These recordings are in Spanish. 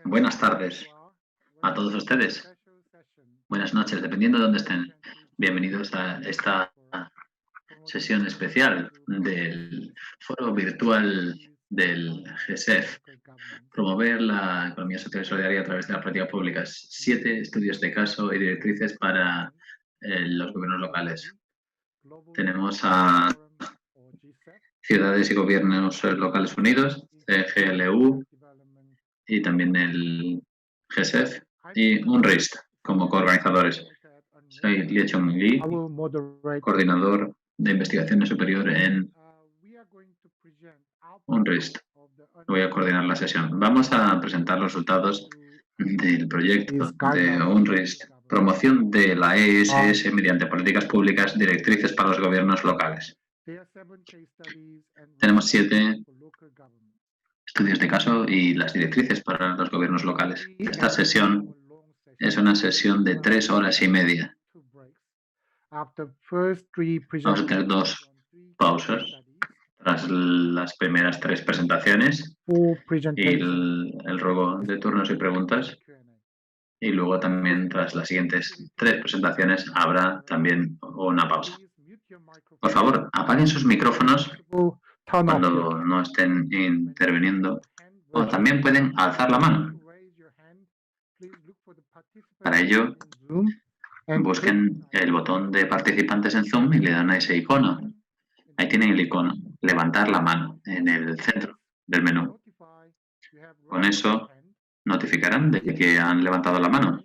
Buenas tardes a todos ustedes. Buenas noches, dependiendo de dónde estén. Bienvenidos a esta sesión especial del foro virtual del GSEF. Promover la economía social y solidaria a través de las políticas públicas. 7 estudios de caso y directrices para los gobiernos locales. Tenemos a Ciudades y Gobiernos Locales Unidos, CGLU, y también el GSEF y UNRIST como coorganizadores. Soy Liechong Li, coordinador de investigación superior en UNRIST. Voy a coordinar la sesión. Vamos a presentar los resultados del proyecto de UNRIST, promoción de la ESS mediante políticas públicas, directrices para los gobiernos locales. Tenemos 7 estudios de caso y las directrices para los gobiernos locales. Esta sesión es una sesión de 3 horas y media. Vamos a tener 2 pausas tras las primeras 3 presentaciones y el ruego de turnos y preguntas. Y luego también tras las siguientes 3 presentaciones habrá también una pausa. Por favor, apaguen sus micrófonos cuando no estén interviniendo, o también pueden alzar la mano. Para ello, busquen el botón de participantes en Zoom y le dan a ese icono. Ahí tienen el icono, levantar la mano en el centro del menú. Con eso notificarán de que han levantado la mano.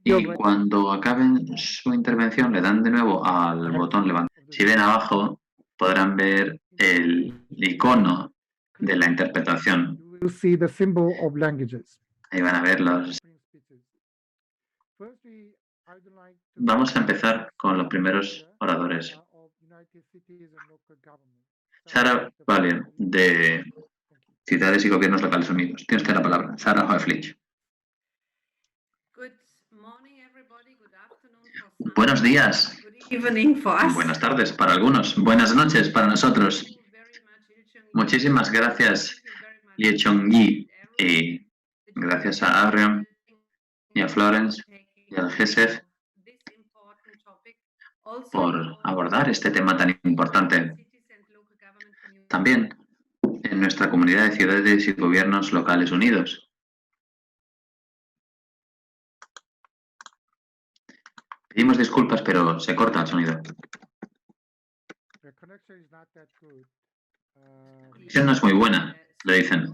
Y cuando acaben su intervención le dan de nuevo al botón levantar. Si ven abajo podrán ver el icono de la interpretación. Ahí van a ver los. Vamos a empezar con los primeros oradores. Sarah Valiant, de Ciudades y Gobiernos Locales Unidos. Tiene usted la palabra. Sarah Hoeflich. Buenos días. Buenas tardes para algunos. Buenas noches para nosotros. Muchísimas gracias, Liechong Li, y gracias a Adrian y a Florence y al GSEF por abordar este tema tan importante. También en nuestra comunidad de ciudades y gobiernos locales unidos. Pedimos disculpas, pero se corta el sonido. La conexión no es muy buena, le dicen.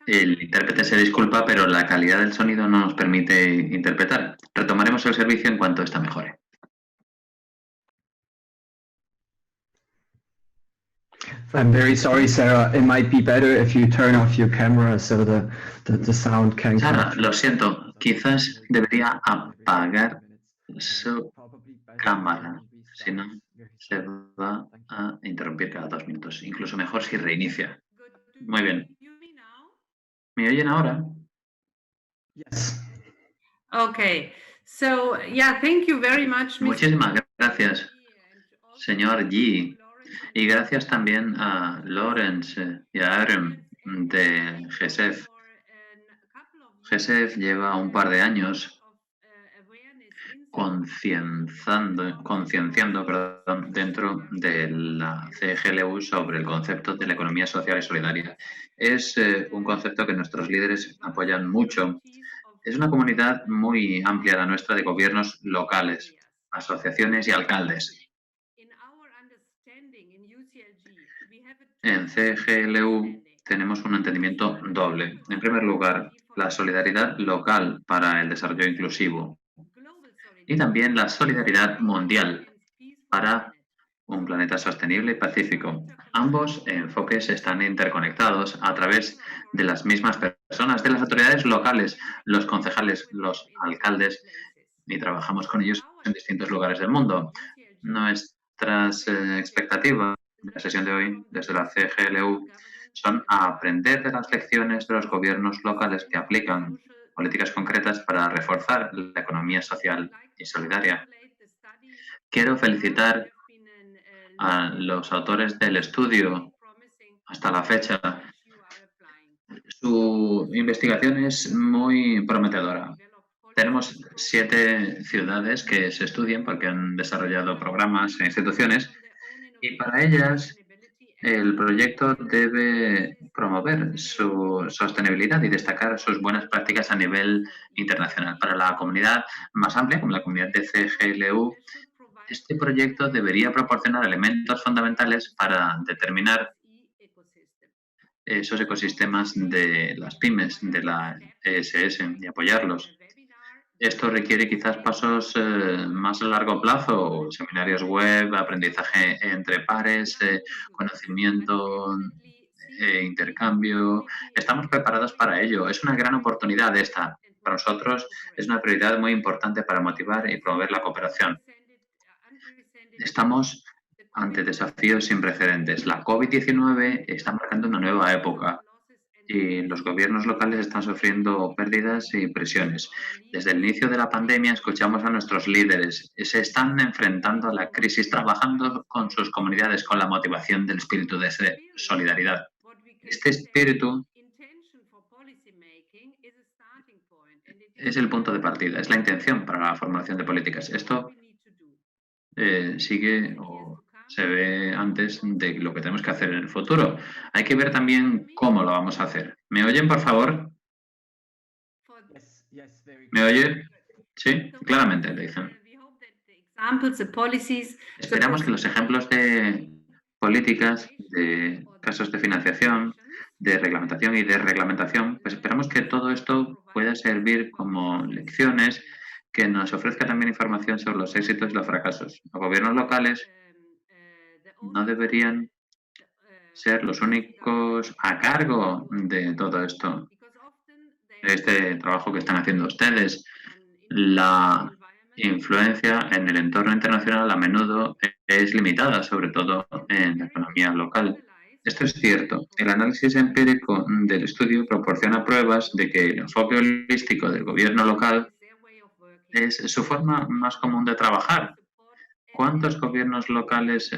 El intérprete se disculpa, pero la calidad del sonido no nos permite interpretar. Retomaremos el servicio en cuanto esta mejore. I'm very sorry, Sarah. It might be better if you turn off your camera so the sound can. Sarah, lo siento. Quizás debería apagar su cámara. Si no, se va a interrumpir cada 2 minutos. Incluso mejor si reinicia. Muy bien. ¿Me oyen ahora? Yes. Okay. So, yeah, thank you very much, Mr. Muchísimas gracias, señor Yi. Y gracias también a Lawrence y a Aaron de GSEF. GSEF lleva un par de años concienciando dentro de la CGLU sobre el concepto de la economía social y solidaria. Es un concepto que nuestros líderes apoyan mucho. Es una comunidad muy amplia la nuestra de gobiernos locales, asociaciones y alcaldes. En CGLU tenemos un entendimiento doble. En primer lugar, la solidaridad local para el desarrollo inclusivo y también la solidaridad mundial para un planeta sostenible y pacífico. Ambos enfoques están interconectados a través de las mismas personas, de las autoridades locales, los concejales, los alcaldes, y trabajamos con ellos en distintos lugares del mundo. Nuestras expectativas de la sesión de hoy, desde la CGLU, son aprender de las lecciones de los gobiernos locales que aplican políticas concretas para reforzar la economía social y solidaria. Quiero felicitar a los autores del estudio, hasta la fecha. Su investigación es muy prometedora. Tenemos 7 ciudades que se estudian porque han desarrollado programas e instituciones y para ellas el proyecto debe promover su sostenibilidad y destacar sus buenas prácticas a nivel internacional. Para la comunidad más amplia, como la comunidad de CGLU, este proyecto debería proporcionar elementos fundamentales para determinar esos ecosistemas de las pymes, de la ESS y apoyarlos. Esto requiere quizás pasos más a largo plazo, seminarios web, aprendizaje entre pares, conocimiento, intercambio. Estamos preparados para ello. Es una gran oportunidad esta. Para nosotros es una prioridad muy importante para motivar y promover la cooperación. Estamos ante desafíos sin precedentes. La COVID-19 está marcando una nueva época y los gobiernos locales están sufriendo pérdidas y presiones. Desde el inicio de la pandemia escuchamos a nuestros líderes. Se están enfrentando a la crisis trabajando con sus comunidades con la motivación del espíritu de solidaridad. Este espíritu es el punto de partida, es la intención para la formulación de políticas. Esto sigue o se ve antes de lo que tenemos que hacer en el futuro. Hay que ver también cómo lo vamos a hacer. ¿Me oyen, por favor? ¿Me oye? Sí, claramente, le dicen. Esperamos que los ejemplos de políticas, de casos de financiación, de reglamentación y desreglamentación, pues esperamos que todo esto pueda servir como lecciones, que nos ofrezca también información sobre los éxitos y los fracasos. Los gobiernos locales no deberían ser los únicos a cargo de todo esto, de este trabajo que están haciendo ustedes. La influencia en el entorno internacional a menudo es limitada, sobre todo en la economía local. Esto es cierto. El análisis empírico del estudio proporciona pruebas de que el enfoque holístico del gobierno local es su forma más común de trabajar. ¿Cuántos gobiernos locales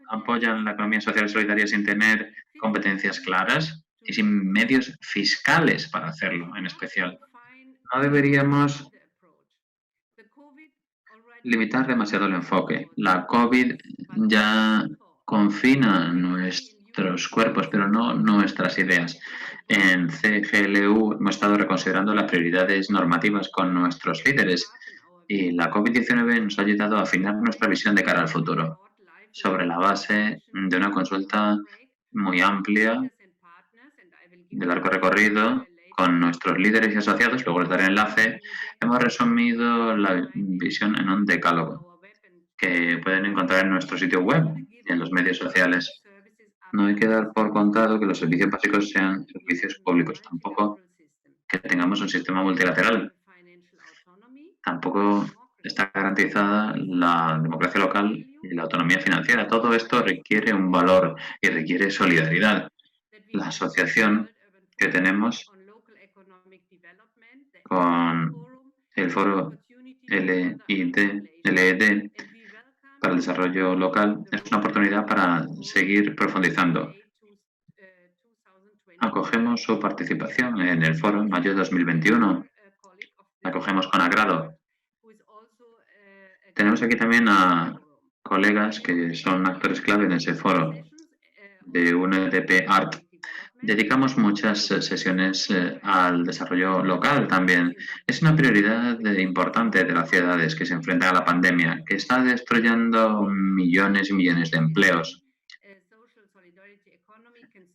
apoyan la economía social y solidaria sin tener competencias claras y sin medios fiscales para hacerlo, en especial? No deberíamos limitar demasiado el enfoque. La COVID ya confina nuestros cuerpos, pero no nuestras ideas. En CGLU hemos estado reconsiderando las prioridades normativas con nuestros líderes y la COVID-19 nos ha ayudado a afinar nuestra visión de cara al futuro, sobre la base de una consulta muy amplia, de largo recorrido, con nuestros líderes y asociados, luego les daré enlace. Hemos resumido la visión en un decálogo que pueden encontrar en nuestro sitio web y en los medios sociales. No hay que dar por contado que los servicios básicos sean servicios públicos, tampoco que tengamos un sistema multilateral. Tampoco está garantizada la democracia local y la autonomía financiera. Todo esto requiere un valor y requiere solidaridad. La asociación que tenemos con el foro LED para el desarrollo local es una oportunidad para seguir profundizando. Acogemos su participación en el foro en mayo de 2021. La acogemos con agrado. Tenemos aquí también a colegas que son actores clave en ese foro de UNDP Art. Dedicamos muchas sesiones al desarrollo local también. Es una prioridad importante de las ciudades que se enfrentan a la pandemia, que está destruyendo millones y millones de empleos.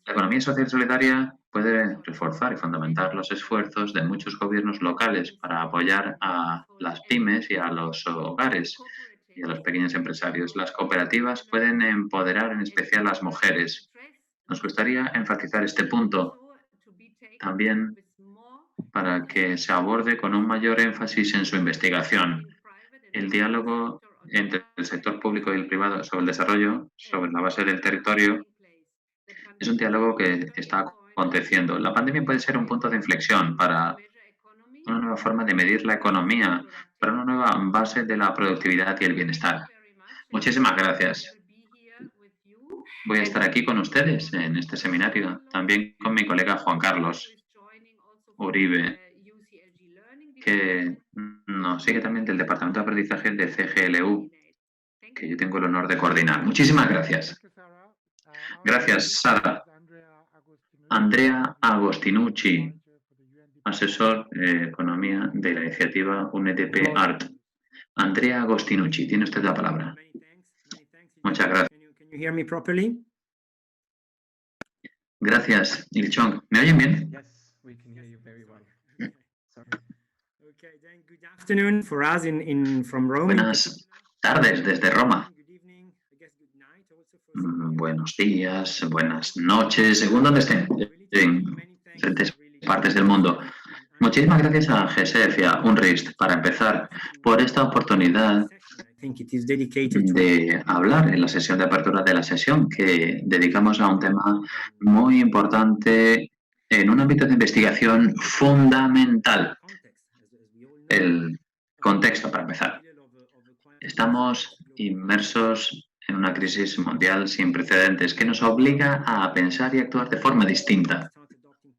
La economía social y solidaria puede reforzar y fundamentar los esfuerzos de muchos gobiernos locales para apoyar a las pymes y a los hogares y a los pequeños empresarios. Las cooperativas pueden empoderar en especial a las mujeres. Nos gustaría enfatizar este punto también para que se aborde con un mayor énfasis en su investigación. El diálogo entre el sector público y el privado sobre el desarrollo, sobre la base del territorio, es un diálogo que está aconteciendo. La pandemia puede ser un punto de inflexión para una nueva forma de medir la economía, para una nueva base de la productividad y el bienestar. Muchísimas gracias. voy a estar aquí con ustedes en este seminario, también con mi colega Juan Carlos Uribe, que nos sigue también del Departamento de Aprendizaje de CGLU, que yo tengo el honor de coordinar. Muchísimas gracias. Gracias, Sara. Andrea Agostinucci, asesor de Economía de la iniciativa UNEDP ART. Andrea Agostinucci, tiene usted la palabra. Muchas gracias. Gracias, Ilchong. ¿Me oyen bien? Buenas tardes desde Roma. Buenos días, buenas noches, según donde estén, en diferentes partes del mundo. Muchísimas gracias a GESEF y a UNRIST para empezar por esta oportunidad de hablar en la sesión de apertura de la sesión que dedicamos a un tema muy importante en un ámbito de investigación fundamental. El contexto, para empezar. Estamos inmersos en una crisis mundial sin precedentes que nos obliga a pensar y actuar de forma distinta.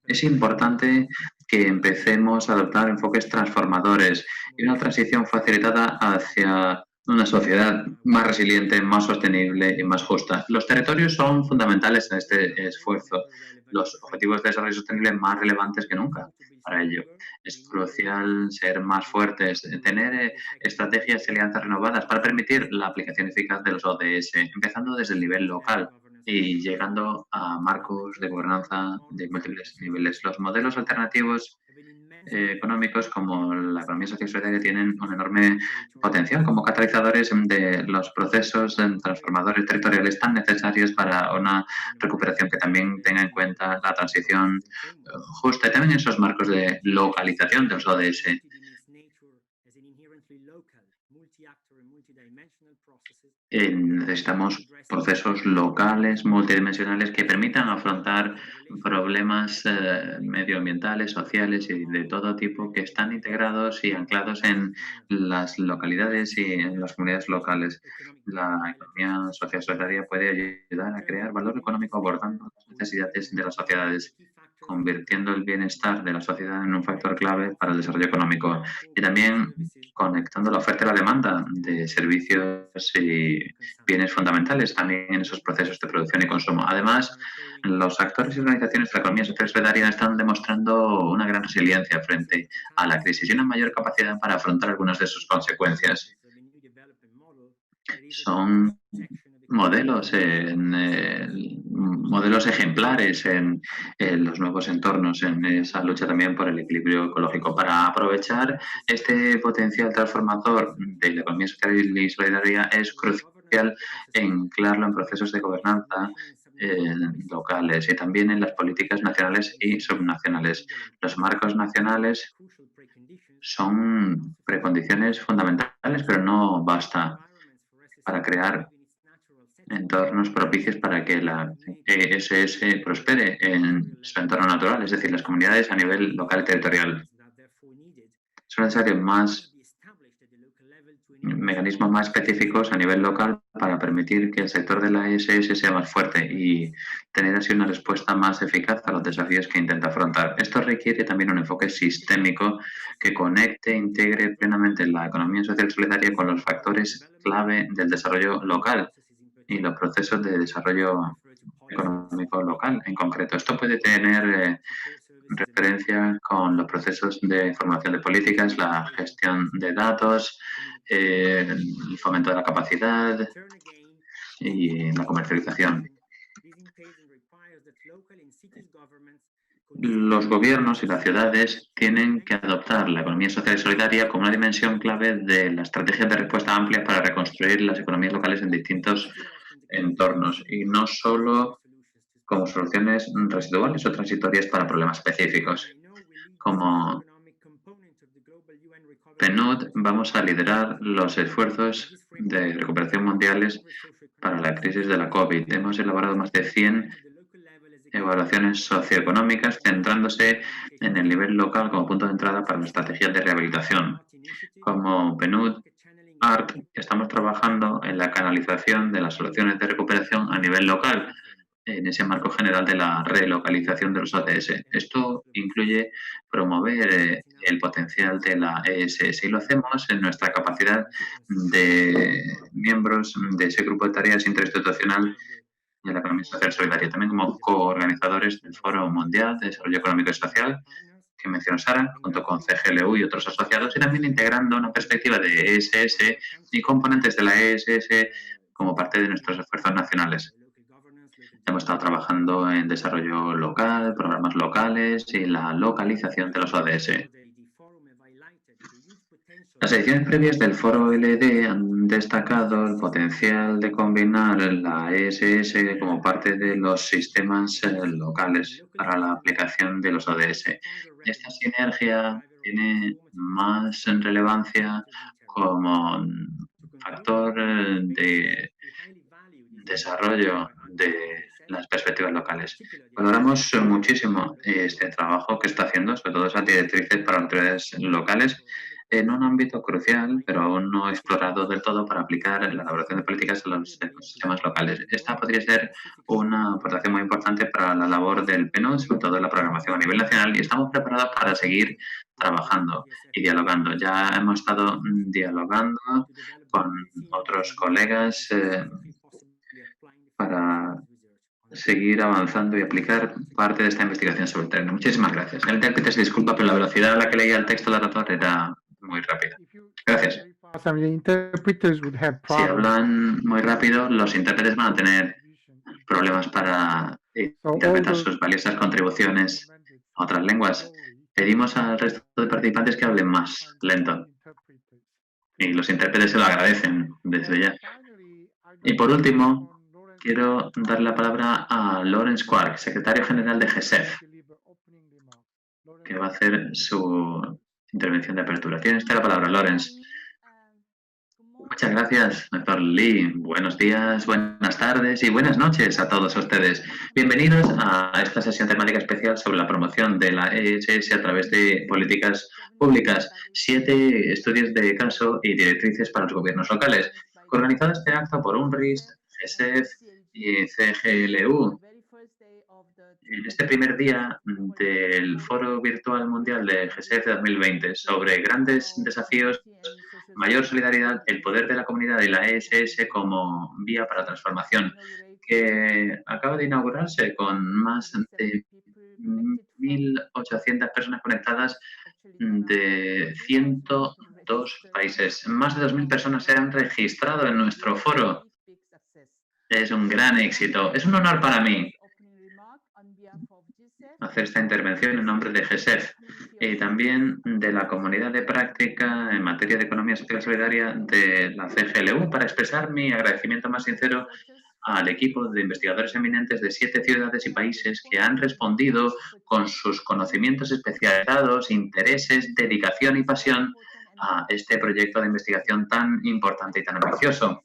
Es importante que empecemos a adoptar enfoques transformadores y una transición facilitada hacia una sociedad más resiliente, más sostenible y más justa. Los territorios son fundamentales en este esfuerzo. Los objetivos de desarrollo sostenible más relevantes que nunca para ello. Es crucial ser más fuertes, tener estrategias y alianzas renovadas para permitir la aplicación eficaz de los ODS, empezando desde el nivel local y llegando a marcos de gobernanza de múltiples niveles. Los modelos alternativos económicos como la economía social y solidaria tienen un enorme potencial como catalizadores de los procesos transformadores territoriales tan necesarios para una recuperación que también tenga en cuenta la transición justa y también esos marcos de localización de los ODS. Necesitamos procesos locales, multidimensionales, que permitan afrontar problemas medioambientales, sociales y de todo tipo que están integrados y anclados en las localidades y en las comunidades locales. La economía social solidaria puede ayudar a crear valor económico abordando las necesidades de las sociedades, convirtiendo el bienestar de la sociedad en un factor clave para el desarrollo económico y también conectando la oferta y la demanda de servicios y bienes fundamentales también en esos procesos de producción y consumo. Además, los actores y organizaciones de la economía social solidaria están demostrando una gran resiliencia frente a la crisis y una mayor capacidad para afrontar algunas de sus consecuencias. Son modelos ejemplares en los nuevos entornos, en esa lucha también por el equilibrio ecológico. Para aprovechar este potencial transformador de la economía social y solidaria es crucial anclarlo en procesos de gobernanza locales y también en las políticas nacionales y subnacionales. Los marcos nacionales son precondiciones fundamentales, pero no basta para crear entornos propicios para que la ESS prospere en su entorno natural, es decir, las comunidades a nivel local y territorial. Son necesarios más mecanismos más específicos a nivel local para permitir que el sector de la ESS sea más fuerte y tener así una respuesta más eficaz a los desafíos que intenta afrontar. Esto requiere también un enfoque sistémico que conecte e integre plenamente la economía social solidaria con los factores clave del desarrollo local y los procesos de desarrollo económico local en concreto. Esto puede tener referencia con los procesos de formación de políticas, la gestión de datos, el fomento de la capacidad y la comercialización. Los gobiernos y las ciudades tienen que adoptar la economía social y solidaria como una dimensión clave de la estrategia de respuesta amplia para reconstruir las economías locales en distintos entornos y no solo como soluciones residuales o transitorias para problemas específicos. Como PNUD vamos a liderar los esfuerzos de recuperación mundiales para la crisis de la COVID. Hemos elaborado más de 100 evaluaciones socioeconómicas centrándose en el nivel local como punto de entrada para las estrategias de rehabilitación. Como PNUD ART estamos trabajando en la canalización de las soluciones de recuperación a nivel local, en ese marco general de la relocalización de los ODS. Esto incluye promover el potencial de la ESS y lo hacemos en nuestra capacidad de miembros de ese grupo de tareas interinstitucional de la economía social solidaria, también como coorganizadores del Foro Mundial de Desarrollo Económico y Social, que mencionó Sara, junto con CGLU y otros asociados, y también integrando una perspectiva de ESS y componentes de la ESS como parte de nuestros esfuerzos nacionales. Hemos estado trabajando en desarrollo local, programas locales y la localización de los ODS. Las ediciones previas del Foro LD han destacado el potencial de combinar la ESS como parte de los sistemas locales para la aplicación de los ODS. Esta sinergia tiene más relevancia como factor de desarrollo de las perspectivas locales. Valoramos muchísimo este trabajo que está haciendo, sobre todo esas directrices para autoridades locales, en un ámbito crucial, pero aún no explorado del todo para aplicar la elaboración de políticas a los sistemas locales. Esta podría ser una aportación muy importante para la labor del PNUD, sobre todo en la programación a nivel nacional, y estamos preparados para seguir trabajando y dialogando. Ya hemos estado dialogando con otros colegas para seguir avanzando y aplicar parte de esta investigación sobre el terreno. Muchísimas gracias. El intérprete se disculpa, pero la velocidad a la que leía el texto del orator era muy rápida. Gracias. Si hablan muy rápido, los intérpretes van a tener problemas para interpretar sus valiosas contribuciones a otras lenguas. Pedimos al resto de participantes que hablen más lento. Y los intérpretes se lo agradecen desde ya. Y por último, quiero dar la palabra a Lawrence Quark, secretario general de GESEF, que va a hacer su intervención de apertura. Tiene usted la palabra, Lawrence. Muchas gracias, doctor Lee. Buenos días, buenas tardes y buenas noches a todos ustedes. Bienvenidos a esta sesión temática especial sobre la promoción de la ESS a través de políticas públicas, 7 estudios de caso y directrices para los gobiernos locales. Organizado este acto por UNRISD, GESEF y CGLU. En este primer día del Foro Virtual Mundial de GESEF 2020 sobre grandes desafíos, mayor solidaridad, el poder de la comunidad y la ESS como vía para la transformación, que acaba de inaugurarse con más de 1.800 personas conectadas de 102 países. Más de 2.000 personas se han registrado en nuestro foro. Es un gran éxito. Es un honor para mí hacer esta intervención en nombre de GESEF y también de la comunidad de práctica en materia de economía social y solidaria de la CGLU para expresar mi agradecimiento más sincero al equipo de investigadores eminentes de 7 ciudades y países que han respondido con sus conocimientos especializados, intereses, dedicación y pasión a este proyecto de investigación tan importante y tan ambicioso.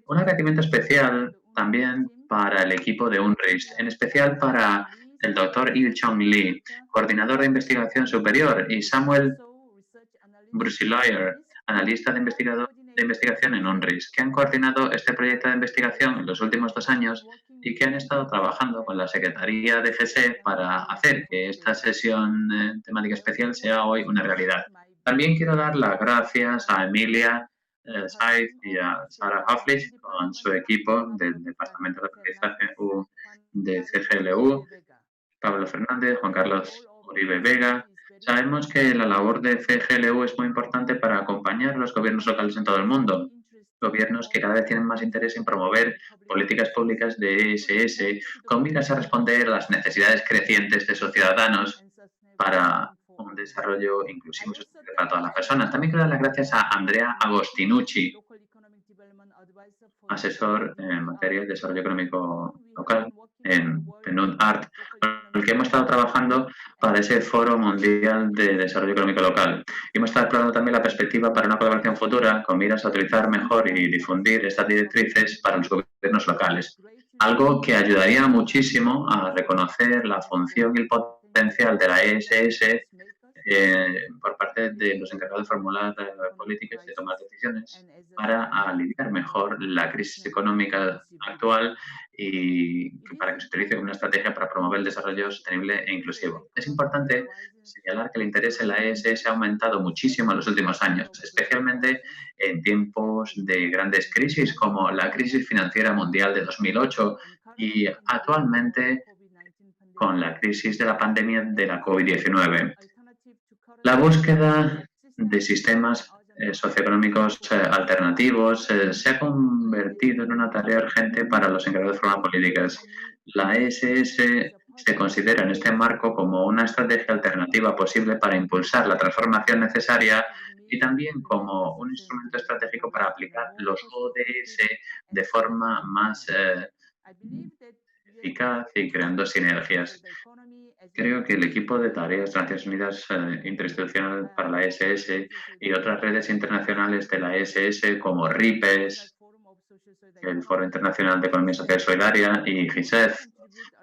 Un agradecimiento especial también para el equipo de UNRISD, en especial para el doctor Il-Chong Lee, coordinador de investigación superior, y Samuel Brusiloyer, analista de investigación en UNRISD, que han coordinado este proyecto de investigación en los últimos 2 años y que han estado trabajando con la Secretaría de GESEF para hacer que esta sesión temática especial sea hoy una realidad. También quiero dar las gracias a Emilia Said y a Sarah Hofflich con su equipo del Departamento de Aprendizaje de CGLU, Pablo Fernández, Juan Carlos Uribe Vega. Sabemos que la labor de CGLU es muy importante para acompañar a los gobiernos locales en todo el mundo. Gobiernos que cada vez tienen más interés en promover políticas públicas de ESS con miras a responder a las necesidades crecientes de sus ciudadanos para un desarrollo inclusivo y sostenible para todas las personas. También quiero dar las gracias a Andrea Agostinucci, asesor en materia de desarrollo económico local en PNUD ART, con el que hemos estado trabajando para ese Foro Mundial de Desarrollo Económico Local. Y hemos estado explorando también la perspectiva para una colaboración futura con miras a utilizar mejor y difundir estas directrices para los gobiernos locales. Algo que ayudaría muchísimo a reconocer la función y el potencial de la ESS por parte de los encargados de formular políticas y de tomar decisiones para aliviar mejor la crisis económica actual y para que se utilice como una estrategia para promover el desarrollo sostenible e inclusivo. Es importante señalar que el interés en la ESS ha aumentado muchísimo en los últimos años, especialmente en tiempos de grandes crisis como la crisis financiera mundial de 2008 y actualmente con la crisis de la pandemia de la COVID-19. La búsqueda de sistemas socioeconómicos alternativos se ha convertido en una tarea urgente para los encargados de formar políticas. La ESS se considera en este marco como una estrategia alternativa posible para impulsar la transformación necesaria y también como un instrumento estratégico para aplicar los ODS de forma más eficaz y creando sinergias. Creo que el equipo de tareas de Naciones Unidas Interinstitucional para la ESS y otras redes internacionales de la ESS como RIPES, el Foro Internacional de Economía Social y Solidaria y GISEF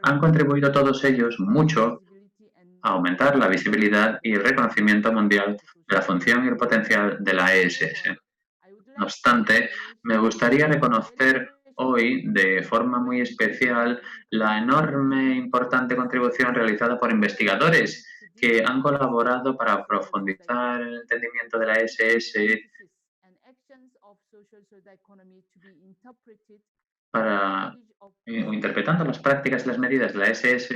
han contribuido todos ellos mucho a aumentar la visibilidad y el reconocimiento mundial de la función y el potencial de la ESS. No obstante, me gustaría reconocer hoy de forma muy especial la enorme e importante contribución realizada por investigadores que han colaborado para profundizar el entendimiento de la ESS para interpretando las prácticas y las medidas de la ESS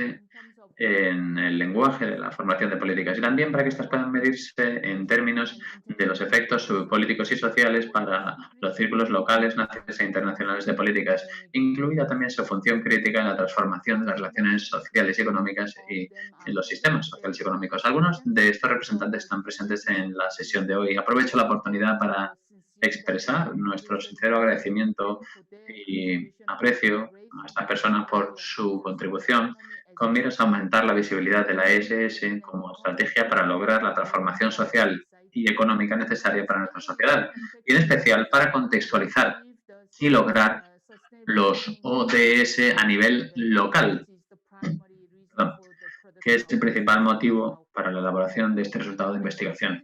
en el lenguaje de la formación de políticas y también para que estas puedan medirse en términos de los efectos políticos y sociales para los círculos locales, nacionales e internacionales de políticas, incluida también su función crítica en la transformación de las relaciones sociales y económicas y en los sistemas sociales y económicos. Algunos de estos representantes están presentes en la sesión de hoy. Aprovecho la oportunidad para expresar nuestro sincero agradecimiento y aprecio a estas personas por su contribución con miras a aumentar la visibilidad de la ESS como estrategia para lograr la transformación social y económica necesaria para nuestra sociedad y en especial para contextualizar y lograr los ODS a nivel local, que es el principal motivo para la elaboración de este resultado de investigación.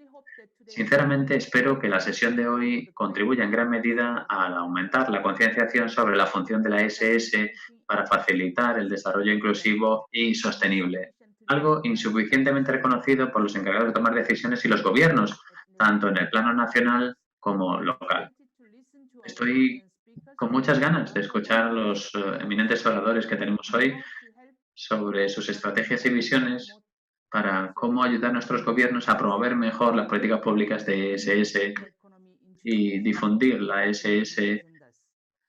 Sinceramente, espero que la sesión de hoy contribuya en gran medida al aumentar la concienciación sobre la función de la ESS para facilitar el desarrollo inclusivo y sostenible, algo insuficientemente reconocido por los encargados de tomar decisiones y los gobiernos, tanto en el plano nacional como local. Estoy con muchas ganas de escuchar a los eminentes oradores que tenemos hoy sobre sus estrategias y visiones para cómo ayudar a nuestros gobiernos a promover mejor las políticas públicas de ESS y difundir la ESS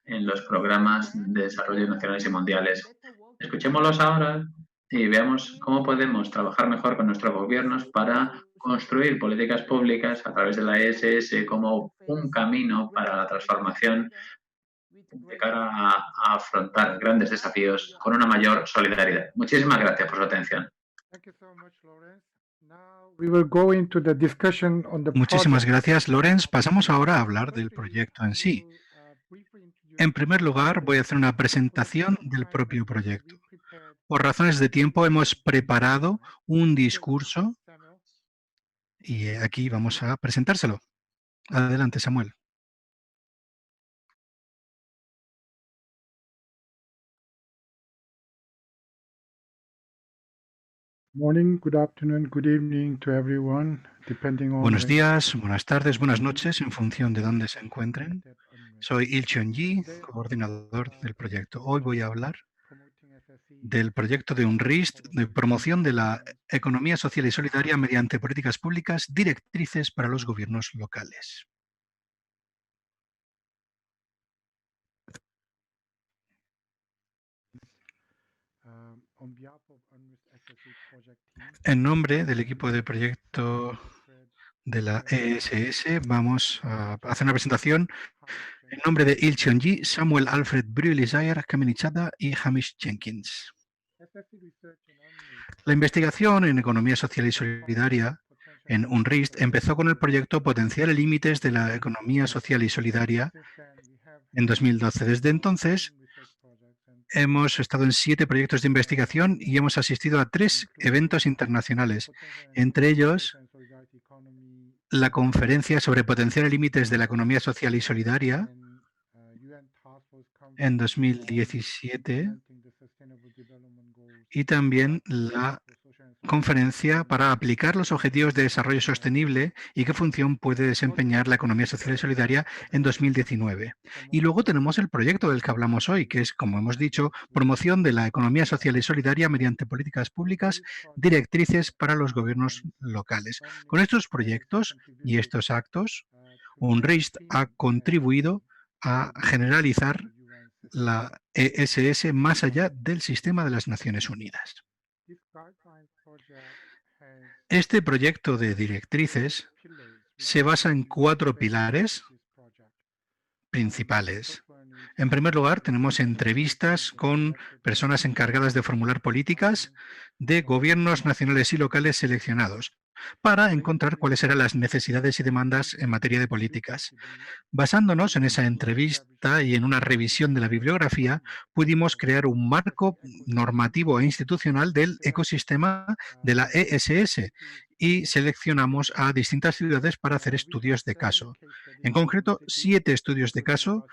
en los programas de desarrollo nacionales y mundiales. Escuchémoslos ahora y veamos cómo podemos trabajar mejor con nuestros gobiernos para construir políticas públicas a través de la ESS como un camino para la transformación de cara a afrontar grandes desafíos con una mayor solidaridad. Muchísimas gracias por su atención. Muchísimas gracias, Lorenz. Pasamos ahora a hablar del proyecto en sí. En primer lugar, voy a hacer una presentación del propio proyecto. Por razones de tiempo hemos preparado un discurso y aquí vamos a presentárselo. Adelante, Samuel. Buenos días, buenas tardes, buenas noches, en función de dónde se encuentren. Soy Il Cheon-ji, coordinador del proyecto. Hoy voy a hablar del proyecto de UNRISD de promoción de la economía social y solidaria mediante políticas públicas directrices para los gobiernos locales. En nombre del equipo de proyecto de la ESS vamos a hacer una presentación en nombre de Il Cheon-ji, Samuel Alfred Brühl-Isaiah, Kamini Chadha y Hamish Jenkins. La investigación en economía social y solidaria en UNRISD empezó con el proyecto Potenciar límites de la economía social y solidaria en 2012. Desde entonces hemos estado en 7 proyectos de investigación y hemos asistido a 3 eventos internacionales, entre ellos la conferencia sobre potenciar límites de la economía social y solidaria en 2017 y también la conferencia para aplicar los Objetivos de Desarrollo Sostenible y qué función puede desempeñar la economía social y solidaria en 2019. Y luego tenemos el proyecto del que hablamos hoy, que es, como hemos dicho, promoción de la economía social y solidaria mediante políticas públicas, directrices para los gobiernos locales. Con estos proyectos y estos actos, UNRISD ha contribuido a generalizar la ESS más allá del sistema de las Naciones Unidas. Este proyecto de directrices se basa en 4 pilares principales. En primer lugar, tenemos entrevistas con personas encargadas de formular políticas de gobiernos nacionales y locales seleccionados para encontrar cuáles eran las necesidades y demandas en materia de políticas. Basándonos en esa entrevista y en una revisión de la bibliografía, pudimos crear un marco normativo e institucional del ecosistema de la ESS y seleccionamos a distintas ciudades para hacer estudios de caso. En concreto, 7 estudios de caso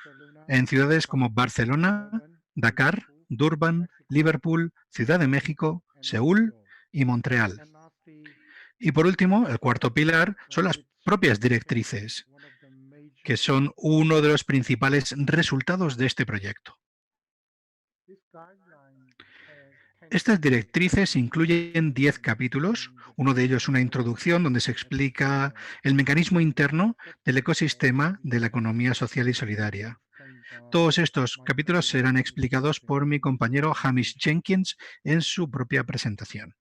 en ciudades como Barcelona, Dakar, Durban, Liverpool, Ciudad de México, Seúl y Montreal. Y por último, el cuarto pilar son las propias directrices, que son uno de los principales resultados de este proyecto. Estas directrices incluyen 10 capítulos, uno de ellos una introducción donde se explica el mecanismo interno del ecosistema de la economía social y solidaria. Todos estos capítulos serán explicados por mi compañero Hamish Jenkins en su propia presentación.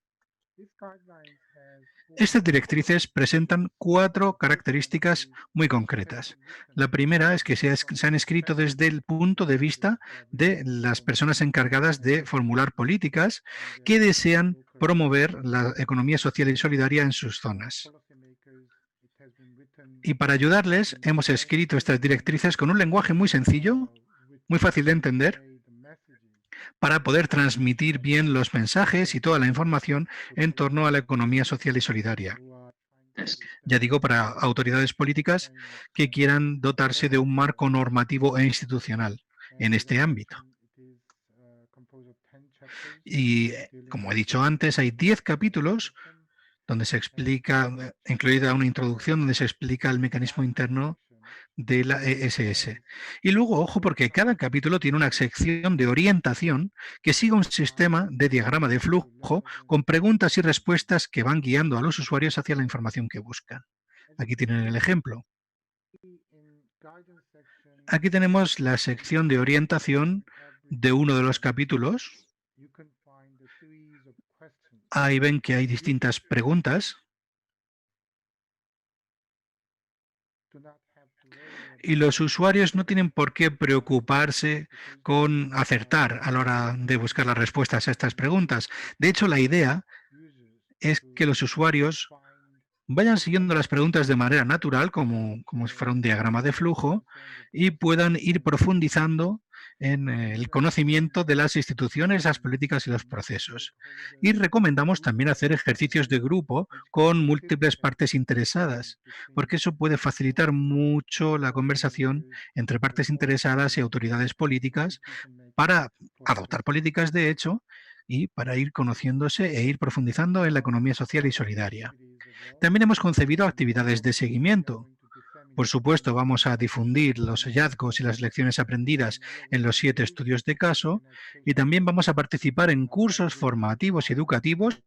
Estas directrices presentan 4 características muy concretas. La primera es que se han escrito desde el punto de vista de las personas encargadas de formular políticas que desean promover la economía social y solidaria en sus zonas. Y para ayudarles, hemos escrito estas directrices con un lenguaje muy sencillo, muy fácil de entender, para poder transmitir bien los mensajes y toda la información en torno a la economía social y solidaria. Ya digo, para autoridades políticas que quieran dotarse de un marco normativo e institucional en este ámbito. Y, como he dicho antes, hay 10 capítulos donde se explica, incluida una introducción donde se explica el mecanismo interno de la ESS. Y luego, ojo, porque cada capítulo tiene una sección de orientación que sigue un sistema de diagrama de flujo con preguntas y respuestas que van guiando a los usuarios hacia la información que buscan. Aquí tienen el ejemplo. Aquí tenemos la sección de orientación de uno de los capítulos. Ahí ven que hay distintas preguntas. Y los usuarios no tienen por qué preocuparse con acertar a la hora de buscar las respuestas a estas preguntas. De hecho, la idea es que los usuarios vayan siguiendo las preguntas de manera natural, como si fuera un diagrama de flujo, y puedan ir profundizando en el conocimiento de las instituciones, las políticas y los procesos. Y recomendamos también hacer ejercicios de grupo con múltiples partes interesadas, porque eso puede facilitar mucho la conversación entre partes interesadas y autoridades políticas para adoptar políticas de hecho y para ir conociéndose e ir profundizando en la economía social y solidaria. También hemos concebido actividades de seguimiento. Por supuesto, vamos a difundir los hallazgos y las lecciones aprendidas en los 7 estudios de caso y también vamos a participar en cursos formativos y educativos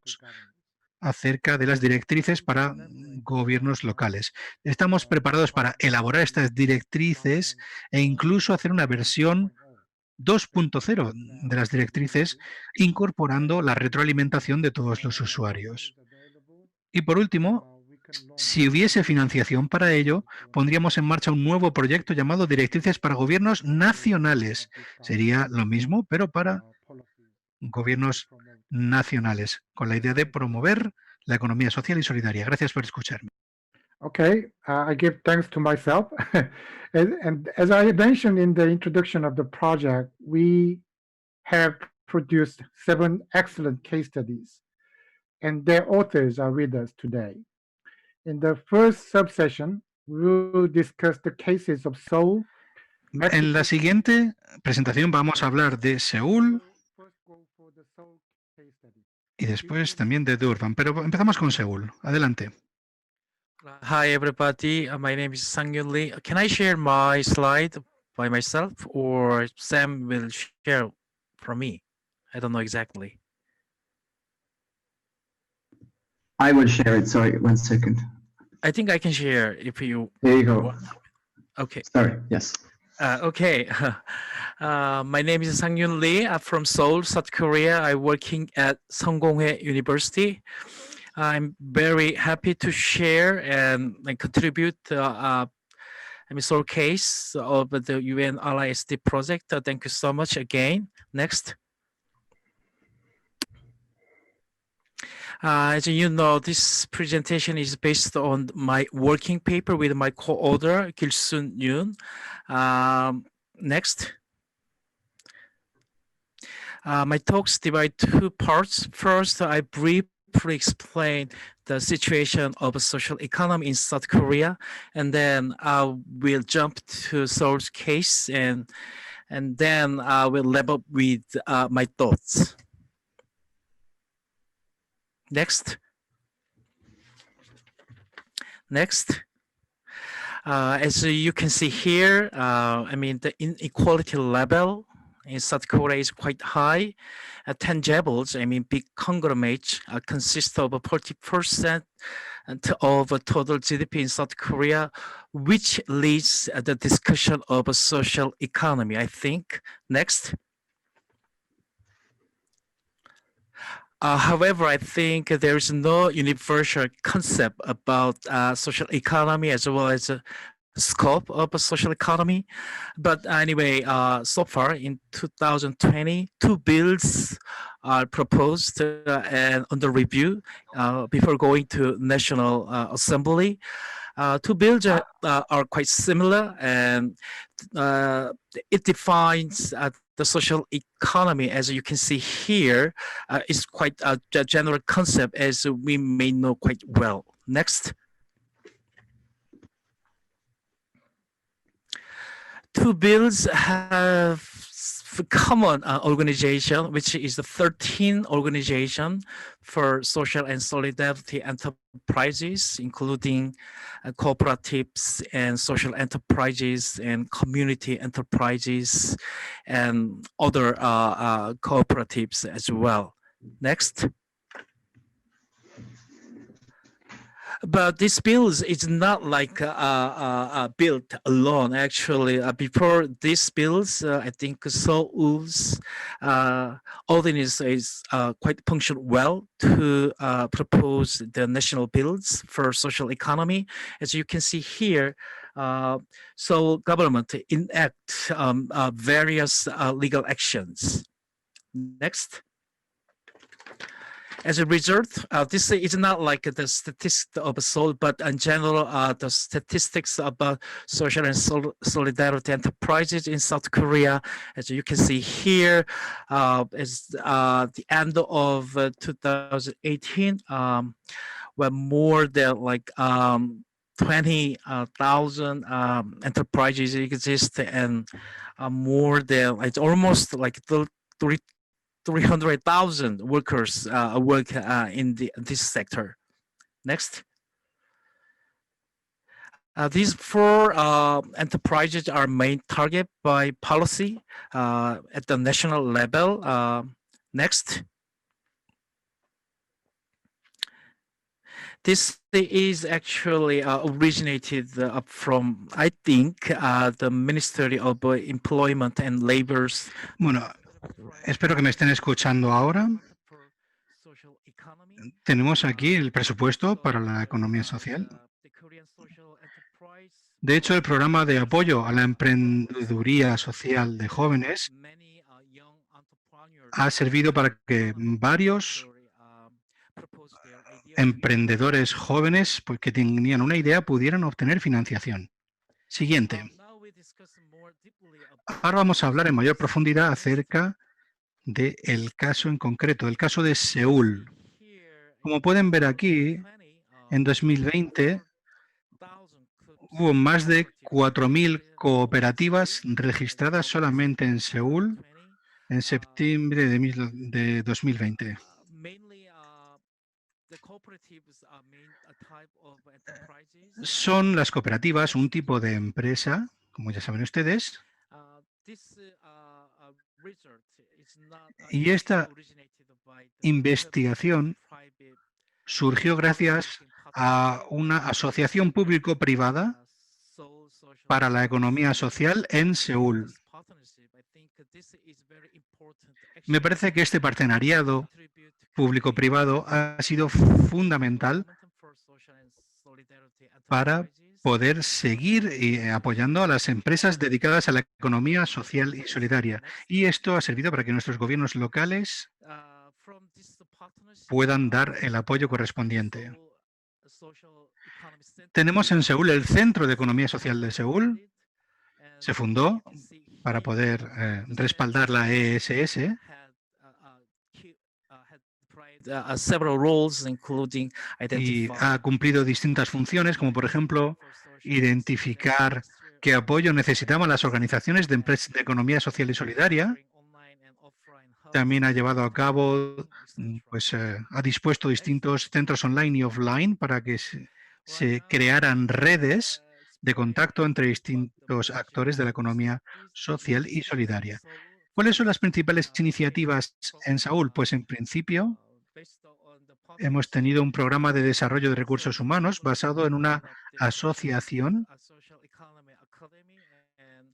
acerca de las directrices para gobiernos locales. Estamos preparados para elaborar estas directrices e incluso hacer una versión 2.0 de las directrices, incorporando la retroalimentación de todos los usuarios. Y por último, si hubiese financiación para ello, pondríamos en marcha un nuevo proyecto llamado Directrices para Gobiernos Nacionales. Sería lo mismo, pero para gobiernos nacionales, con la idea de promover la economía social y solidaria. Gracias por escucharme. Okay, I give thanks to myself. and as I mentioned in the introduction of the project, we have produced 7 excellent case studies, and their authors are with us today. In the first subsession, we will discuss the cases of Seoul, En la siguiente presentación vamos a hablar de Seúl y después también de Durban, pero empezamos con Seúl. Adelante. Hi, everybody. My name is Sang-Yun Lee. Can I share my slide by myself, or Sam will share from me? I don't know exactly. I will share it. Sorry, 1 second. I think I can share if you There you go. want. Okay. Sorry. Yes. Okay. My name is Sang-Yun Lee. I'm from Seoul, South Korea. I'm working at Seonggonghae University. I'm very happy to share and contribute Seoul case of the UN RISD project. Thank you so much again. Next. As you know, this presentation is based on my working paper with my co-author, Gil-sun Yoon. Next. My talks divide 2 parts. First, I briefly explain the situation of social economy in South Korea, and then I will jump to Seoul's case, and then I will level up with my thoughts. Next. Next. As you can see here, the inequality level in South Korea is quite high. Tangibles, big conglomerates consist of 40% of total GDP in South Korea, which leads the discussion of a social economy, I think. Next. However, I think there is no universal concept about social economy as well as scope of a social economy. But anyway, so far in 2020, 2 bills are proposed and under review before going to National Assembly. 2 bills are quite similar, and it defines the social economy, as you can see here, is quite a general concept, as we may know quite well. Next. 2 bills have common organization, which is the 13 organization for social and solidarity enterprises, including cooperatives and social enterprises and community enterprises and other cooperatives as well. Next. But this bill is not like built alone. Actually, before these bills, I think Seoul's ordinance is quite functioned well to propose the national bills for social economy. As you can see here, Seoul government enact various legal actions. Next. As a result, this is not like the statistics of Seoul, but in general, the statistics about social and solidarity enterprises in South Korea. As you can see here, is the end of 2018, where more than like 20,000 enterprises exist, and more than it's almost like 300,000 workers work in this sector. Next. These 4 enterprises are main target by policy at the national level. Next. This is actually originated from, I think, the Ministry of Employment and Labor's. Bueno, espero que me estén escuchando ahora. Tenemos aquí el presupuesto para la economía social. De hecho, el programa de apoyo a la emprendeduría social de jóvenes ha servido para que varios emprendedores jóvenes que tenían una idea pudieran obtener financiación. Siguiente. Ahora vamos a hablar en mayor profundidad acerca del caso en concreto, el caso de Seúl. Como pueden ver aquí, En 2020 hubo más de 4.000 cooperativas registradas solamente en Seúl en septiembre de 2020. Son las cooperativas un tipo de empresa, como ya saben ustedes, y esta investigación surgió gracias a una asociación público-privada para la economía social en Seúl. Me parece que este partenariado público-privado ha sido fundamental para poder seguir apoyando a las empresas dedicadas a la economía social y solidaria. Y esto ha servido para que nuestros gobiernos locales puedan dar el apoyo correspondiente. Tenemos en Seúl el Centro de Economía Social de Seúl. Se fundó para poder respaldar la ESS. Y ha cumplido distintas funciones, como por ejemplo, identificar qué apoyo necesitaban las organizaciones de empresas de economía social y solidaria. También ha llevado a cabo, ha dispuesto distintos centros online y offline para que se crearan redes de contacto entre distintos actores de la economía social y solidaria. ¿Cuáles son las principales iniciativas en Seúl? Pues en principio hemos tenido un programa de desarrollo de recursos humanos basado en una asociación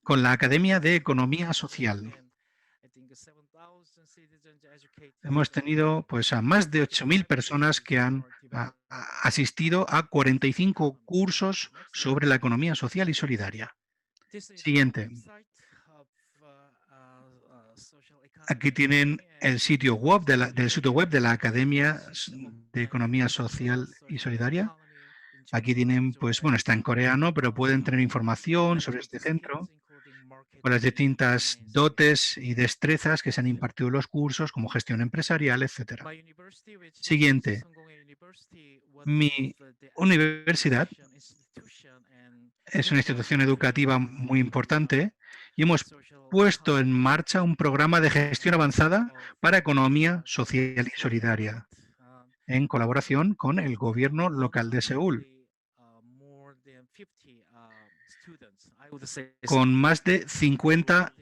con la Academia de Economía Social. Hemos tenido a más de 8.000 personas que han asistido a 45 cursos sobre la economía social y solidaria. Siguiente. Aquí tienen el sitio web de la Academia de Economía Social y Solidaria. Aquí tienen, está en coreano, pero pueden tener información sobre este centro, con las distintas dotes y destrezas que se han impartido en los cursos, como gestión empresarial, etc. Siguiente. Mi universidad es una institución educativa muy importante y hemos puesto en marcha un programa de gestión avanzada para economía social y solidaria, en colaboración con el gobierno local de Seúl, con más de 50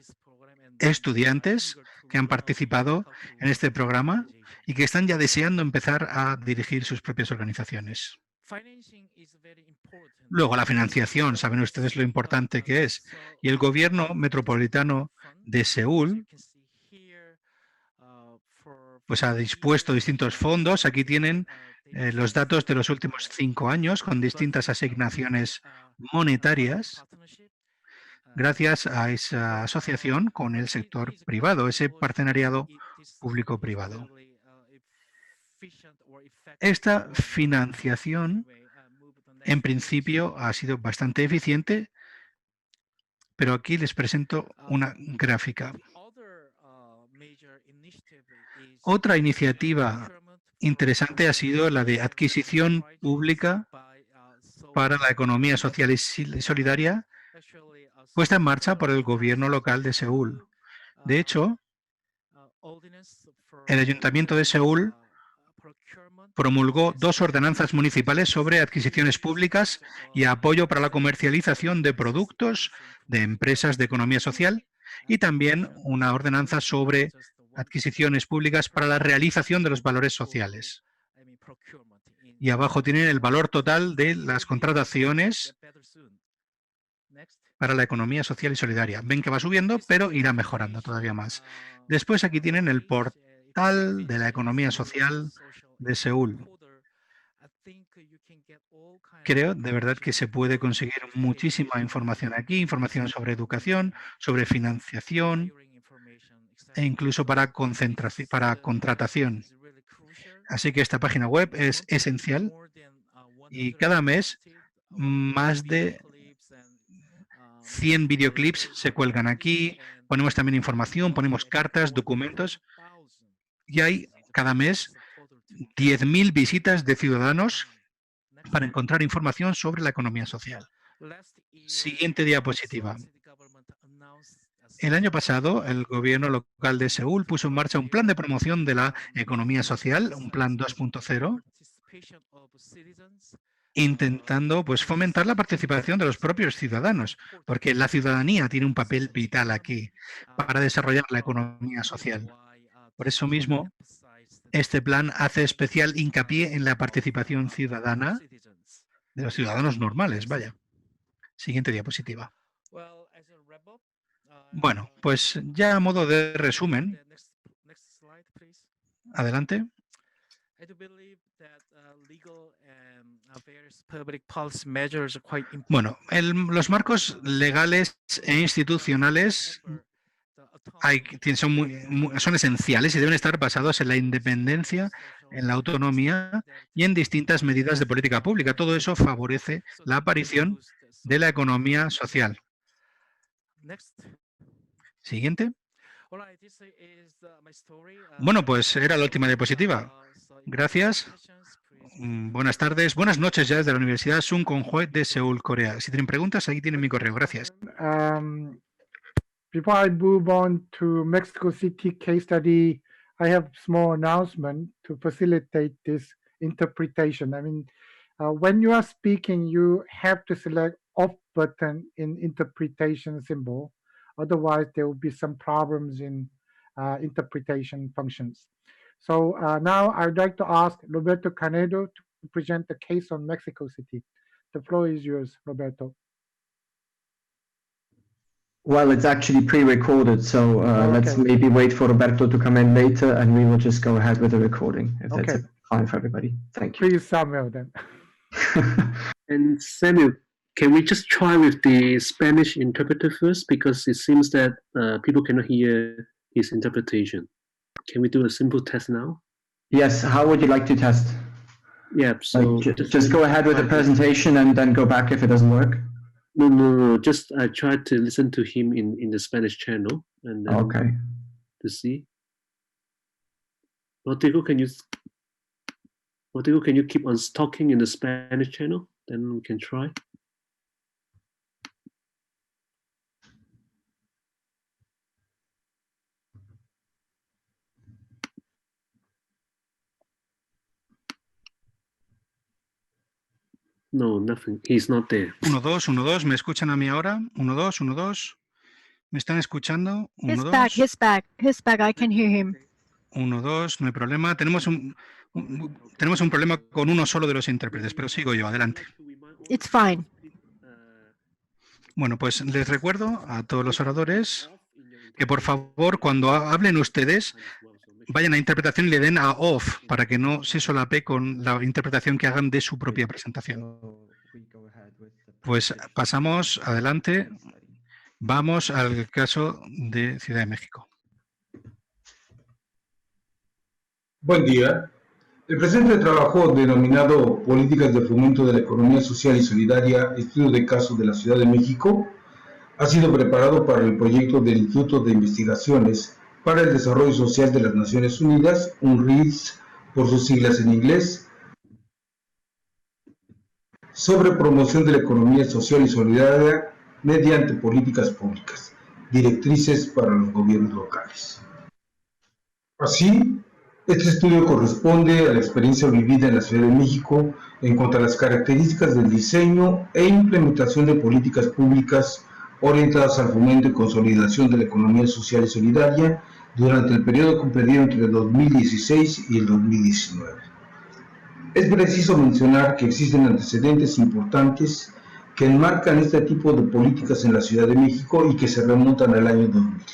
estudiantes que han participado en este programa y que están ya deseando empezar a dirigir sus propias organizaciones. Luego, la financiación, saben ustedes lo importante que es. Y el gobierno metropolitano de Seúl ha dispuesto distintos fondos. Aquí tienen los datos de los últimos 5 años con distintas asignaciones monetarias gracias a esa asociación con el sector privado, ese partenariado público-privado. Esta financiación, en principio, ha sido bastante eficiente, pero aquí les presento una gráfica. Otra iniciativa interesante ha sido la de adquisición pública para la economía social y solidaria, puesta en marcha por el gobierno local de Seúl. De hecho, el Ayuntamiento de Seúl promulgó 2 ordenanzas municipales sobre adquisiciones públicas y apoyo para la comercialización de productos de empresas de economía social, y también una ordenanza sobre adquisiciones públicas para la realización de los valores sociales. Y abajo tienen el valor total de las contrataciones para la economía social y solidaria. Ven que va subiendo, pero irá mejorando todavía más. Después aquí tienen el portal de la economía social de Seúl. Creo de verdad que se puede conseguir muchísima información aquí, información sobre educación, sobre financiación e incluso para contratación. Así que esta página web es esencial y cada mes más de 100 videoclips se cuelgan aquí. Ponemos también información, ponemos cartas, documentos y hay cada mes 10.000 visitas de ciudadanos para encontrar información sobre la economía social. Siguiente diapositiva. El año pasado, el gobierno local de Seúl puso en marcha un plan de promoción de la economía social, un plan 2.0, intentando fomentar la participación de los propios ciudadanos, porque la ciudadanía tiene un papel vital aquí para desarrollar la economía social. Por eso mismo, este plan hace especial hincapié en la participación ciudadana de los ciudadanos normales. Vaya. Siguiente diapositiva. Bueno, pues ya a modo de resumen, adelante. Bueno, los marcos legales e institucionales son esenciales y deben estar basados en la independencia, en la autonomía y en distintas medidas de política pública. Todo eso favorece la aparición de la economía social. Siguiente. Bueno, pues era la última diapositiva. Gracias. Buenas tardes, buenas noches ya desde la Universidad Sun Kong-hwa de Seúl, Corea. Si tienen preguntas, ahí tienen mi correo. Gracias. Before I move on to Mexico City case study, I have a small announcement to facilitate this interpretation. I mean, when you are speaking, you have to select off button in interpretation symbol. Otherwise, there will be some problems in interpretation functions. So now I'd like to ask Roberto Canedo to present the case on Mexico City. The floor is yours, Roberto. Well, it's actually pre-recorded, so let's maybe wait for Roberto to come in later, and we will just go ahead with the recording, if that's fine for everybody. Thank you. Please, Samuel, then. And Samuel, can we just try with the Spanish interpreter first? Because it seems that people cannot hear his interpretation. Can we do a simple test now? Yes, how would you like to test? Yeah, so... just go ahead with the presentation and then go back if it doesn't work? No. Just I tried to listen to him in the Spanish channel and then to see. Rodrigo, can you keep on talking in the Spanish channel? Then we can try. No, nothing. He's not there. 1, 2, 1, 2. ¿Me escuchan a mí ahora? 1, 2, 1, 2. ¿Me están escuchando? 1, 2. He's back. I can hear him. 1, 2, no hay problema. Tenemos un problema con uno solo de los intérpretes, pero sigo yo. Adelante. It's fine. Bueno, pues les recuerdo a todos los oradores que por favor cuando hablen ustedes vayan a interpretación y le den a off para que no se solape con la interpretación que hagan de su propia presentación. Pues pasamos adelante. Vamos al caso de Ciudad de México. Buen día. El presente trabajo denominado Políticas de Fomento de la Economía Social y Solidaria, estudio de caso de la Ciudad de México, ha sido preparado para el proyecto del Instituto de Investigaciones para el Desarrollo Social de las Naciones Unidas, UNRIDS por sus siglas en inglés, sobre promoción de la economía social y solidaria mediante políticas públicas, directrices para los gobiernos locales. Así, este estudio corresponde a la experiencia vivida en la Ciudad de México en cuanto a las características del diseño e implementación de políticas públicas orientadas al fomento y consolidación de la economía social y solidaria durante el periodo comprendido entre el 2016 y el 2019. Es preciso mencionar que existen antecedentes importantes que enmarcan este tipo de políticas en la Ciudad de México y que se remontan al año 2000.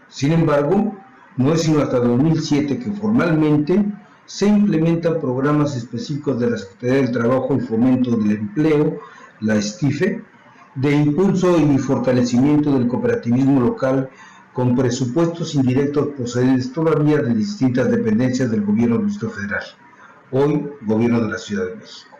Sin embargo, no es sino hasta 2007 que formalmente se implementan programas específicos de la Secretaría del Trabajo y Fomento del Empleo, la STIFE, de impulso y fortalecimiento del cooperativismo local con presupuestos indirectos procedentes todavía de distintas dependencias del Gobierno del Distrito Federal, hoy Gobierno de la Ciudad de México.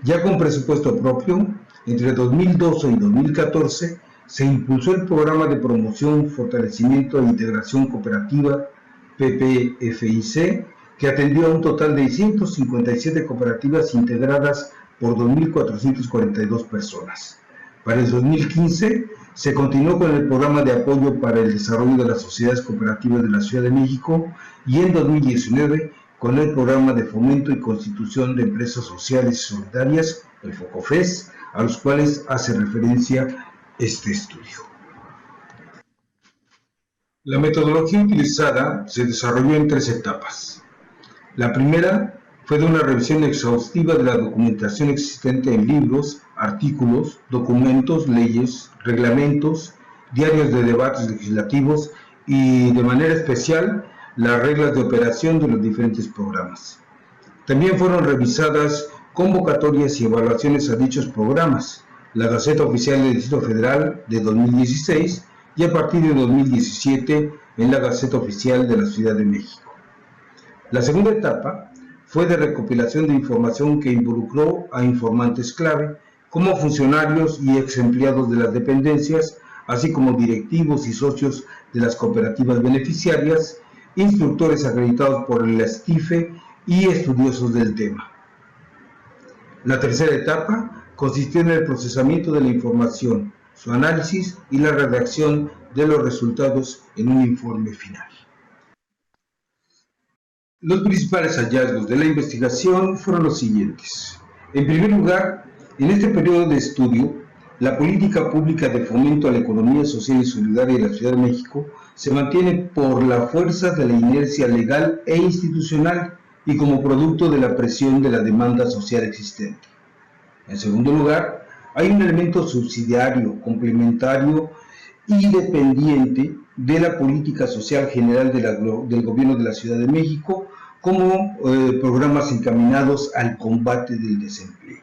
Ya con presupuesto propio, entre 2012 y 2014, se impulsó el Programa de Promoción, Fortalecimiento e Integración Cooperativa, PPFIC, que atendió a un total de 157 cooperativas integradas por 2.442 personas. Para el 2015 se continuó con el programa de apoyo para el desarrollo de las sociedades cooperativas de la Ciudad de México y en 2019 con el programa de fomento y constitución de empresas sociales y solidarias, el FOCOFES, a los cuales hace referencia este estudio. La metodología utilizada se desarrolló en 3 etapas. La primera fue de una revisión exhaustiva de la documentación existente en libros, artículos, documentos, leyes, reglamentos, diarios de debates legislativos y, de manera especial, las reglas de operación de los diferentes programas. También fueron revisadas convocatorias y evaluaciones a dichos programas, la Gaceta Oficial del Distrito Federal de 2016 y a partir de 2017 en la Gaceta Oficial de la Ciudad de México. La segunda etapa fue de recopilación de información que involucró a informantes clave, como funcionarios y ex empleados de las dependencias, así como directivos y socios de las cooperativas beneficiarias, instructores acreditados por el STIFE y estudiosos del tema. La tercera etapa consistió en el procesamiento de la información, su análisis y la redacción de los resultados en un informe final. Los principales hallazgos de la investigación fueron los siguientes. En primer lugar, en este periodo de estudio, la política pública de fomento a la economía social y solidaria de la Ciudad de México se mantiene por la fuerza de la inercia legal e institucional y como producto de la presión de la demanda social existente. En segundo lugar, hay un elemento subsidiario, complementario y dependiente de la política social general del Gobierno de la Ciudad de México, como programas encaminados al combate del desempleo.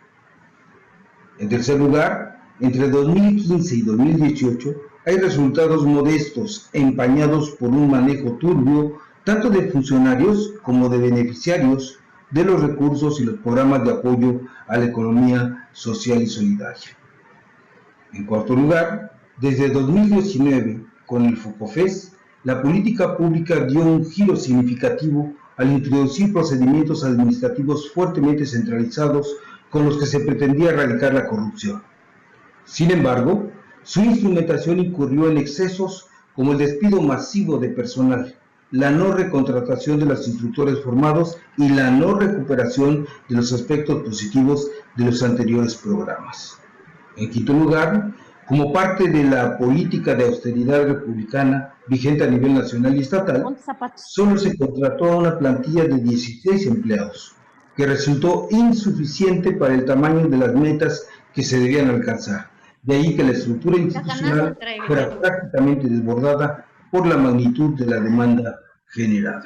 En tercer lugar, entre 2015 y 2018 hay resultados modestos empañados por un manejo turbio tanto de funcionarios como de beneficiarios de los recursos y los programas de apoyo a la economía social y solidaria. En cuarto lugar, desde 2019, con el FOCOFES, la política pública dio un giro significativo al introducir procedimientos administrativos fuertemente centralizados con los que se pretendía erradicar la corrupción. Sin embargo, su instrumentación incurrió en excesos como el despido masivo de personal, la no recontratación de los instructores formados y la no recuperación de los aspectos positivos de los anteriores programas. En quinto lugar, como parte de la política de austeridad republicana vigente a nivel nacional y estatal, solo se contrató a una plantilla de 16 empleados, que resultó insuficiente para el tamaño de las metas que se debían alcanzar. De ahí que la estructura institucional fuera prácticamente desbordada por la magnitud de la demanda generada.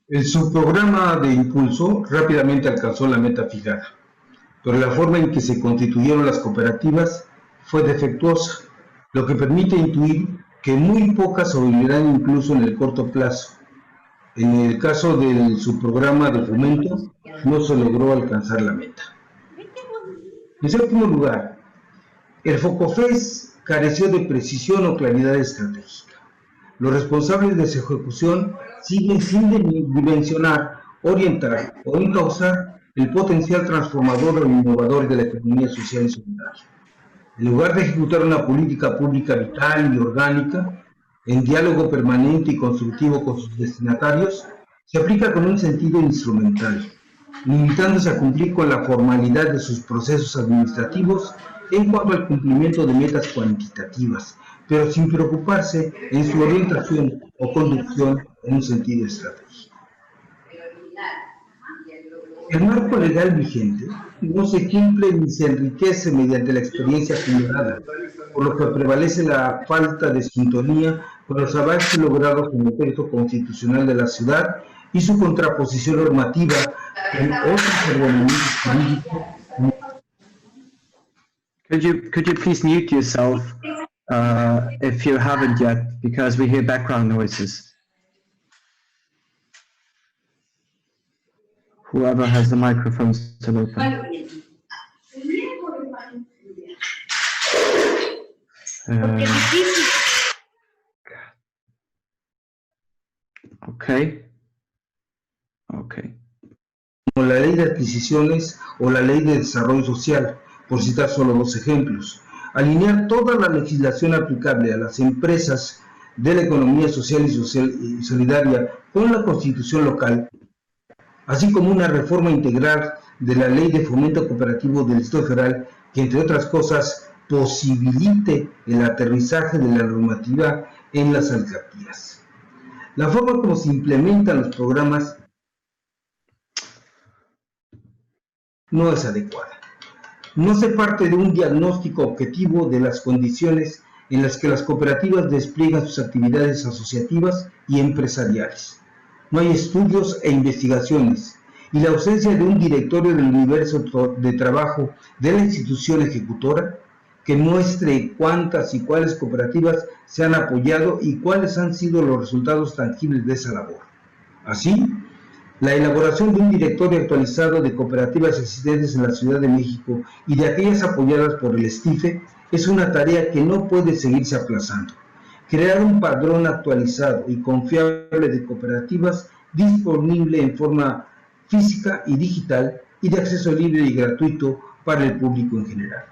El subprograma de impulso rápidamente alcanzó la meta fijada, pero la forma en que se constituyeron las cooperativas fue defectuosa, lo que permite intuir que muy pocas sobrevivirán incluso en el corto plazo. En el caso del subprograma de fomento, no se logró alcanzar la meta. En séptimo lugar, el FOCOFES careció de precisión o claridad estratégica. Los responsables de su ejecución siguen sin dimensionar, orientar o encauzar el potencial transformador o innovador de la economía social y solidaria. En lugar de ejecutar una política pública vital y orgánica, en diálogo permanente y constructivo con sus destinatarios, se aplica con un sentido instrumental, limitándose a cumplir con la formalidad de sus procesos administrativos en cuanto al cumplimiento de metas cuantitativas, pero sin preocuparse en su orientación o conducción en un sentido estratégico. El marco legal vigente no se cumple ni se enriquece mediante la experiencia acumulada, por lo que prevalece la falta de sintonía con los avances logrados en el texto constitucional de la ciudad y su contraposición normativa en otros ordenamientos jurídicos. Could you please mute yourself if you haven't yet, because we hear background noises. Whoever has the microphone still open. Okay. Okay. Como la ley de adquisiciones o la ley de desarrollo social, por citar solo dos ejemplos. Alinear toda la legislación aplicable a las empresas de la economía social y solidaria con la Constitución local, así como una reforma integral de la Ley de Fomento Cooperativo del Distrito Federal, que entre otras cosas posibilite el aterrizaje de la normativa en las alcaldías. La forma como se implementan los programas no es adecuada. No se parte de un diagnóstico objetivo de las condiciones en las que las cooperativas despliegan sus actividades asociativas y empresariales. No hay estudios e investigaciones, y la ausencia de un directorio del universo de trabajo de la institución ejecutora que muestre cuántas y cuáles cooperativas se han apoyado y cuáles han sido los resultados tangibles de esa labor. Así, la elaboración de un directorio actualizado de cooperativas existentes en la Ciudad de México y de aquellas apoyadas por el STIFE es una tarea que no puede seguirse aplazando. Crear un padrón actualizado y confiable de cooperativas disponible en forma física y digital y de acceso libre y gratuito para el público en general.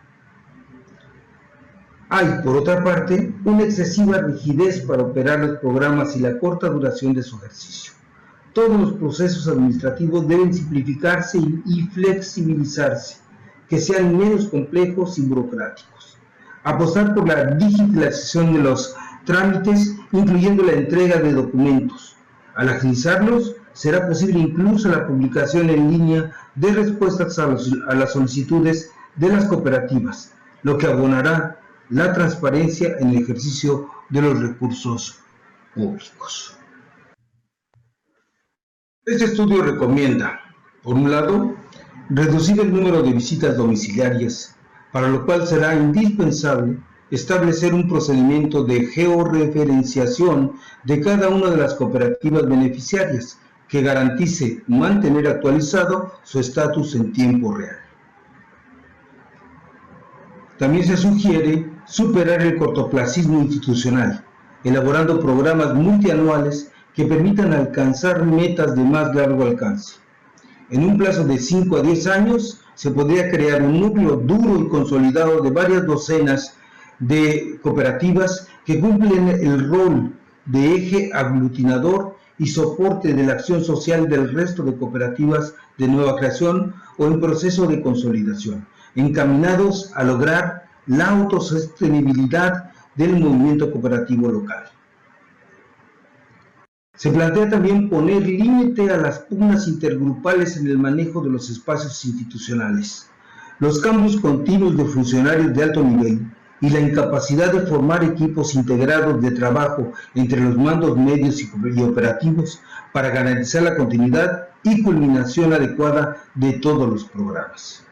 Hay, por otra parte, una excesiva rigidez para operar los programas y la corta duración de su ejercicio. Todos los procesos administrativos deben simplificarse y flexibilizarse, que sean menos complejos y burocráticos. Apostar por la digitalización de los trámites, incluyendo la entrega de documentos. Al agilizarlos, será posible incluso la publicación en línea de respuestas a las solicitudes de las cooperativas, lo que abonará la transparencia en el ejercicio de los recursos públicos. Este estudio recomienda, por un lado, reducir el número de visitas domiciliarias, para lo cual será indispensable establecer un procedimiento de georreferenciación de cada una de las cooperativas beneficiarias que garantice mantener actualizado su estatus en tiempo real. También se sugiere superar el cortoplacismo institucional, elaborando programas multianuales que permitan alcanzar metas de más largo alcance. En un plazo de 5 a 10 años, se podría crear un núcleo duro y consolidado de varias docenas de cooperativas que cumplen el rol de eje aglutinador y soporte de la acción social del resto de cooperativas de nueva creación o en proceso de consolidación, encaminados a lograr la autosostenibilidad del movimiento cooperativo local. Se plantea también poner límite a las pugnas intergrupales en el manejo de los espacios institucionales. Los cambios continuos de funcionarios de alto nivel y la incapacidad de formar equipos integrados de trabajo entre los mandos medios y operativos para garantizar la continuidad y culminación adecuada de todos los programas.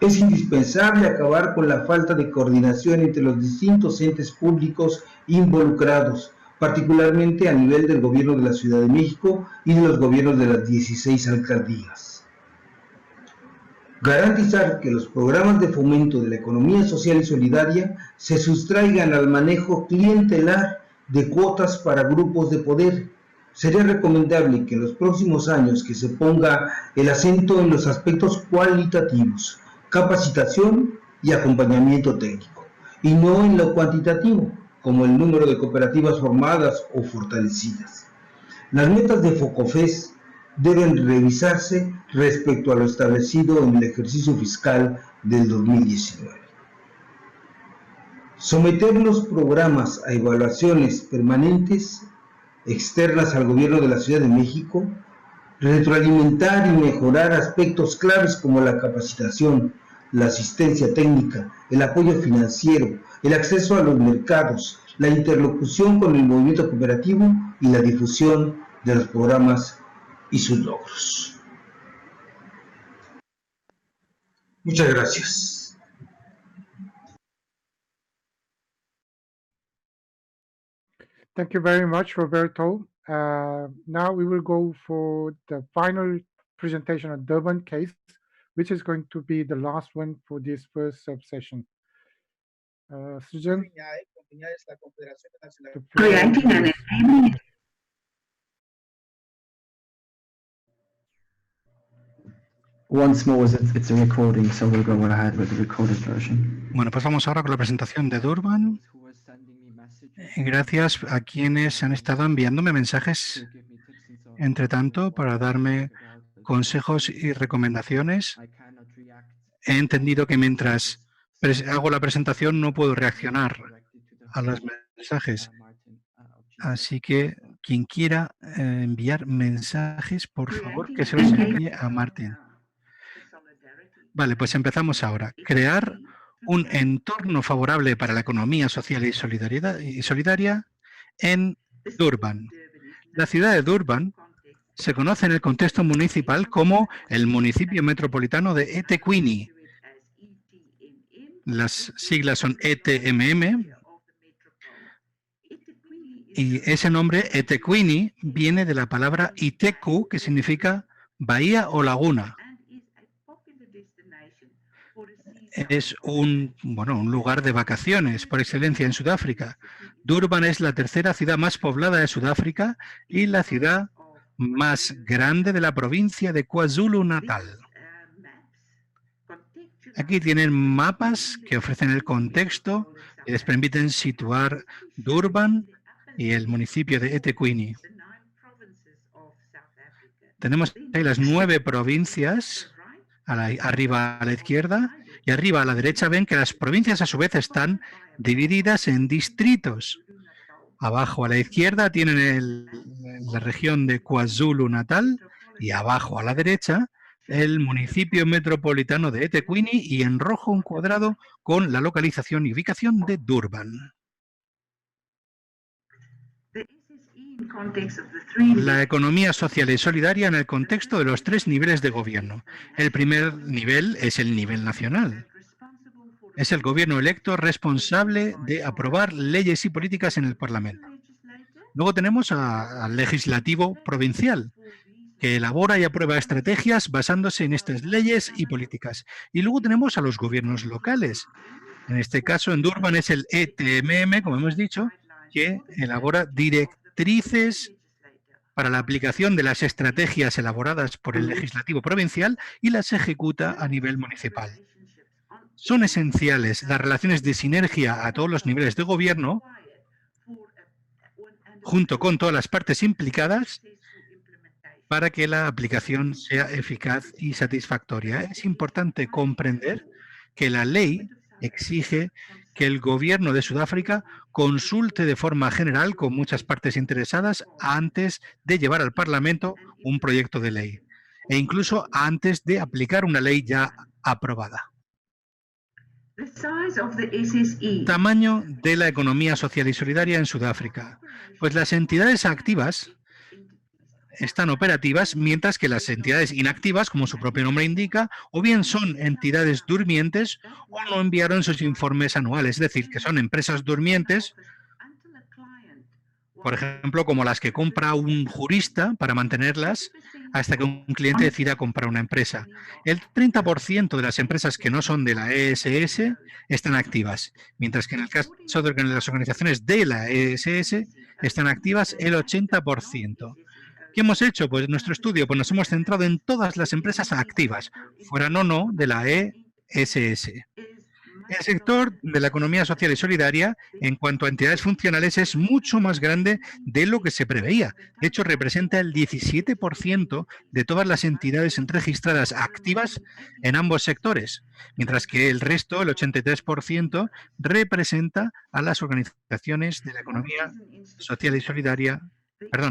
Es indispensable acabar con la falta de coordinación entre los distintos entes públicos involucrados, particularmente a nivel del gobierno de la Ciudad de México y de los gobiernos de las 16 alcaldías. Garantizar que los programas de fomento de la economía social y solidaria se sustraigan al manejo clientelar de cuotas para grupos de poder. Sería recomendable que en los próximos años que se ponga el acento en los aspectos cualitativos, capacitación y acompañamiento técnico, y no en lo cuantitativo, como el número de cooperativas formadas o fortalecidas. Las metas de FOCOFES deben revisarse respecto a lo establecido en el ejercicio fiscal del 2019. Someter los programas a evaluaciones permanentes externas al gobierno de la Ciudad de México, retroalimentar y mejorar aspectos claves como la capacitación, la asistencia técnica, el apoyo financiero, el acceso a los mercados, la interlocución con el movimiento cooperativo y la difusión de los programas y sus logros. Muchas gracias. Thank you very much, Roberto. Now we will go for the final presentation of Durban case, which is going to be the last one for this first session. Susan? Creating an enabling once more, it's a recording, so we'll go ahead with the recorded version. Bueno, pues vamos ahora con la presentación de Durban. Gracias a quienes han estado enviándome mensajes, entre tanto, para darme consejos y recomendaciones. He entendido que mientras hago la presentación no puedo reaccionar a los mensajes. Así que quien quiera enviar mensajes, por favor, que se los envíe a Martín. Vale, pues empezamos ahora. Crear un entorno favorable para la economía social y solidaria en Durban. La ciudad de Durban se conoce en el contexto municipal como el municipio metropolitano de eThekwini. Las siglas son ETMM y ese nombre eThekwini viene de la palabra Iteku, que significa bahía o laguna. Es un lugar de vacaciones por excelencia en Sudáfrica. Durban es la tercera ciudad más poblada de Sudáfrica y la ciudad más grande de la provincia de KwaZulu-Natal. Aquí tienen mapas que ofrecen el contexto y les permiten situar Durban y el municipio de eThekwini. Tenemos ahí las 9 provincias, arriba a la izquierda, y arriba a la derecha ven que las provincias a su vez están divididas en distritos. Abajo a la izquierda tienen la región de KwaZulu-Natal y abajo a la derecha el municipio metropolitano de eThekwini y en rojo un cuadrado con la localización y ubicación de Durban. La economía social y solidaria en el contexto de los 3 niveles de gobierno. El primer nivel es el nivel nacional. Es el gobierno electo responsable de aprobar leyes y políticas en el Parlamento. Luego tenemos al legislativo provincial, que elabora y aprueba estrategias basándose en estas leyes y políticas. Y luego tenemos a los gobiernos locales. En este caso, en Durban es el ETMM, como hemos dicho, que elabora directrices para la aplicación de las estrategias elaboradas por el legislativo provincial y las ejecuta a nivel municipal. Son esenciales las relaciones de sinergia a todos los niveles de gobierno, junto con todas las partes implicadas, para que la aplicación sea eficaz y satisfactoria. Es importante comprender que la ley exige que el gobierno de Sudáfrica consulte de forma general con muchas partes interesadas antes de llevar al Parlamento un proyecto de ley e incluso antes de aplicar una ley ya aprobada. Tamaño de la economía social y solidaria en Sudáfrica. Pues las entidades activas están operativas, mientras que las entidades inactivas, como su propio nombre indica, o bien son entidades durmientes o no enviaron sus informes anuales, es decir, que son empresas durmientes, por ejemplo, como las que compra un jurista para mantenerlas hasta que un cliente decida comprar una empresa. El 30% de las empresas que no son de la ESS están activas, mientras que en el caso de las organizaciones de la ESS están activas el 80%. ¿Qué hemos hecho? Pues en nuestro estudio nos hemos centrado en todas las empresas activas, fueran o no de la ESS. El sector de la economía social y solidaria, en cuanto a entidades funcionales, es mucho más grande de lo que se preveía. De hecho, representa el 17% de todas las entidades registradas activas en ambos sectores, mientras que el resto, el 83%, representa a las organizaciones de la economía social y solidaria,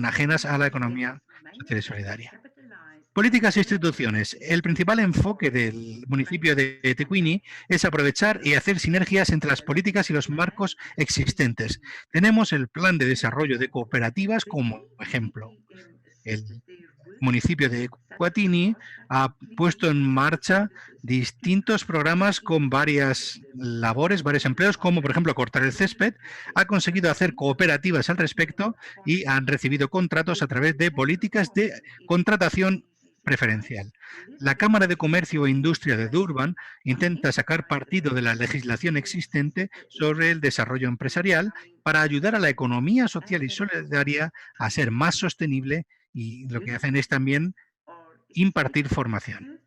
ajenas a la economía social y solidaria. Políticas e instituciones. El principal enfoque del municipio de eThekwini es aprovechar y hacer sinergias entre las políticas y los marcos existentes. Tenemos el Plan de Desarrollo de Cooperativas como ejemplo. El municipio de eThekwini ha puesto en marcha distintos programas con varias labores, varios empleos, como por ejemplo cortar el césped. Ha conseguido hacer cooperativas al respecto y han recibido contratos a través de políticas de contratación preferencial. La Cámara de Comercio e Industria de Durban intenta sacar partido de la legislación existente sobre el desarrollo empresarial para ayudar a la economía social y solidaria a ser más sostenible, y lo que hacen es también impartir formación.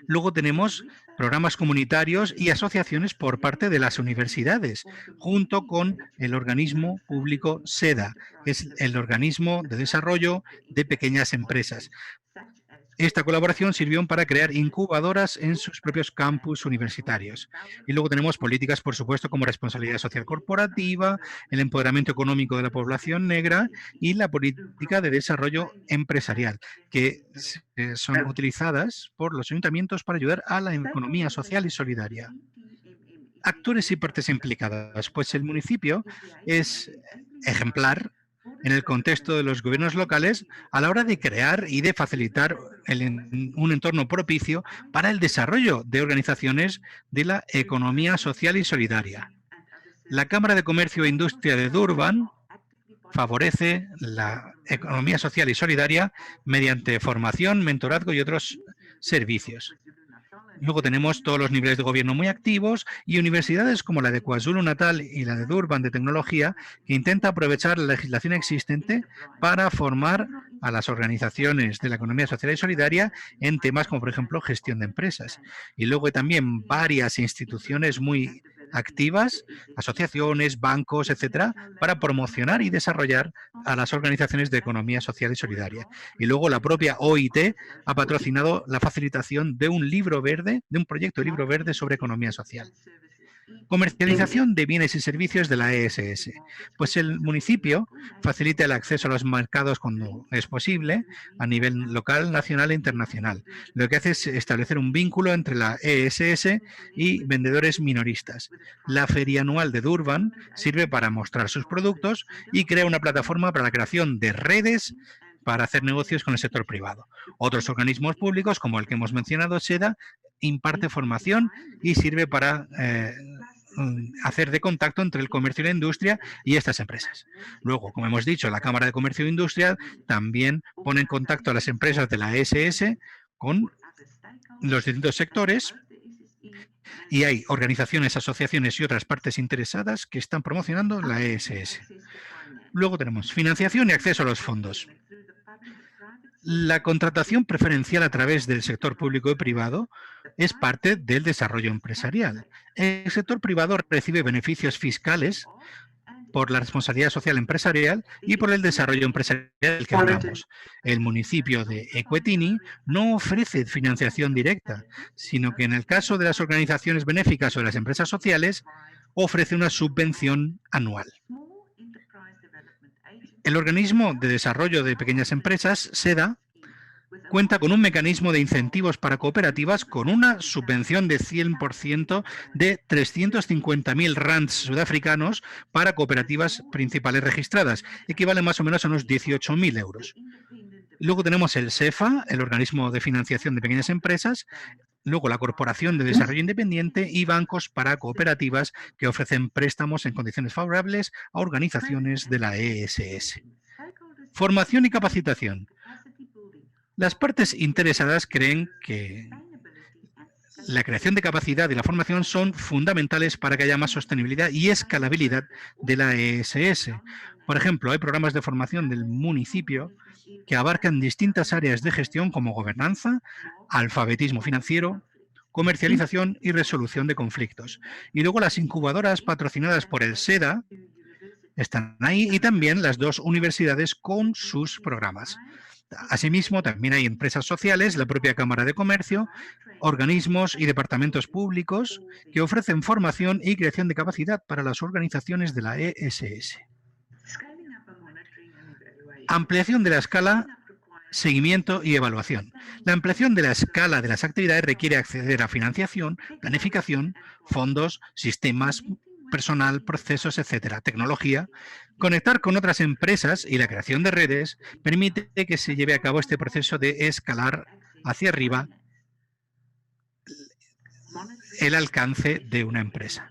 Luego tenemos programas comunitarios y asociaciones por parte de las universidades, junto con el organismo público SEDA, que es el organismo de desarrollo de pequeñas empresas. Esta colaboración sirvió para crear incubadoras en sus propios campus universitarios. Y luego tenemos políticas, por supuesto, como responsabilidad social corporativa, el empoderamiento económico de la población negra y la política de desarrollo empresarial, que son utilizadas por los ayuntamientos para ayudar a la economía social y solidaria. Actores y partes implicadas. Pues el municipio es ejemplar en el contexto de los gobiernos locales a la hora de crear y de facilitar un entorno propicio para el desarrollo de organizaciones de la economía social y solidaria. La Cámara de Comercio e Industria de Durban favorece la economía social y solidaria mediante formación, mentorazgo y otros servicios. Luego tenemos todos los niveles de gobierno muy activos y universidades como la de KwaZulu-Natal y la de Durban de tecnología que intenta aprovechar la legislación existente para formar a las organizaciones de la economía social y solidaria en temas como, por ejemplo, gestión de empresas. Y luego hay también varias instituciones muy activas, asociaciones, bancos, etcétera, para promocionar y desarrollar a las organizaciones de economía social y solidaria. Y luego la propia OIT ha patrocinado la facilitación de un libro verde, de un proyecto de libro verde sobre economía social. Comercialización de bienes y servicios de la ESS. Pues el municipio facilita el acceso a los mercados cuando es posible a nivel local, nacional e internacional. Lo que hace es establecer un vínculo entre la ESS y vendedores minoristas. La feria anual de Durban sirve para mostrar sus productos y crea una plataforma para la creación de redes para hacer negocios con el sector privado. Otros organismos públicos, como el que hemos mencionado, SEDA, imparte formación y sirve para hacer de contacto entre el comercio y la industria y estas empresas. Luego, como hemos dicho, la Cámara de Comercio e Industria también pone en contacto a las empresas de la ESS con los distintos sectores y hay organizaciones, asociaciones y otras partes interesadas que están promocionando la ESS. Luego tenemos financiación y acceso a los fondos. La contratación preferencial a través del sector público y privado es parte del desarrollo empresarial. El sector privado recibe beneficios fiscales por la responsabilidad social empresarial y por el desarrollo empresarial del que hablamos. El municipio de Equetini no ofrece financiación directa, sino que en el caso de las organizaciones benéficas o de las empresas sociales, ofrece una subvención anual. El organismo de desarrollo de pequeñas empresas, SEDA, cuenta con un mecanismo de incentivos para cooperativas con una subvención de 100% de 350.000 rands sudafricanos para cooperativas principales registradas, equivale más o menos a unos 18.000 euros. Luego tenemos el SEFA, el organismo de financiación de pequeñas empresas, luego la Corporación de Desarrollo Independiente y bancos para cooperativas que ofrecen préstamos en condiciones favorables a organizaciones de la ESS. Formación y capacitación. Las partes interesadas creen que la creación de capacidad y la formación son fundamentales para que haya más sostenibilidad y escalabilidad de la ESS. Por ejemplo, hay programas de formación del municipio que abarcan distintas áreas de gestión como gobernanza, alfabetismo financiero, comercialización y resolución de conflictos. Y luego las incubadoras patrocinadas por el SEDA están ahí y también las dos universidades con sus programas. Asimismo, también hay empresas sociales, la propia Cámara de Comercio, organismos y departamentos públicos que ofrecen formación y creación de capacidad para las organizaciones de la ESS. Ampliación de la escala, seguimiento y evaluación. La ampliación de la escala de las actividades requiere acceder a financiación, planificación, fondos, sistemas, personal, procesos, etcétera, tecnología. Conectar con otras empresas y la creación de redes permite que se lleve a cabo este proceso de escalar hacia arriba el alcance de una empresa.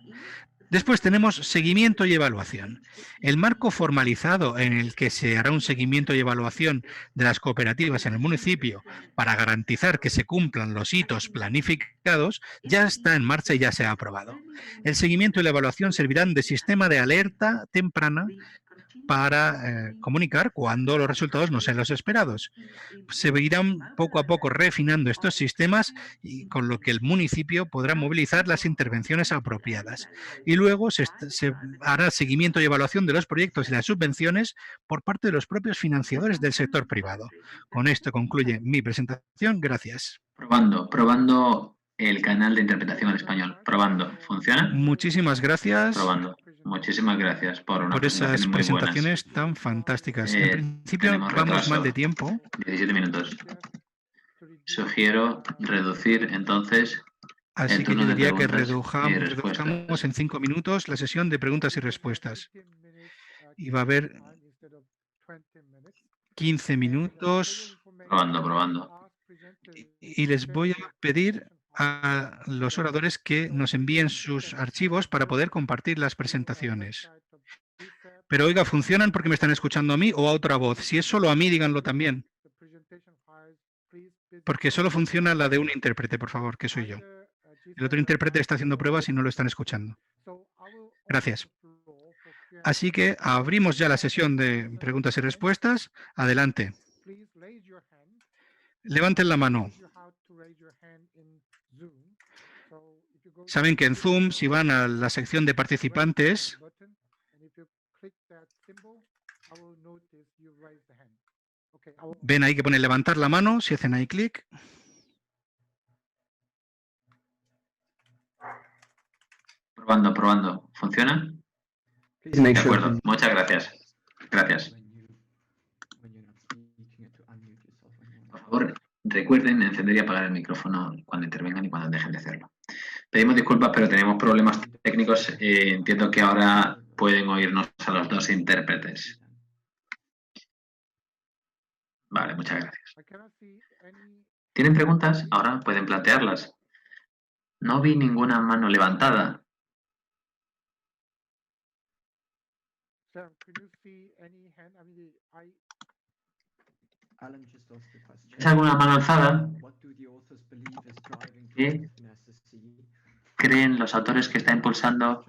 Después tenemos seguimiento y evaluación. El marco formalizado en el que se hará un seguimiento y evaluación de las cooperativas en el municipio para garantizar que se cumplan los hitos planificados ya está en marcha y ya se ha aprobado. El seguimiento y la evaluación servirán de sistema de alerta temprana para comunicar cuando los resultados no sean los esperados. Se irán poco a poco refinando estos sistemas y con lo que el municipio podrá movilizar las intervenciones apropiadas. Y luego se hará seguimiento y evaluación de los proyectos y las subvenciones por parte de los propios financiadores del sector privado. Con esto concluye mi presentación. Gracias. Probando el canal de interpretación al español. Probando. ¿Funciona? Muchísimas gracias. Probando. Muchísimas gracias por esas presentaciones tan fantásticas. En principio vamos mal de tiempo. 17 minutos. Sugiero reducir entonces Así que yo diría que redujamos en 5 minutos la sesión de preguntas y respuestas. Y va a haber 15 minutos. Probando. Y les voy a pedir a los oradores que nos envíen sus archivos para poder compartir las presentaciones. Pero oiga, ¿funcionan porque me están escuchando a mí o a otra voz? Si es solo a mí, díganlo también. Porque solo funciona la de un intérprete, por favor, que soy yo. El otro intérprete está haciendo pruebas y no lo están escuchando. Gracias. Así que abrimos ya la sesión de preguntas y respuestas. Adelante. Levanten la mano. Saben que en Zoom, si van a la sección de participantes, ven ahí que pone levantar la mano, si hacen ahí clic. Probando. ¿Funciona? De acuerdo. Muchas gracias. Gracias. Por favor, recuerden encender y apagar el micrófono cuando intervengan y cuando dejen de hacerlo. Pedimos disculpas, pero tenemos problemas técnicos. Entiendo que ahora pueden oírnos a los dos intérpretes. Vale, muchas gracias. ¿Tienen preguntas? Ahora pueden plantearlas. No vi ninguna mano levantada. ¿Es alguna mano alzada? ¿Qué creen los autores que está impulsando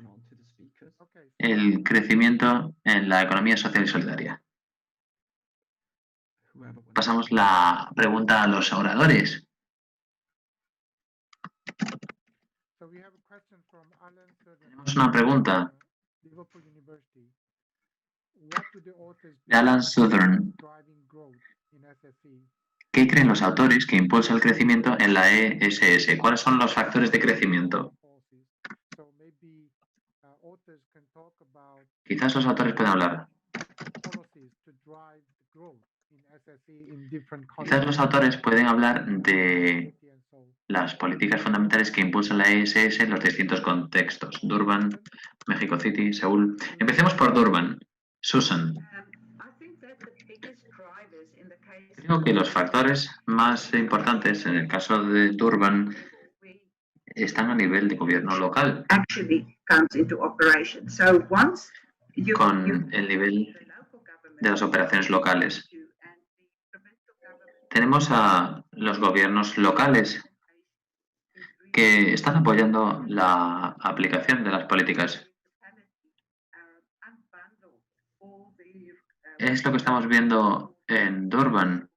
el crecimiento en la economía social y solidaria? Pasamos la pregunta a los oradores. Tenemos una pregunta de Alan Southern. ¿Qué creen los autores que impulsa el crecimiento en la ESS? ¿Cuáles son los factores de crecimiento? Quizás los autores puedan hablar. Quizás los autores pueden hablar de las políticas fundamentales que impulsan la ESS en los distintos contextos. Durban, Mexico City, Seúl. Empecemos por Durban. Susan. Creo que los factores más importantes en el caso de Durban están a nivel de gobierno local, con el nivel de las operaciones locales. Tenemos a los gobiernos locales que están apoyando la aplicación de las políticas. Es lo que estamos viendo en Durban.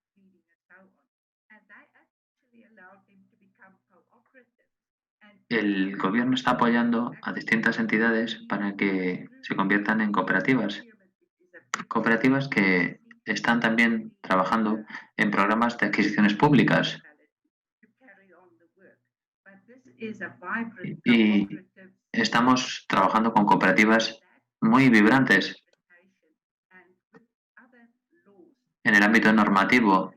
El gobierno está apoyando a distintas entidades para que se conviertan en cooperativas. Cooperativas que están también trabajando en programas de adquisiciones públicas. Y estamos trabajando con cooperativas muy vibrantes. En el ámbito normativo,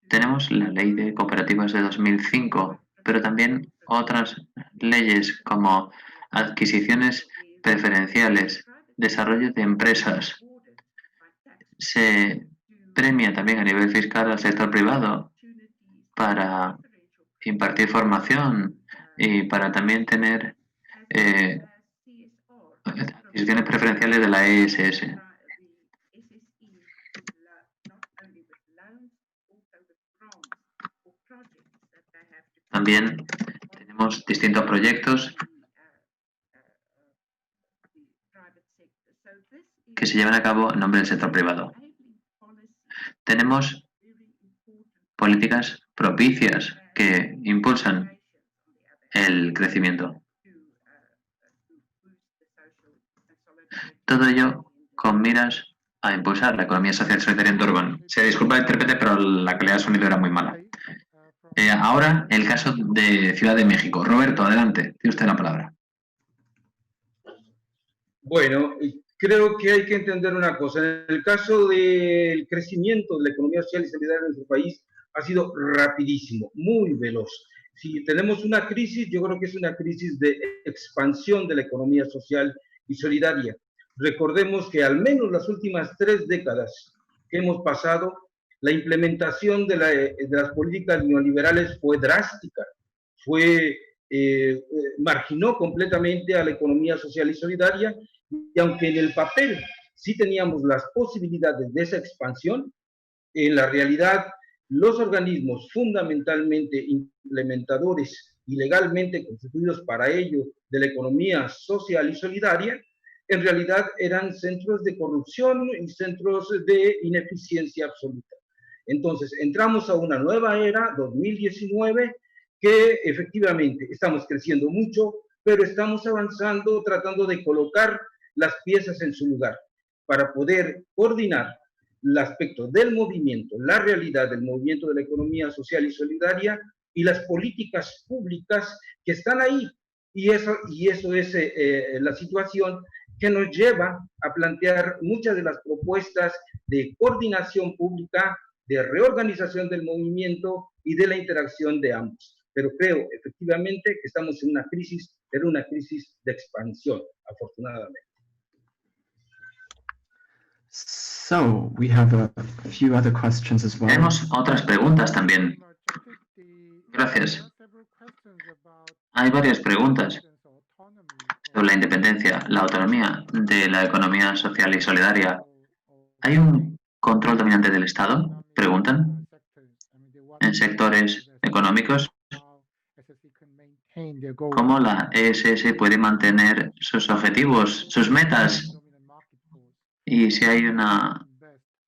tenemos la Ley de Cooperativas de 2005, pero también otras leyes como adquisiciones preferenciales, desarrollo de empresas. Se premia también a nivel fiscal al sector privado para impartir formación y para también tener adquisiciones preferenciales de la ESS. También tenemos distintos proyectos que se llevan a cabo en nombre del sector privado. Tenemos políticas propicias que impulsan el crecimiento. Todo ello con miras a impulsar la economía social y solidaria en Durban. Se disculpa el intérprete, pero la calidad de sonido era muy mala. Ahora, el caso de Ciudad de México. Roberto, adelante. Tiene usted la palabra. Bueno, creo que hay que entender una cosa. En el caso del crecimiento de la economía social y solidaria en nuestro país, ha sido rapidísimo, muy veloz. Si tenemos una crisis, yo creo que es una crisis de expansión de la economía social y solidaria. Recordemos que al menos las últimas 3 décadas que hemos pasado, la implementación de las políticas neoliberales fue drástica, marginó completamente a la economía social y solidaria, y aunque en el papel sí teníamos las posibilidades de esa expansión, en la realidad los organismos fundamentalmente implementadores y legalmente constituidos para ello de la economía social y solidaria, en realidad eran centros de corrupción y centros de ineficiencia absoluta. Entonces, entramos a una nueva era, 2019, que efectivamente estamos creciendo mucho, pero estamos avanzando, tratando de colocar las piezas en su lugar para poder coordinar el aspecto del movimiento, la realidad del movimiento de la economía social y solidaria y las políticas públicas que están ahí. Y eso es la situación que nos lleva a plantear muchas de las propuestas de coordinación pública, de reorganización del movimiento y de la interacción de ambos. Pero creo efectivamente que estamos en una crisis, pero una crisis de expansión, afortunadamente. So, we have a few other questions as well. Tenemos otras preguntas también. Gracias. Hay varias preguntas sobre la independencia, la autonomía de la economía social y solidaria. ¿Hay un control dominante del Estado? Preguntan. En sectores económicos, ¿cómo la ESS puede mantener sus objetivos, sus metas? Y si hay una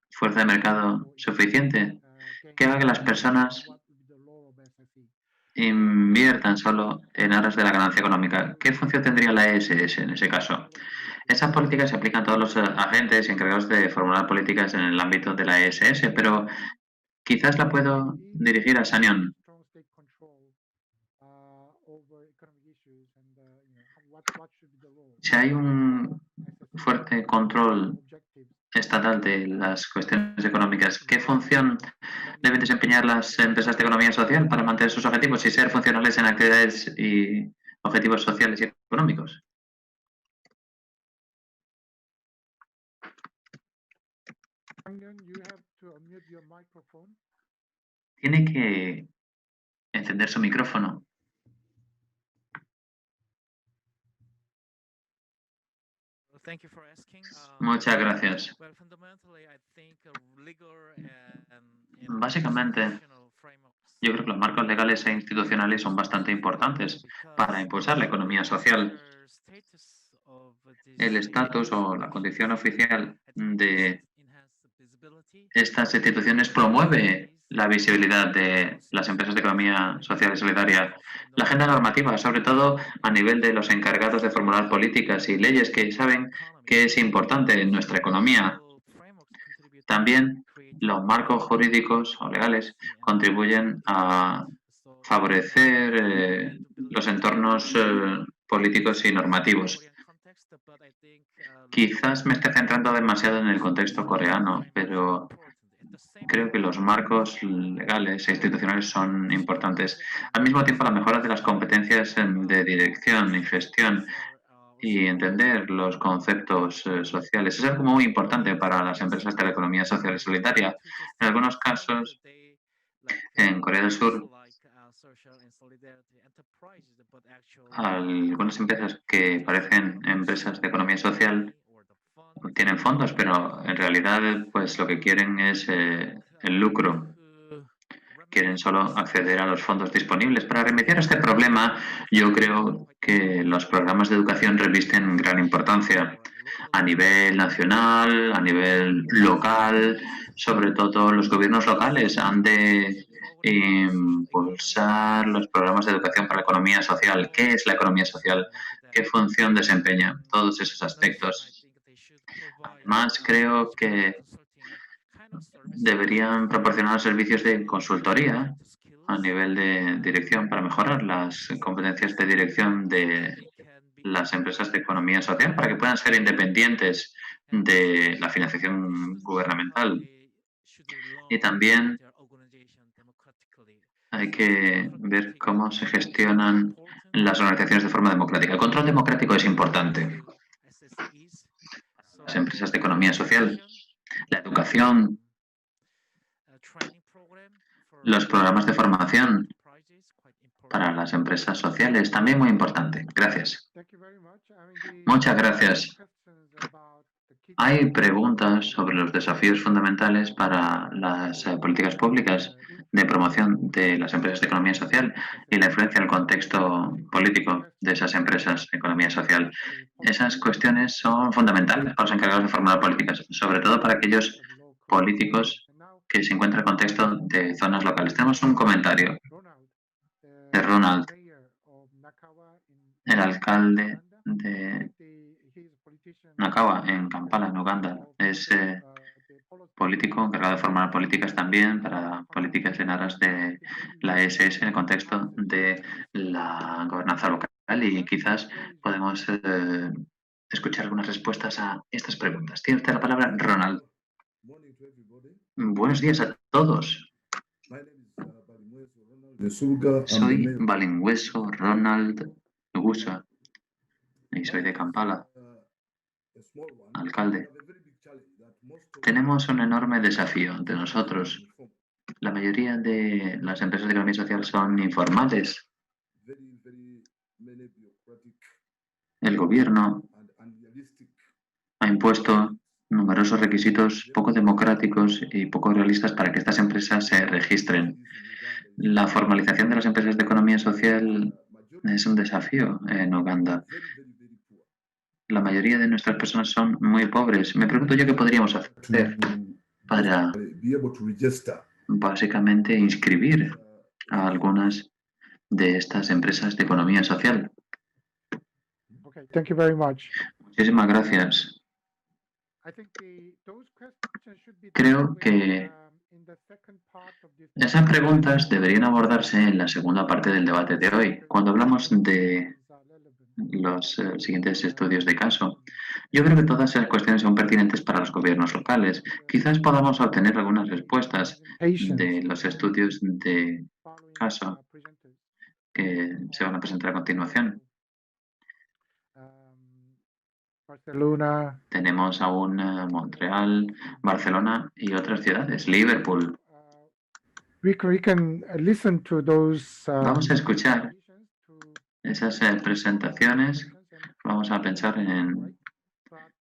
fuerza de mercado suficiente, que haga que las personas inviertan solo en aras de la ganancia económica. ¿Qué función tendría la ESS en ese caso? Esas políticas se aplican a todos los agentes encargados de formular políticas en el ámbito de la ESS, pero quizás la puedo dirigir a Sanion. Si hay un fuerte control estatal de las cuestiones económicas, ¿qué función deben desempeñar las empresas de economía social para mantener sus objetivos y ser funcionales en actividades y objetivos sociales y económicos? Tiene que encender su micrófono. Muchas gracias. Básicamente, yo creo que los marcos legales e institucionales son bastante importantes para impulsar la economía social. El estatus o la condición oficial de estas instituciones promueve la visibilidad de las empresas de economía social y solidaria. La agenda normativa, sobre todo a nivel de los encargados de formular políticas y leyes que saben que es importante en nuestra economía. También los marcos jurídicos o legales contribuyen a favorecer los entornos políticos y normativos. Quizás me esté centrando demasiado en el contexto coreano, pero creo que los marcos legales e institucionales son importantes. Al mismo tiempo, la mejora de las competencias de dirección y gestión y entender los conceptos sociales es algo muy importante para las empresas de la economía social y solidaria. En algunos casos, en Corea del Sur, algunas empresas que parecen empresas de economía social tienen fondos, pero en realidad pues lo que quieren es el lucro. Quieren solo acceder a los fondos disponibles. Para remediar este problema, yo creo que los programas de educación revisten gran importancia. a nivel nacional, a nivel local. Sobre todo los gobiernos locales han de impulsar los programas de educación para la economía social. ¿Qué es la economía social? ¿Qué función desempeña? Todos esos aspectos. Además, creo que deberían proporcionar servicios de consultoría a nivel de dirección para mejorar las competencias de dirección de las empresas de economía social para que puedan ser independientes de la financiación gubernamental. Y también hay que ver cómo se gestionan las organizaciones de forma democrática. El control democrático es importante. Las empresas de economía social, la educación, los programas de formación para las empresas sociales, también muy importante. Gracias. Muchas gracias. Hay preguntas sobre los desafíos fundamentales para las políticas públicas de promoción de las empresas de economía social y la influencia en el contexto político de esas empresas de economía social. Esas cuestiones son fundamentales para los encargados de formular políticas, sobre todo para aquellos políticos que se encuentran en el contexto de zonas locales. Tenemos un comentario de Ronald, el alcalde de Nakawa, en Kampala, en Uganda. Es político encargado de formar políticas también para políticas en aras de la ESS en el contexto de la gobernanza local y quizás podemos escuchar algunas respuestas a estas preguntas. Tiene usted la palabra, Ronald. Buenos días a todos. Soy Balingüeso Ronald Gusa y soy de Kampala, alcalde. Tenemos un enorme desafío ante nosotros. La mayoría de las empresas de economía social son informales. El gobierno ha impuesto numerosos requisitos poco democráticos y poco realistas para que estas empresas se registren. La formalización de las empresas de economía social es un desafío en Uganda. La mayoría de nuestras personas son muy pobres. Me pregunto yo qué podríamos hacer para básicamente inscribir a algunas de estas empresas de economía social. Thank you very much. Muchísimas gracias. Creo que esas preguntas deberían abordarse en la segunda parte del debate de hoy, cuando hablamos de los siguientes estudios de caso. Yo creo que todas esas cuestiones son pertinentes para los gobiernos locales. Quizás podamos obtener algunas respuestas de los estudios de caso que se van a presentar a continuación. Barcelona. Tenemos aún Montreal, Barcelona y otras ciudades, Liverpool. Vamos a escuchar esas presentaciones. Vamos a pensar en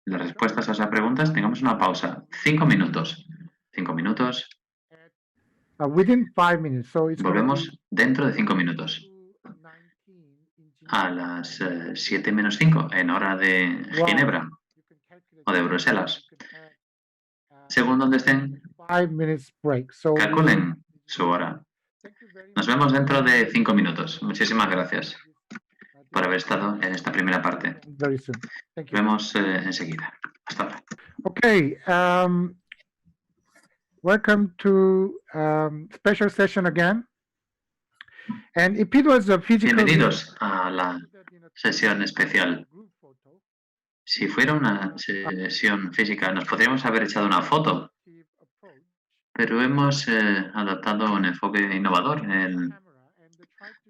las respuestas a esas preguntas. Tengamos una pausa. 5 minutos. 5 minutos. Volvemos dentro de 5 minutos. A las 7 menos 5 en hora de Ginebra o de Bruselas. Según donde estén, calculen su hora. Nos vemos dentro de 5 minutos. Muchísimas gracias por haber estado en esta primera parte. Nos vemos enseguida. Hasta ahora. Okay. Welcome to special session again. And if it was a physical... Bienvenidos a la sesión especial. Si fuera una sesión física, nos podríamos haber echado una foto, pero hemos adoptado un enfoque innovador en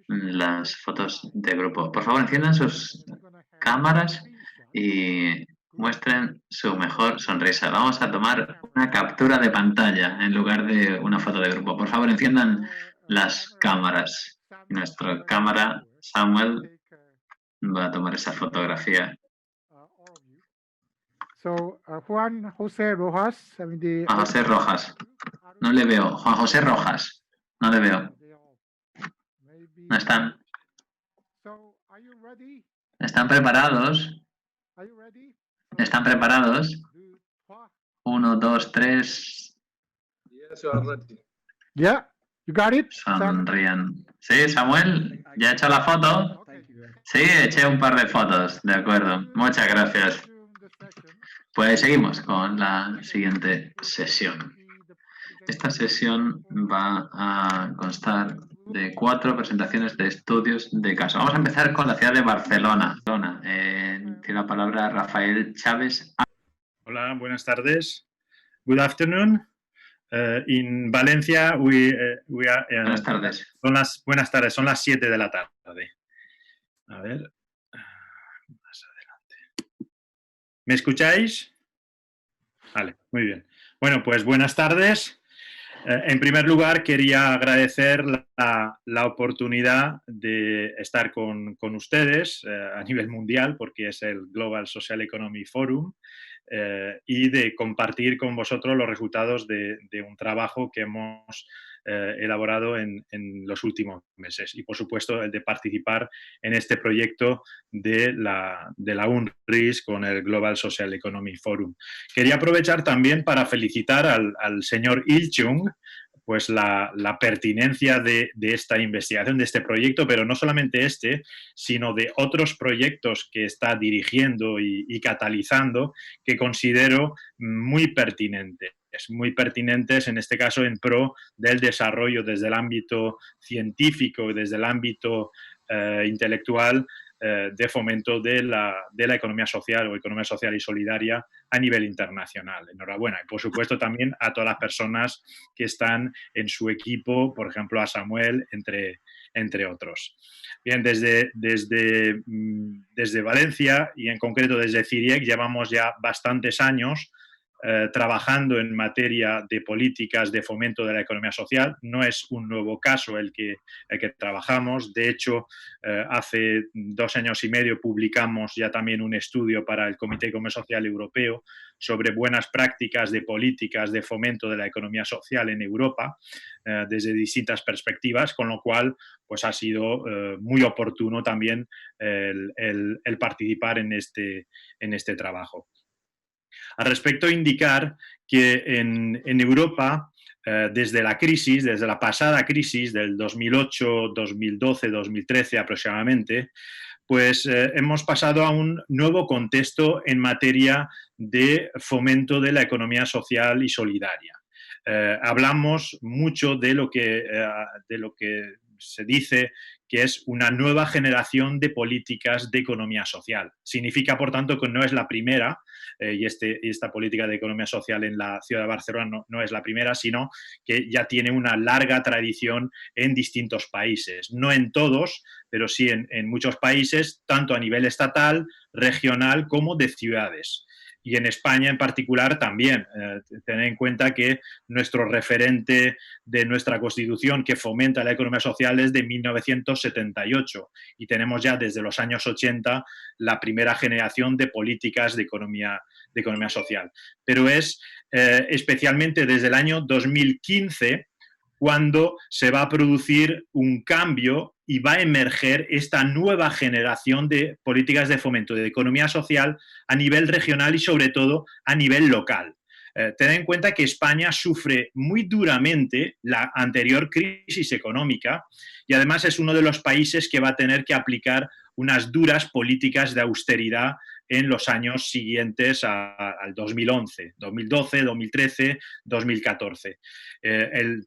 las fotos de grupo. Por favor, enciendan sus cámaras y muestren su mejor sonrisa. Vamos a tomar una captura de pantalla en lugar de una foto de grupo. Por favor, enciendan las cámaras. Nuestra cámara, Samuel, va a tomar esa fotografía. Juan José Rojas. Juan José Rojas. No le veo. Juan José Rojas. No le veo. No están. ¿Están preparados? ¿Están preparados? 1, 2, 3. Yes, you are ready. Yeah, you got it? Sonrían. Sí, Samuel, ¿ya he hecho la foto? Sí, eché un par de fotos, de acuerdo. Muchas gracias. Pues seguimos con la siguiente sesión. Esta sesión va a constar de 4 presentaciones de estudios de caso. Vamos a empezar con la ciudad de Barcelona. Tiene la palabra Rafael Chávez. Hola, buenas tardes. Good afternoon. In Valencia, we are. Buenas tardes. Buenas tardes, son las 7 de la tarde. A ver. Más adelante. ¿Me escucháis? Vale, muy bien. Bueno, pues buenas tardes. En primer lugar, quería agradecer la oportunidad de estar con ustedes a nivel mundial, porque es el Global Social Economy Forum, y de compartir con vosotros los resultados de un trabajo que hemos elaborado en los últimos meses. Y, por supuesto, el de participar en este proyecto de la UNRIS con el Global Social Economy Forum. Quería aprovechar también para felicitar al señor Il-chung, pues la pertinencia de esta investigación, de este proyecto, pero no solamente este, sino de otros proyectos que está dirigiendo y catalizando, que considero muy pertinentes en este caso en pro del desarrollo desde el ámbito científico y desde el ámbito intelectual de fomento de la economía social o economía social y solidaria a nivel internacional. Enhorabuena. Y, por supuesto, también a todas las personas que están en su equipo, por ejemplo, a Samuel, entre otros. Bien, desde Valencia y en concreto desde CIRIEC llevamos ya bastantes años trabajando en materia de políticas de fomento de la economía social. No es un nuevo caso el que trabajamos. De hecho, hace 2 años y medio publicamos ya también un estudio para el Comité de Comercio Social Europeo sobre buenas prácticas de políticas de fomento de la economía social en Europa desde distintas perspectivas, con lo cual pues, ha sido muy oportuno también el participar en este trabajo. Al respecto, indicar que en Europa, desde la pasada crisis del 2008, 2012, 2013 aproximadamente, pues hemos pasado a un nuevo contexto en materia de fomento de la economía social y solidaria. Hablamos mucho de lo que se dice que es una nueva generación de políticas de economía social. Significa, por tanto, que no es la primera, y esta política de economía social en la ciudad de Barcelona no es la primera, sino que ya tiene una larga tradición en distintos países. No en todos, pero sí en muchos países, tanto a nivel estatal, regional, como de ciudades. Y en España en particular también. Tener en cuenta que nuestro referente de nuestra Constitución que fomenta la economía social es de 1978 y tenemos ya desde los años 80 la primera generación de políticas de economía social. Pero es especialmente desde el año 2015 cuando se va a producir un cambio y va a emerger esta nueva generación de políticas de fomento de economía social a nivel regional y sobre todo a nivel local. Tened en cuenta que España sufre muy duramente la anterior crisis económica y además es uno de los países que va a tener que aplicar unas duras políticas de austeridad en los años siguientes al 2011, 2012, 2013, 2014.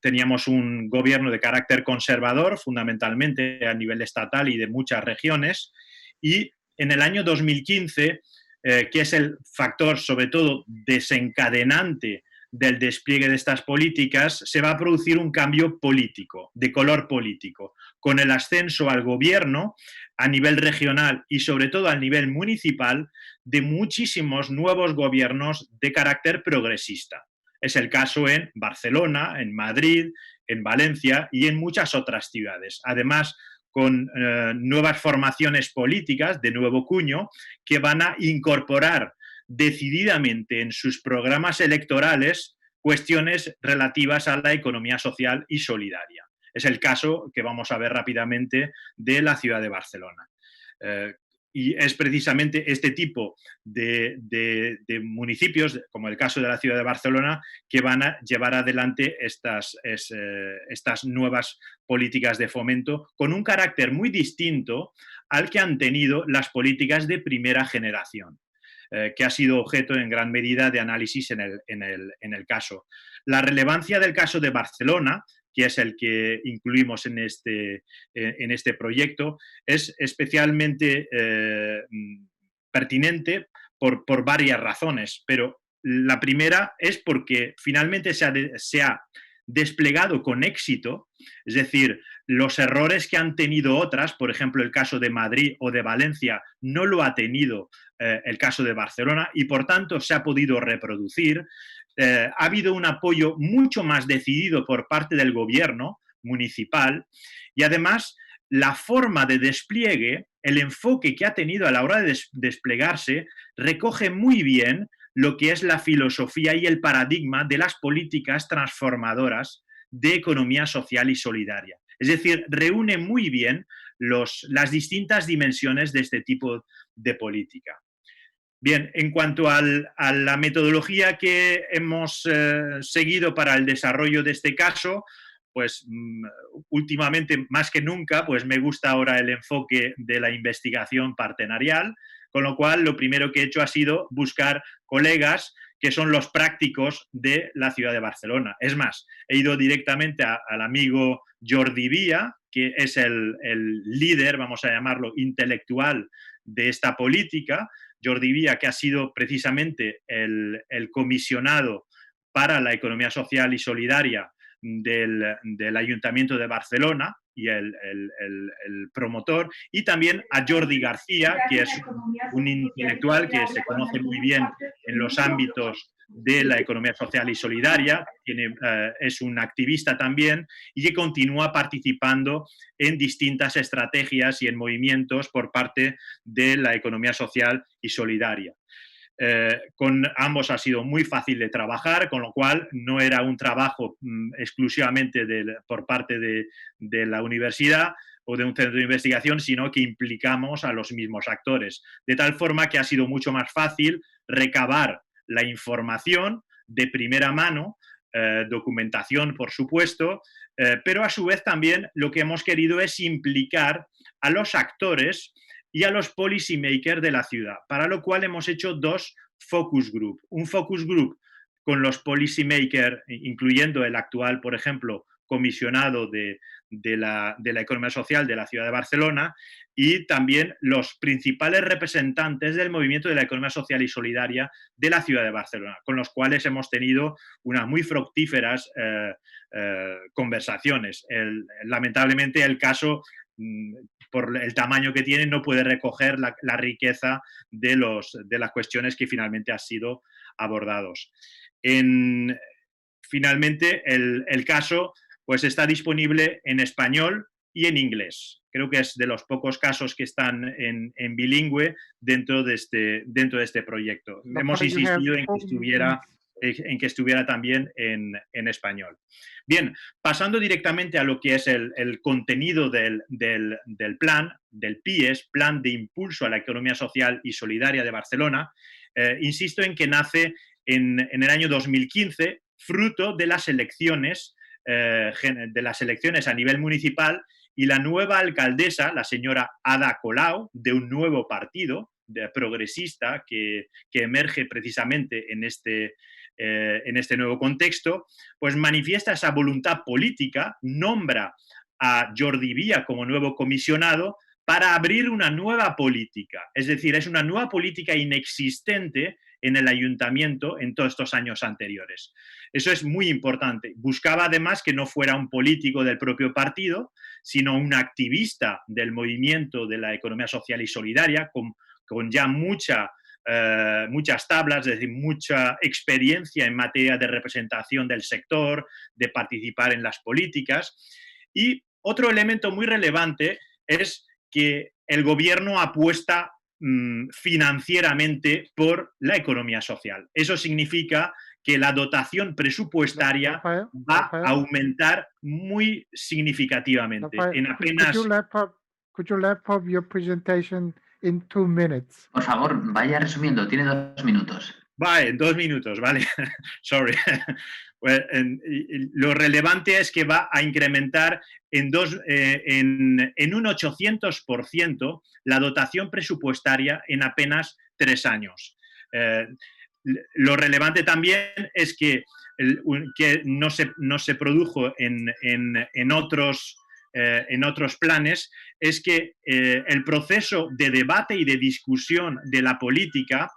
Teníamos un gobierno de carácter conservador, fundamentalmente a nivel estatal y de muchas regiones, y en el año 2015, que es el factor sobre todo desencadenante del despliegue de estas políticas, se va a producir un cambio político, de color político, con el ascenso al gobierno a nivel regional y sobre todo a nivel municipal de muchísimos nuevos gobiernos de carácter progresista. Es el caso en Barcelona, en Madrid, en Valencia y en muchas otras ciudades. Además, con nuevas formaciones políticas de nuevo cuño que van a incorporar decididamente en sus programas electorales cuestiones relativas a la economía social y solidaria. Es el caso que vamos a ver rápidamente de la ciudad de Barcelona. y es precisamente este tipo de municipios, como el caso de la ciudad de Barcelona, que van a llevar adelante estas nuevas políticas de fomento con un carácter muy distinto al que han tenido las políticas de primera generación, que ha sido objeto en gran medida de análisis en el caso. La relevancia del caso de Barcelona, que es el que incluimos en este proyecto, es especialmente pertinente por varias razones, pero la primera es porque finalmente se ha desplegado con éxito, es decir, los errores que han tenido otras, por ejemplo, el caso de Madrid o de Valencia, no lo ha tenido el caso de Barcelona y, por tanto, se ha podido reproducir. Ha habido un apoyo mucho más decidido por parte del gobierno municipal y, además, la forma de despliegue, el enfoque que ha tenido a la hora de desplegarse, recoge muy bien lo que es la filosofía y el paradigma de las políticas transformadoras de economía social y solidaria. Es decir, reúne muy bien las distintas dimensiones de este tipo de política. Bien, en cuanto a la metodología que hemos seguido para el desarrollo de este caso, pues últimamente, más que nunca, pues me gusta ahora el enfoque de la investigación partenarial, con lo cual lo primero que he hecho ha sido buscar colegas que son los prácticos de la ciudad de Barcelona. Es más, he ido directamente al amigo Jordi Via, que es el líder, vamos a llamarlo, intelectual de esta política. Jordi Via, que ha sido precisamente el comisionado para la economía social y solidaria del Ayuntamiento de Barcelona y el promotor, y también a Jordi García, que es un intelectual que se conoce muy bien en los ámbitos de la economía social y solidaria, es un activista también y que continúa participando en distintas estrategias y en movimientos por parte de la economía social y solidaria. Con ambos ha sido muy fácil de trabajar, con lo cual no era un trabajo exclusivamente por parte de la universidad o de un centro de investigación, sino que implicamos a los mismos actores, de tal forma que ha sido mucho más fácil recabar la información de primera mano, documentación, por supuesto, pero a su vez también lo que hemos querido es implicar a los actores y a los policy makers de la ciudad, para lo cual hemos hecho dos focus group. Un focus group con los policy makers, incluyendo el actual, por ejemplo, comisionado de la economía social de la ciudad de Barcelona, y también los principales representantes del movimiento de la economía social y solidaria de la ciudad de Barcelona, con los cuales hemos tenido unas muy fructíferas conversaciones. Lamentablemente el caso, por el tamaño que tiene, no puede recoger la riqueza de las cuestiones que finalmente han sido abordados. Finalmente, el caso pues está disponible en español y en inglés. Creo que es de los pocos casos que están en bilingüe dentro de este proyecto. Hemos insistido en que estuviera también en español. Bien, pasando directamente a lo que es el contenido del plan, del PIES, Plan de Impulso a la Economía Social y Solidaria de Barcelona, insisto en que nace en el año 2015, fruto de las elecciones a nivel municipal, y la nueva alcaldesa, la señora Ada Colau, de un nuevo partido progresista que emerge precisamente en este nuevo contexto, pues manifiesta esa voluntad política, nombra a Jordi Via como nuevo comisionado para abrir una nueva política. Es decir, es una nueva política inexistente en el ayuntamiento en todos estos años anteriores. Eso es muy importante. Buscaba además que no fuera un político del propio partido, sino un activista del movimiento de la economía social y solidaria, con ya muchas tablas, es decir, mucha experiencia en materia de representación del sector, de participar en las políticas. Y otro elemento muy relevante es que el gobierno apuesta financieramente por la economía social. Eso significa que la dotación presupuestaria va a aumentar muy significativamente. En apenas... Could you wrap up your presentation in 2 minutes. Por favor, vaya resumiendo, tiene 2 minutos. Vale, 2 minutos, vale. Sorry. Lo relevante es que va a incrementar en un 800% la dotación presupuestaria en apenas 3 años. Lo relevante también es que no se produjo en otros planes, es que el proceso de debate y de discusión de la política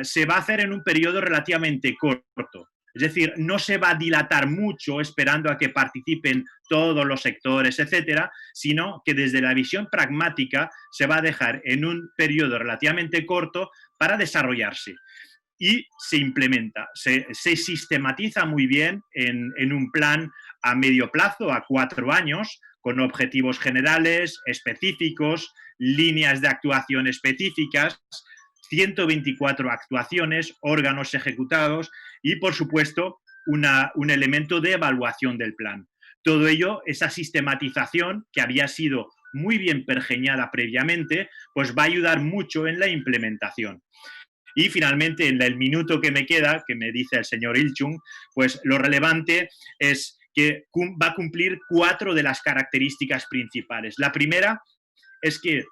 se va a hacer en un periodo relativamente corto. Es decir, no se va a dilatar mucho esperando a que participen todos los sectores, etcétera, sino que desde la visión pragmática se va a dejar en un periodo relativamente corto para desarrollarse. Y se implementa, se sistematiza muy bien en un plan a medio plazo, a 4 años, con objetivos generales, específicos, líneas de actuación específicas, 124 actuaciones, órganos ejecutados y, por supuesto, un elemento de evaluación del plan. Todo ello, esa sistematización que había sido muy bien pergeñada previamente, pues va a ayudar mucho en la implementación. Y finalmente, en el minuto que me queda, que me dice el señor Il-chung, pues lo relevante es que va a cumplir 4 de las características principales. La primera es que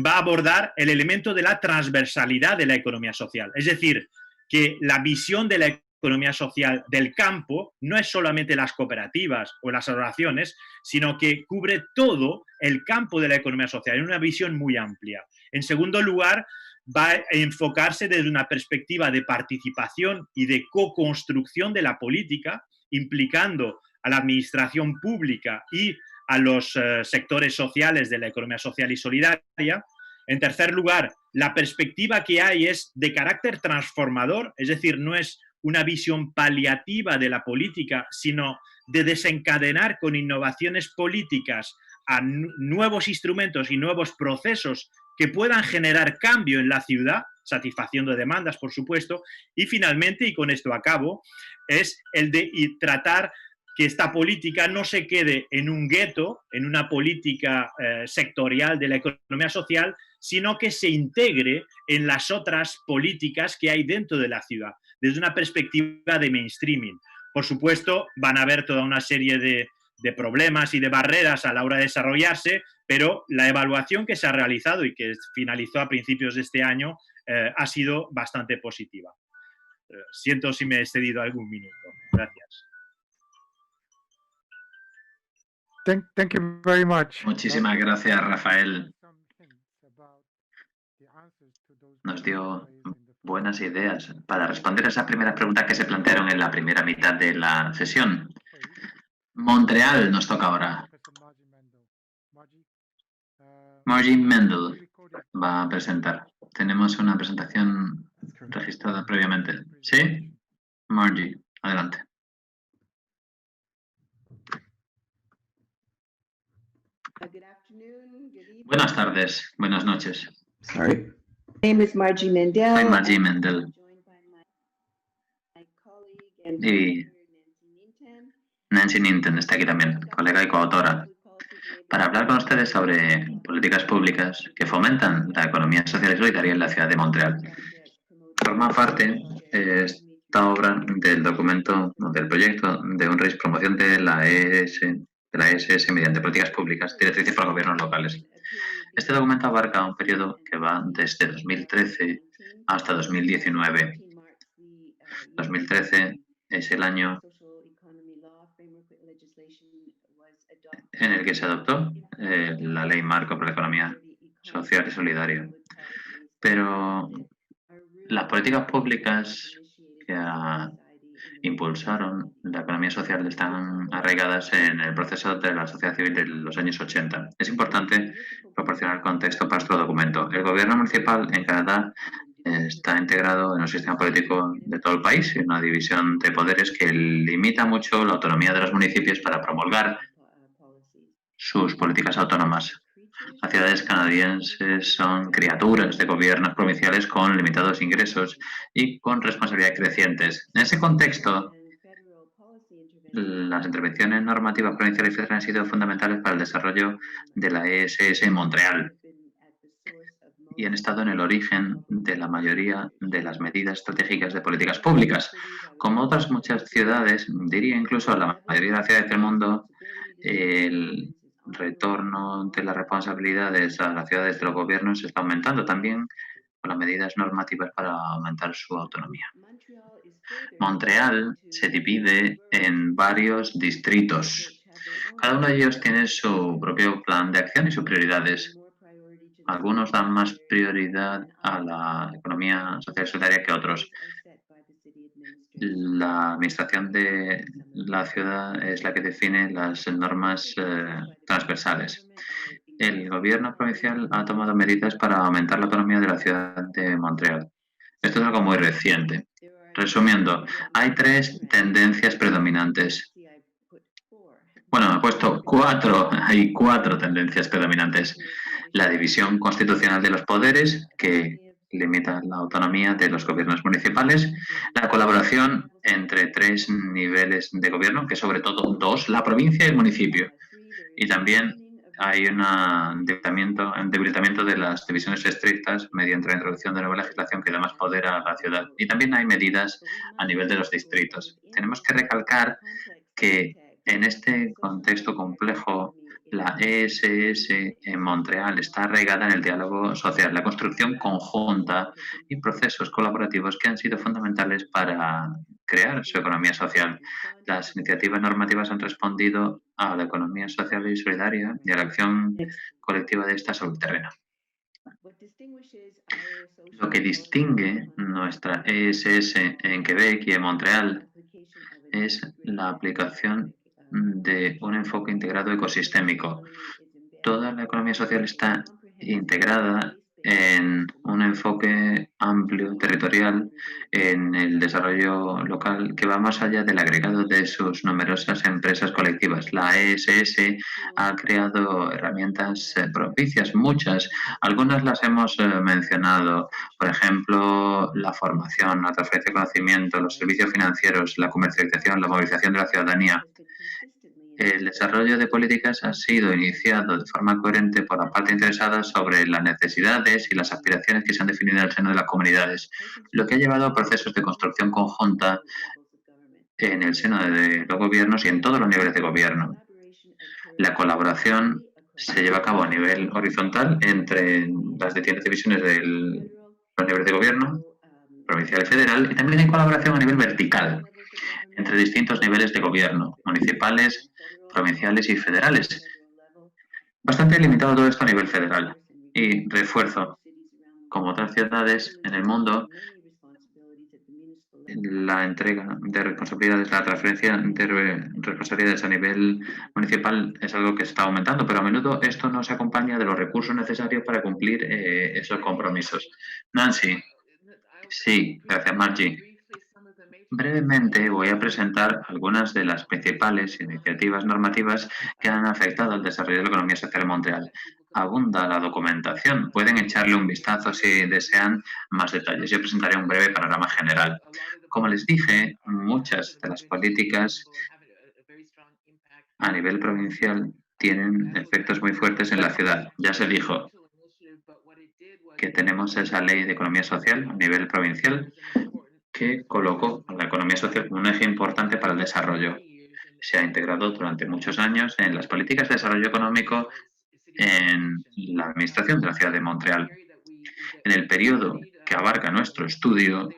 va a abordar el elemento de la transversalidad de la economía social. Es decir, que la visión de la economía social del campo no es solamente las cooperativas o las asociaciones, sino que cubre todo el campo de la economía social en una visión muy amplia. En segundo lugar, va a enfocarse desde una perspectiva de participación y de co-construcción de la política, implicando a la administración pública y a los sectores sociales de la economía social y solidaria. En tercer lugar, la perspectiva que hay es de carácter transformador, es decir, no es una visión paliativa de la política, sino de desencadenar con innovaciones políticas a nuevos instrumentos y nuevos procesos que puedan generar cambio en la ciudad, satisfaciendo demandas, por supuesto. Y finalmente, y con esto acabo, es el de tratar que esta política no se quede en un gueto, en una política sectorial de la economía social, sino que se integre en las otras políticas que hay dentro de la ciudad, desde una perspectiva de mainstreaming. Por supuesto, van a haber toda una serie de problemas y de barreras a la hora de desarrollarse, pero la evaluación que se ha realizado y que finalizó a principios de este año ha sido bastante positiva. Siento si me he excedido algún minuto. Gracias. Thank you very much. Muchísimas gracias, Rafael. Nos dio buenas ideas para responder a esas primeras preguntas que se plantearon en la primera mitad de la sesión. Montreal nos toca ahora. Margie Mendel va a presentar. Tenemos una presentación registrada previamente. ¿Sí? Margie, adelante. Buenas tardes, buenas noches. Sorry. My name is Margie Mendel. Soy Margie Mendel. Y Nancy Ninten está aquí también, colega y coautora, para hablar con ustedes sobre políticas públicas que fomentan la economía social y solidaria en la ciudad de Montreal. Forma parte esta obra del documento, del proyecto de un REIS promoción de la ESS mediante políticas públicas, directrices para gobiernos locales. Este documento abarca un periodo que va desde 2013 hasta 2019. 2013 es el año en el que se adoptó la Ley Marco para la Economía Social y Solidaria. Pero las políticas públicas que impulsaron la economía social están arraigadas en el proceso de la sociedad civil de los años 80. Es importante proporcionar contexto para este documento. El gobierno municipal en Canadá está integrado en un sistema político de todo el país y una división de poderes que limita mucho la autonomía de los municipios para promulgar sus políticas autónomas. Las ciudades canadienses son criaturas de gobiernos provinciales con limitados ingresos y con responsabilidades crecientes. En ese contexto, las intervenciones normativas provinciales y federales han sido fundamentales para el desarrollo de la ESS en Montreal. y han estado en el origen de la mayoría de las medidas estratégicas de políticas públicas. Como otras muchas ciudades, diría incluso la mayoría de las ciudades del mundo, el retorno de las responsabilidades a las ciudades de los gobiernos está aumentando también con las medidas normativas para aumentar su autonomía. Montreal se divide en varios distritos. Cada uno de ellos tiene su propio plan de acción y sus prioridades. Algunos dan más prioridad a la economía social y solidaria que otros. La administración de la ciudad es la que define las normas transversales. El gobierno provincial ha tomado medidas para aumentar la autonomía de la ciudad de Montreal. Esto es algo muy reciente. Resumiendo, hay 3 tendencias predominantes. Bueno, he puesto 4, hay 4 tendencias predominantes. La división constitucional de los poderes, que limita la autonomía de los gobiernos municipales. La colaboración entre 3 niveles de gobierno, que sobre todo 2, la provincia y el municipio. Y también hay un debilitamiento de las divisiones estrictas mediante la introducción de nueva legislación que da más poder a la ciudad. Y también hay medidas a nivel de los distritos. Tenemos que recalcar que en este contexto complejo, la ESS en Montreal está arraigada en el diálogo social, la construcción conjunta y procesos colaborativos que han sido fundamentales para crear su economía social. Las iniciativas normativas han respondido a la economía social y solidaria y a la acción colectiva de esta sobre el terreno. Lo que distingue nuestra ESS en Quebec y en Montreal es la aplicación de un enfoque integrado ecosistémico. Toda la economía social está integrada en un enfoque amplio, territorial, en el desarrollo local que va más allá del agregado de sus numerosas empresas colectivas. La ESS ha creado herramientas propicias, muchas. Algunas las hemos mencionado, por ejemplo, la formación, la transferencia de conocimiento, los servicios financieros, la comercialización, la movilización de la ciudadanía. El desarrollo de políticas ha sido iniciado de forma coherente por la parte interesada sobre las necesidades y las aspiraciones que se han definido en el seno de las comunidades, lo que ha llevado a procesos de construcción conjunta en el seno de los gobiernos y en todos los niveles de gobierno. La colaboración se lleva a cabo a nivel horizontal entre las distintas divisiones de los niveles de gobierno, provincial y federal, y también hay colaboración a nivel vertical entre distintos niveles de gobierno, municipales, provinciales y federales. Bastante limitado todo esto a nivel federal. Y refuerzo, como otras ciudades en el mundo, la entrega de responsabilidades, la transferencia de responsabilidades a nivel municipal es algo que está aumentando, pero a menudo esto no se acompaña de los recursos necesarios para cumplir esos compromisos. Nancy. Sí, gracias, Margie. Brevemente voy a presentar algunas de las principales iniciativas normativas que han afectado al desarrollo de la economía social en Montreal. Abunda la documentación. Pueden echarle un vistazo si desean más detalles. Yo presentaré un breve panorama general. Como les dije, muchas de las políticas a nivel provincial tienen efectos muy fuertes en la ciudad. Ya se dijo que tenemos esa ley de economía social a nivel provincial que colocó a la economía social como un eje importante para el desarrollo. Se ha integrado durante muchos años en las políticas de desarrollo económico en la administración de la ciudad de Montreal. En el periodo que abarca nuestro estudio,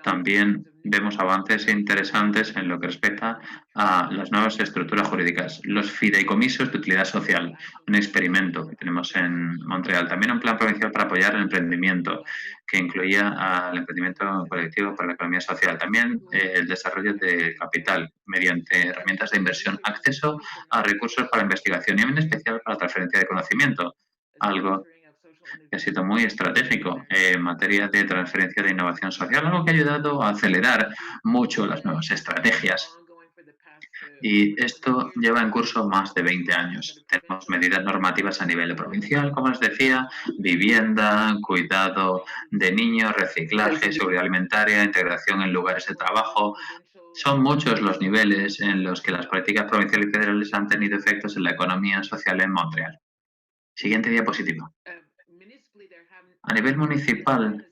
también vemos avances interesantes en lo que respecta a las nuevas estructuras jurídicas. Los fideicomisos de utilidad social, un experimento que tenemos en Montreal. También un plan provincial para apoyar el emprendimiento, que incluía al emprendimiento colectivo para la economía social. También el desarrollo de capital mediante herramientas de inversión, acceso a recursos para investigación y en especial para la transferencia de conocimiento, algo que ha sido muy estratégico en materia de transferencia de innovación social, algo que ha ayudado a acelerar mucho las nuevas estrategias. Y esto lleva en curso más de 20 años. Tenemos medidas normativas a nivel provincial, como les decía, vivienda, cuidado de niños, reciclaje, seguridad alimentaria, integración en lugares de trabajo. Son muchos los niveles en los que las políticas provinciales y federales han tenido efectos en la economía social en Montreal. Siguiente diapositiva. A nivel municipal,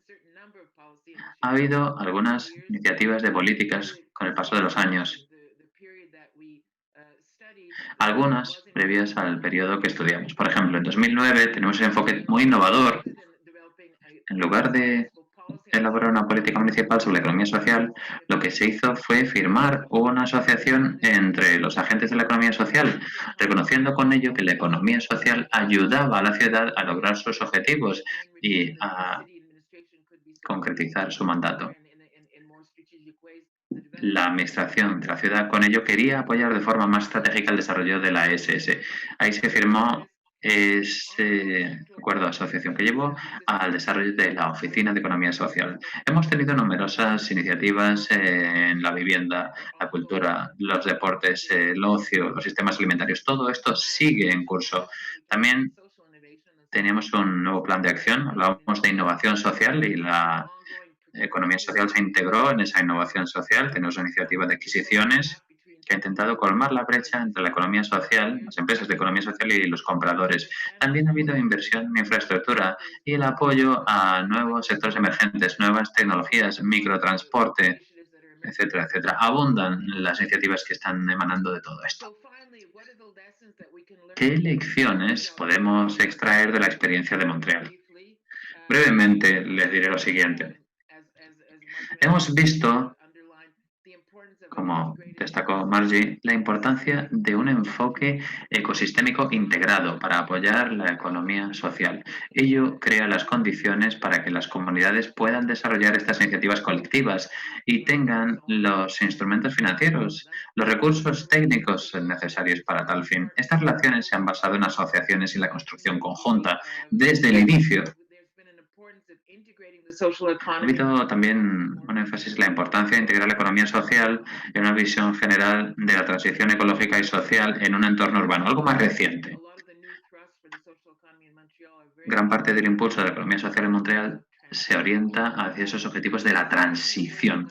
ha habido algunas iniciativas de políticas con el paso de los años, algunas previas al periodo que estudiamos. Por ejemplo, en 2009 tenemos un enfoque muy innovador. En lugar de elaborar una política municipal sobre la economía social, lo que se hizo fue firmar una asociación entre los agentes de la economía social, reconociendo con ello que la economía social ayudaba a la ciudad a lograr sus objetivos y a concretizar su mandato. La administración de la ciudad con ello quería apoyar de forma más estratégica el desarrollo de la ESS. Ahí se firmó ese acuerdo de asociación que llevó al desarrollo de la Oficina de Economía Social. Hemos tenido numerosas iniciativas en la vivienda, la cultura, los deportes, el ocio, los sistemas alimentarios. Todo esto sigue en curso. También teníamos un nuevo plan de acción. Hablábamos de innovación social y la economía social se integró en esa innovación social. Tenemos una iniciativa de adquisiciones que ha intentado colmar la brecha entre la economía social, las empresas de economía social y los compradores. También ha habido inversión en infraestructura y el apoyo a nuevos sectores emergentes, nuevas tecnologías, microtransporte, etcétera, etcétera. Abundan las iniciativas que están emanando de todo esto. ¿Qué lecciones podemos extraer de la experiencia de Montreal? Brevemente les diré lo siguiente. Hemos visto, como destacó Margie, la importancia de un enfoque ecosistémico integrado para apoyar la economía social. Ello crea las condiciones para que las comunidades puedan desarrollar estas iniciativas colectivas y tengan los instrumentos financieros, los recursos técnicos necesarios para tal fin. Estas relaciones se han basado en asociaciones y la construcción conjunta desde el inicio. Ha habido también un énfasis en la importancia de integrar la economía social en una visión general de la transición ecológica y social en un entorno urbano, algo más reciente. Gran parte del impulso de la economía social en Montreal se orienta hacia esos objetivos de la transición.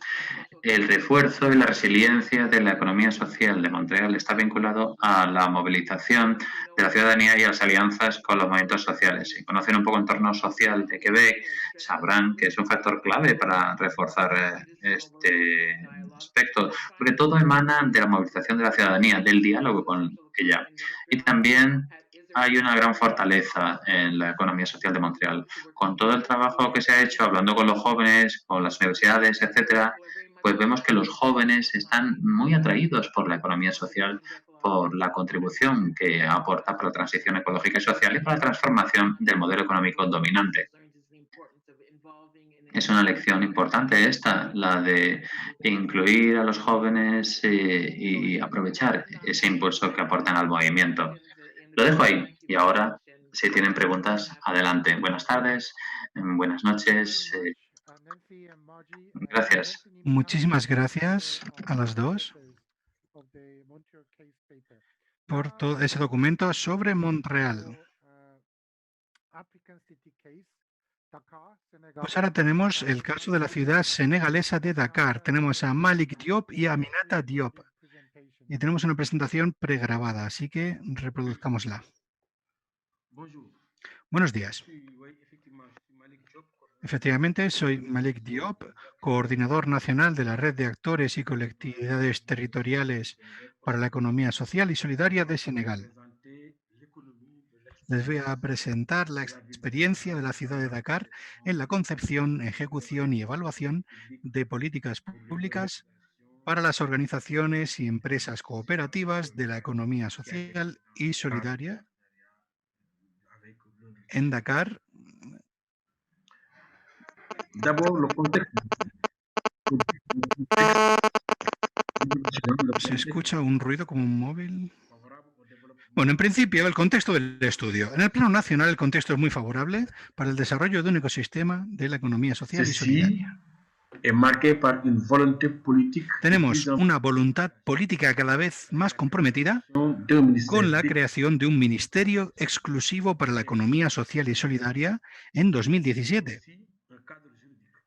El refuerzo y la resiliencia de la economía social de Montreal está vinculado a la movilización de la ciudadanía y a las alianzas con los movimientos sociales. Si conocen un poco el entorno social de Quebec, sabrán que es un factor clave para reforzar este aspecto, porque todo emana de la movilización de la ciudadanía, del diálogo con ella. Y también hay una gran fortaleza en la economía social de Montreal. Con todo el trabajo que se ha hecho, hablando con los jóvenes, con las universidades, etcétera, pues vemos que los jóvenes están muy atraídos por la economía social, por la contribución que aporta para la transición ecológica y social y para la transformación del modelo económico dominante. Es una lección importante esta, la de incluir a los jóvenes y aprovechar ese impulso que aportan al movimiento. Lo dejo ahí y ahora, si tienen preguntas, adelante. Buenas tardes, buenas noches. Gracias. Muchísimas gracias a las dos por todo ese documento sobre Montreal. Pues ahora tenemos el caso de la ciudad senegalesa de Dakar. Tenemos a Malik Diop y a Aminata Diop. Y tenemos una presentación pregrabada, así que reproduzcámosla. Buenos días. Efectivamente, soy Malik Diop, coordinador nacional de la Red de Actores y Colectividades Territoriales para la Economía Social y Solidaria de Senegal. Les voy a presentar la experiencia de la ciudad de Dakar en la concepción, ejecución y evaluación de políticas públicas para las organizaciones y empresas cooperativas de la economía social y solidaria en Dakar. ¿Se escucha un ruido como un móvil? Bueno, en principio, el contexto del estudio. En el plano nacional, el contexto es muy favorable para el desarrollo de un ecosistema de la economía social y solidaria. Tenemos una voluntad política cada vez más comprometida con la creación de un ministerio exclusivo para la economía social y solidaria en 2017.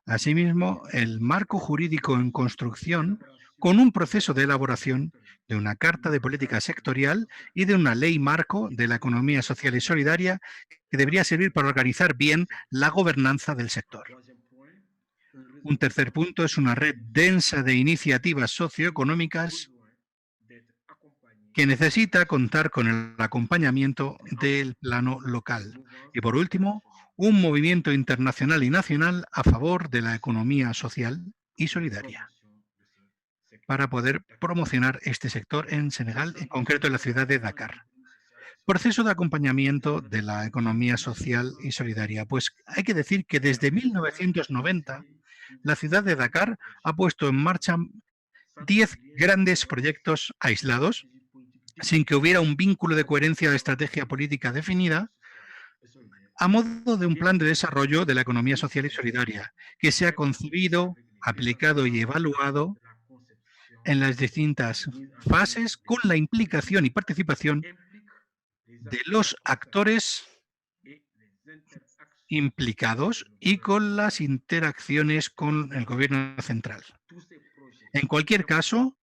Asimismo, el marco jurídico en construcción con un proceso de elaboración de una carta de política sectorial y de una ley marco de la economía social y solidaria que debería servir para organizar bien la gobernanza del sector. Un tercer punto es una red densa de iniciativas socioeconómicas que necesita contar con el acompañamiento del plano local. Y por último, un movimiento internacional y nacional a favor de la economía social y solidaria para poder promocionar este sector en Senegal, en concreto en la ciudad de Dakar. Proceso de acompañamiento de la economía social y solidaria. Pues hay que decir que desde 1990 la ciudad de Dakar ha puesto en marcha 10 grandes proyectos aislados, sin que hubiera un vínculo de coherencia de estrategia política definida, a modo de un plan de desarrollo de la economía social y solidaria, que se ha concebido, aplicado y evaluado en las distintas fases con la implicación y participación de los actores implicados y con las interacciones con el gobierno central. En cualquier caso,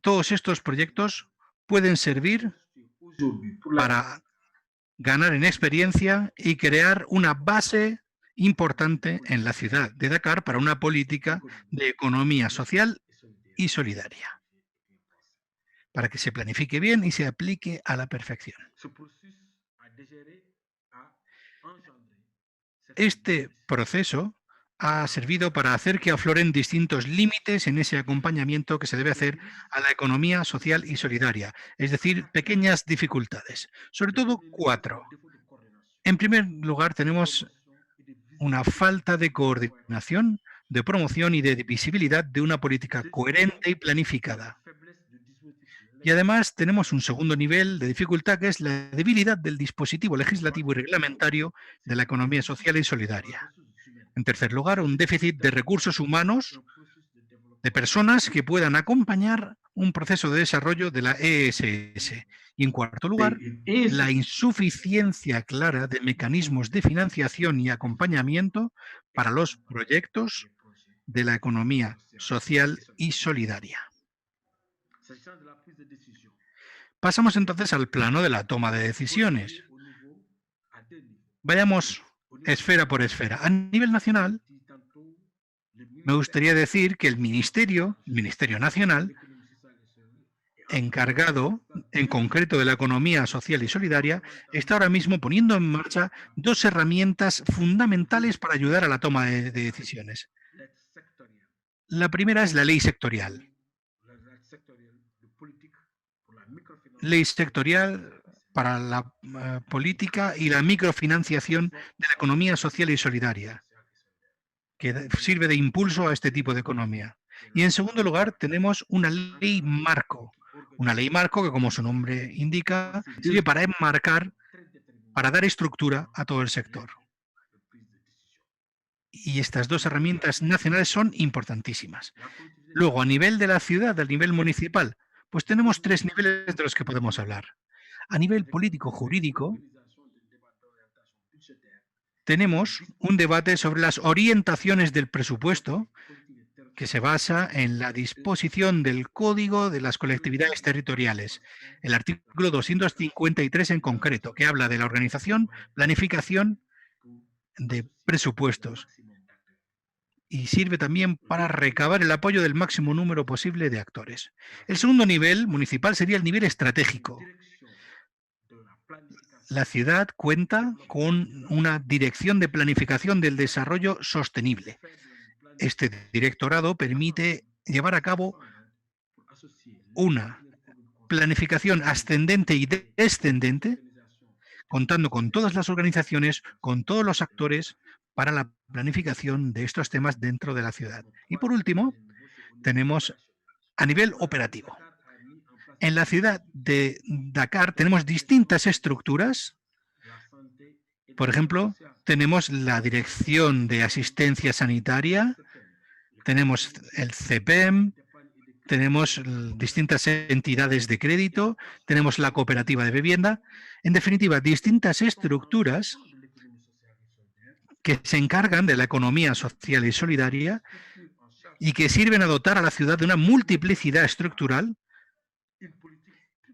todos estos proyectos pueden servir para ganar en experiencia y crear una base importante en la ciudad de Dakar para una política de economía social y solidaria, para que se planifique bien y se aplique a la perfección. Este proceso ha servido para hacer que afloren distintos límites en ese acompañamiento que se debe hacer a la economía social y solidaria, es decir, pequeñas dificultades, sobre todo 4. En primer lugar, tenemos una falta de coordinación, de promoción y de visibilidad de una política coherente y planificada. Y además tenemos un segundo nivel de dificultad, que es la debilidad del dispositivo legislativo y reglamentario de la economía social y solidaria. En tercer lugar, un déficit de recursos humanos, de personas que puedan acompañar un proceso de desarrollo de la ESS. Y en cuarto lugar, la insuficiencia clara de mecanismos de financiación y acompañamiento para los proyectos de la economía social y solidaria. Pasamos entonces al plano de la toma de decisiones. Vayamos esfera por esfera. A nivel nacional, me gustaría decir que el Ministerio Nacional, encargado en concreto de la economía social y solidaria, está ahora mismo poniendo en marcha 2 herramientas fundamentales para ayudar a la toma de decisiones. La primera es la ley sectorial. Ley sectorial para la política y la microfinanciación de la economía social y solidaria, que sirve de impulso a este tipo de economía. Y en segundo lugar, tenemos una ley marco. Una ley marco que, como su nombre indica, sirve para enmarcar, para dar estructura a todo el sector. Y estas 2 herramientas nacionales son importantísimas. Luego, a nivel de la ciudad, a nivel municipal, pues tenemos 3 niveles de los que podemos hablar. A nivel político-jurídico, tenemos un debate sobre las orientaciones del presupuesto, que se basa en la disposición del Código de las Colectividades Territoriales, el artículo 253 en concreto, que habla de la organización, planificación de presupuestos y sirve también para recabar el apoyo del máximo número posible de actores. El segundo nivel municipal sería el nivel estratégico. La ciudad cuenta con una dirección de planificación del desarrollo sostenible. Este directorado permite llevar a cabo una planificación ascendente y descendente, contando con todas las organizaciones, con todos los actores, para la planificación de estos temas dentro de la ciudad. Y por último, tenemos a nivel operativo. En la ciudad de Dakar tenemos distintas estructuras. Por ejemplo, tenemos la Dirección de Asistencia Sanitaria, tenemos el CEPEM, tenemos distintas entidades de crédito, tenemos la cooperativa de vivienda. En definitiva, distintas estructuras que se encargan de la economía social y solidaria y que sirven a dotar a la ciudad de una multiplicidad estructural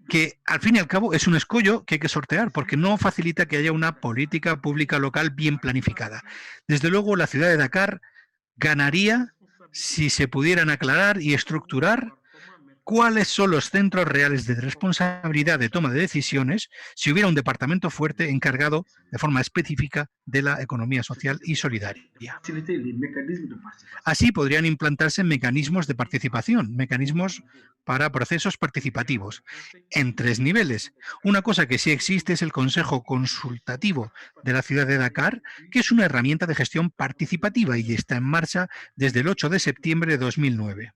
que al fin y al cabo es un escollo que hay que sortear porque no facilita que haya una política pública local bien planificada. Desde luego, la ciudad de Dakar ganaría si se pudieran aclarar y estructurar cuáles son los centros reales de responsabilidad de toma de decisiones si hubiera un departamento fuerte encargado de forma específica de la economía social y solidaria. Así podrían implantarse mecanismos de participación, mecanismos para procesos participativos, en 3 niveles. Una cosa que sí existe es el Consejo Consultativo de la ciudad de Dakar, que es una herramienta de gestión participativa y está en marcha desde el 8 de septiembre de 2009.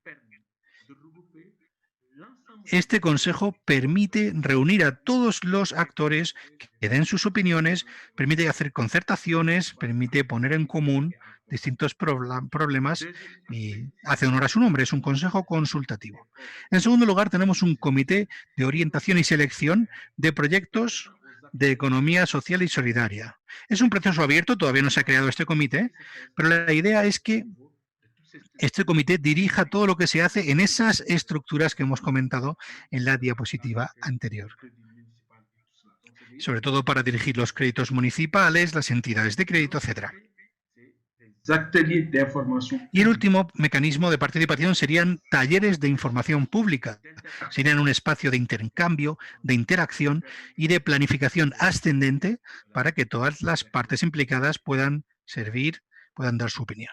Este consejo permite reunir a todos los actores que den sus opiniones, permite hacer concertaciones, permite poner en común distintos problemas y hace honor a su nombre, es un consejo consultativo. En segundo lugar, tenemos un comité de orientación y selección de proyectos de economía social y solidaria. Es un proceso abierto, todavía no se ha creado este comité, pero la idea es que este comité dirija todo lo que se hace en esas estructuras que hemos comentado en la diapositiva anterior. Sobre todo para dirigir los créditos municipales, las entidades de crédito, etc. Y el último mecanismo de participación serían talleres de información pública. Serían un espacio de intercambio, de interacción y de planificación ascendente para que todas las partes implicadas puedan servir, puedan dar su opinión.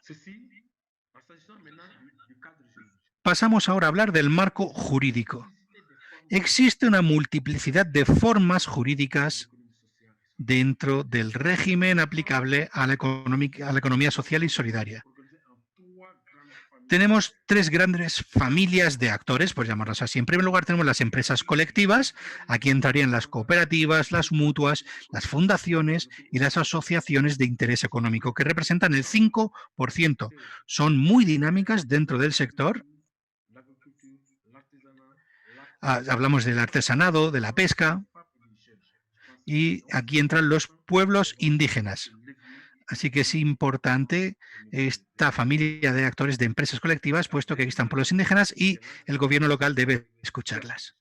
Pasamos ahora a hablar del marco jurídico. Existe una multiplicidad de formas jurídicas dentro del régimen aplicable a la economía social y solidaria. Tenemos 3 grandes familias de actores, por llamarlas así. En primer lugar, tenemos las empresas colectivas. Aquí entrarían las cooperativas, las mutuas, las fundaciones y las asociaciones de interés económico, que representan el 5%. Son muy dinámicas dentro del sector. Hablamos del artesanado, de la pesca, y aquí entran los pueblos indígenas. Así que es importante esta familia de actores de empresas colectivas, puesto que aquí están pueblos indígenas y el gobierno local debe escucharlas.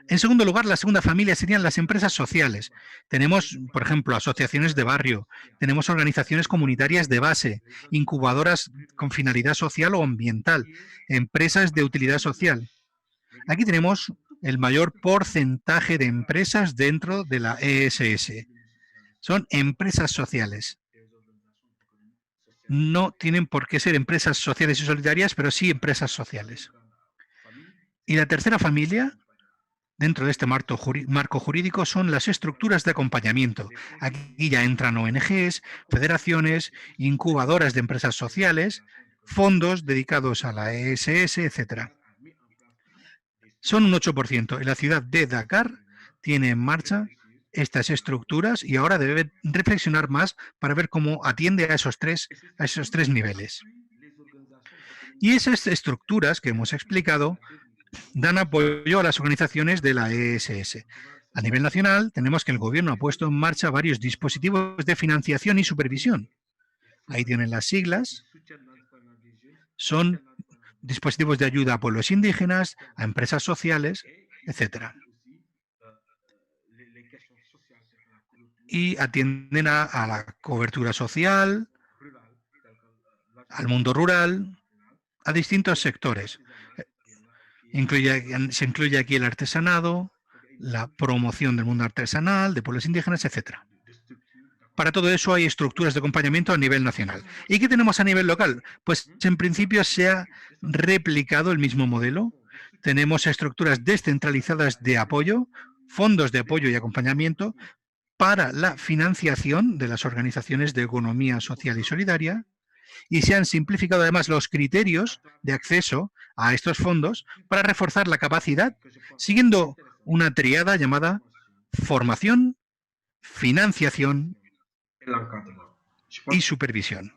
En segundo lugar, la segunda familia serían las empresas sociales. Tenemos, por ejemplo, asociaciones de barrio, tenemos organizaciones comunitarias de base, incubadoras con finalidad social o ambiental, empresas de utilidad social. Aquí tenemos el mayor porcentaje de empresas dentro de la ESS. Son empresas sociales. No tienen por qué ser empresas sociales y solidarias, pero sí empresas sociales. Y la tercera familia, dentro de este marco jurídico, son las estructuras de acompañamiento. Aquí ya entran ONGs, federaciones, incubadoras de empresas sociales, fondos dedicados a la ESS, etc. Son un 8%. Y la ciudad de Dakar tiene en marcha estas estructuras y ahora debe reflexionar más para ver cómo atiende a esos tres niveles. Y esas estructuras que hemos explicado dan apoyo a las organizaciones de la ESS. A nivel nacional, tenemos que el gobierno ha puesto en marcha varios dispositivos de financiación y supervisión. Ahí tienen las siglas. Son dispositivos de ayuda a pueblos indígenas, a empresas sociales, etc. Y atienden a la cobertura social, al mundo rural, a distintos sectores. Se incluye aquí el artesanado, la promoción del mundo artesanal, de pueblos indígenas, etc. Para todo eso hay estructuras de acompañamiento a nivel nacional. ¿Y qué tenemos a nivel local? Pues en principio se ha replicado el mismo modelo. Tenemos estructuras descentralizadas de apoyo, fondos de apoyo y acompañamiento para la financiación de las organizaciones de economía social y solidaria, y se han simplificado además los criterios de acceso a estos fondos para reforzar la capacidad, siguiendo una triada llamada formación, financiación y supervisión.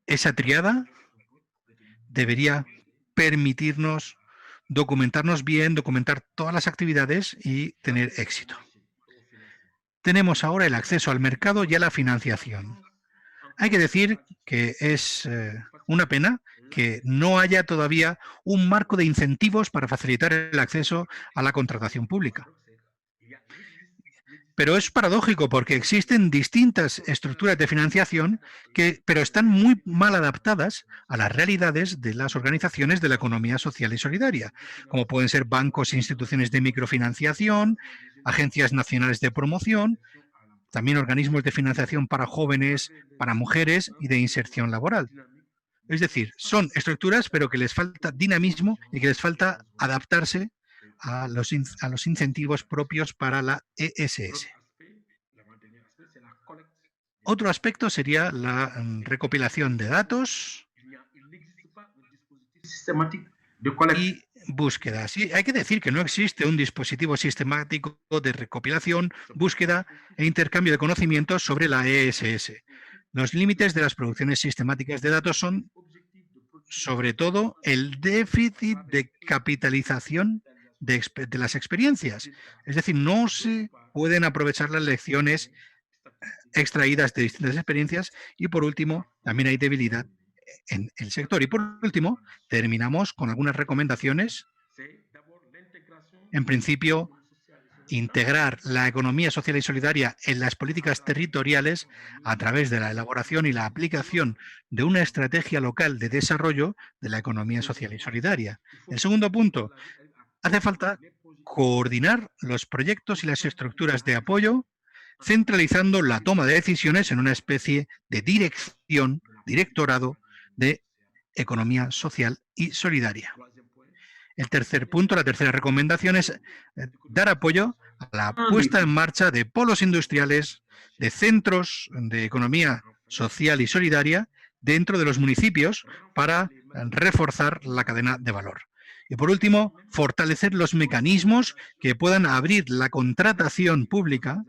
Esa triada debería permitirnos documentarnos bien, documentar todas las actividades y tener éxito. Tenemos ahora el acceso al mercado y a la financiación. Hay que decir que es una pena que no haya todavía un marco de incentivos para facilitar el acceso a la contratación pública. Pero es paradójico porque existen distintas estructuras de financiación pero están muy mal adaptadas a las realidades de las organizaciones de la economía social y solidaria, como pueden ser bancos e instituciones de microfinanciación, agencias nacionales de promoción, también organismos de financiación para jóvenes, para mujeres y de inserción laboral. Es decir, son estructuras pero que les falta dinamismo y que les falta adaptarse a los incentivos propios para la ESS. Otro aspecto sería la recopilación de datos y búsqueda. Sí, hay que decir que no existe un dispositivo sistemático de recopilación, búsqueda e intercambio de conocimientos sobre la ESS. Los límites de las producciones sistemáticas de datos son, sobre todo, el déficit de capitalización de las experiencias. Es decir, no se pueden aprovechar las lecciones extraídas de distintas experiencias y, por último, también hay debilidad en el sector. Y, por último, terminamos con algunas recomendaciones. En principio, integrar la economía social y solidaria en las políticas territoriales a través de la elaboración y la aplicación de una estrategia local de desarrollo de la economía social y solidaria. El segundo punto, hace falta coordinar los proyectos y las estructuras de apoyo, centralizando la toma de decisiones en una especie de directorado de economía social y solidaria. El tercer punto, la tercera recomendación es dar apoyo a la puesta en marcha de polos industriales, de centros de economía social y solidaria dentro de los municipios para reforzar la cadena de valor. Y por último, fortalecer los mecanismos que puedan abrir la contratación pública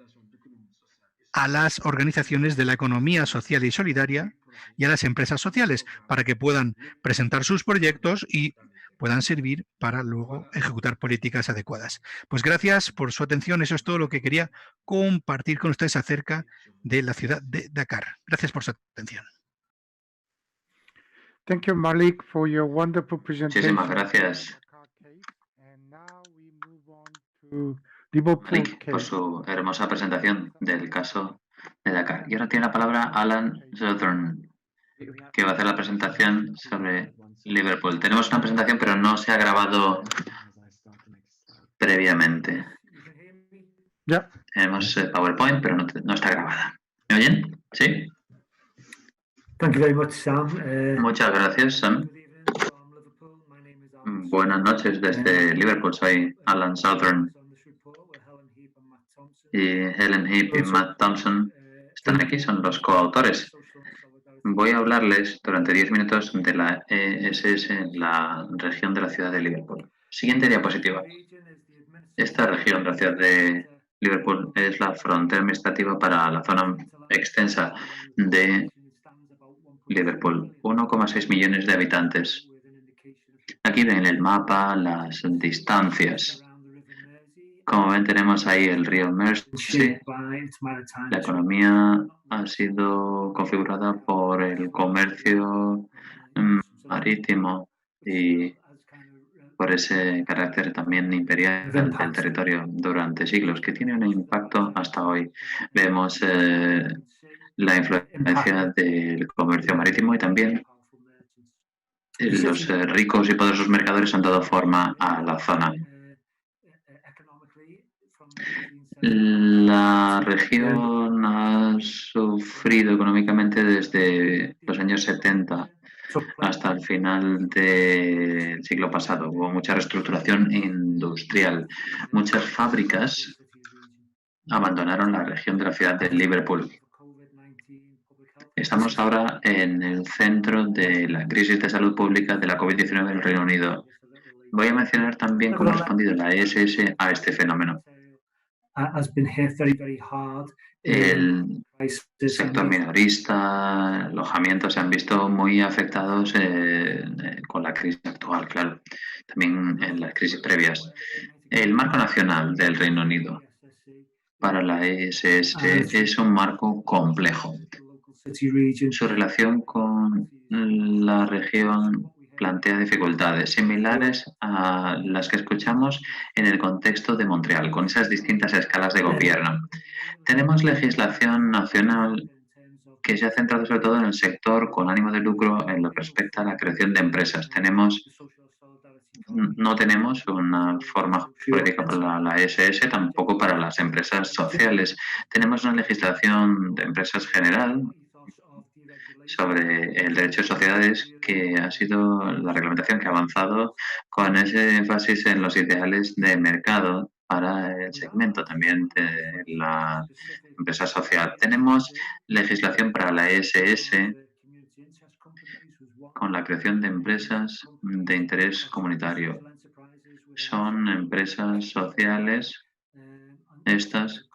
a las organizaciones de la economía social y solidaria y a las empresas sociales para que puedan presentar sus proyectos y puedan servir para luego ejecutar políticas adecuadas. Pues gracias por su atención. Eso es todo lo que quería compartir con ustedes acerca de la ciudad de Dakar. Gracias por su atención. Thank you, Malik, for your wonderful presentation. Muchísimas gracias, Malik, por su hermosa presentación del caso de Dakar. Y ahora tiene la palabra Alan Southern, que va a hacer la presentación sobre Liverpool. Tenemos una presentación, pero no se ha grabado previamente. Ya. Tenemos PowerPoint, pero no está grabada. ¿Me oyen? ¿Sí? Thank you very much, Sam. Muchas gracias, Sam. Buenas noches desde Liverpool. Soy Alan Southern. Y Helen Heap y Matt Thompson están aquí, son los coautores. Voy a hablarles durante 10 minutos de la ESS en la región de la ciudad de Liverpool. Siguiente diapositiva. Esta región de la ciudad de Liverpool es la frontera administrativa para la zona extensa de Liverpool. 1,6 millones de habitantes. Aquí ven el mapa, las distancias. Como ven, tenemos ahí el río Mersey. La economía ha sido configurada por el comercio marítimo y por ese carácter también imperial del territorio durante siglos, que tiene un impacto hasta hoy. Vemos la influencia del comercio marítimo y también los ricos y poderosos mercaderes han dado forma a la zona. La región ha sufrido económicamente desde los años 70 hasta el final del siglo pasado. Hubo mucha reestructuración industrial. Muchas fábricas abandonaron la región de la ciudad de Liverpool. Estamos ahora en el centro de la crisis de salud pública de la COVID-19 del Reino Unido. Voy a mencionar también cómo ha respondido la ESS a este fenómeno. El sector minorista, alojamientos se han visto muy afectados con la crisis actual, claro, también en las crisis previas. El marco nacional del Reino Unido para la ESS es un marco complejo. Su relación con la región plantea dificultades similares a las que escuchamos en el contexto de Montreal, con esas distintas escalas de gobierno. Tenemos legislación nacional que se ha centrado sobre todo en el sector con ánimo de lucro en lo que respecta a la creación de empresas. No tenemos una forma jurídica para la ESS, tampoco para las empresas sociales. Tenemos una legislación de empresas general sobre el derecho de sociedades, que ha sido la reglamentación que ha avanzado con ese énfasis en los ideales de mercado para el segmento también de la empresa social. Tenemos legislación para la ESS con la creación de empresas de interés comunitario. Son empresas sociales estas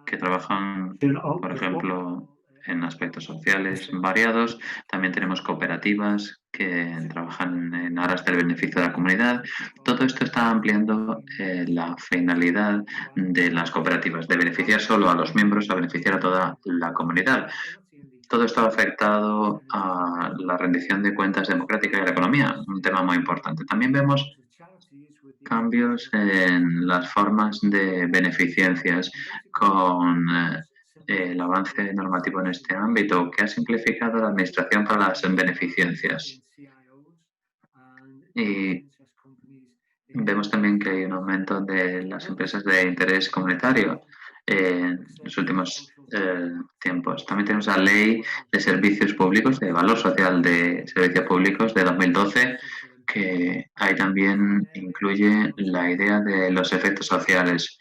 que trabajan, por ejemplo, en aspectos sociales variados. También tenemos cooperativas que trabajan en aras del beneficio de la comunidad. Todo esto está ampliando la finalidad de las cooperativas, de beneficiar solo a los miembros, a beneficiar a toda la comunidad. Todo esto ha afectado a la rendición de cuentas democrática y a la economía, un tema muy importante. También vemos cambios en las formas de beneficencias con el avance normativo en este ámbito, que ha simplificado la administración para las beneficencias. Y vemos también que hay un aumento de las empresas de interés comunitario en los últimos tiempos. También tenemos la Ley de Servicios Públicos, de Valor Social de Servicios Públicos de 2012, que ahí también incluye la idea de los efectos sociales.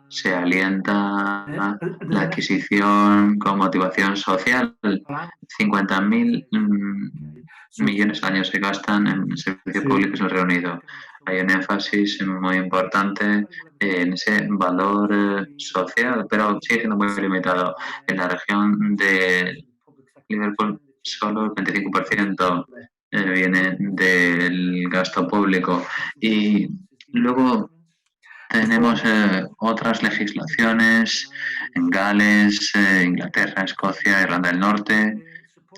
Se alienta la adquisición con motivación social. 50.000 millones al año se gastan en servicios públicos en el Reino Unido. Hay un énfasis muy importante en ese valor social, pero sigue siendo muy limitado. En la región de Liverpool, solo el 25% viene del gasto público. Y luego tenemos otras legislaciones en Gales, Inglaterra, Escocia, Irlanda del Norte,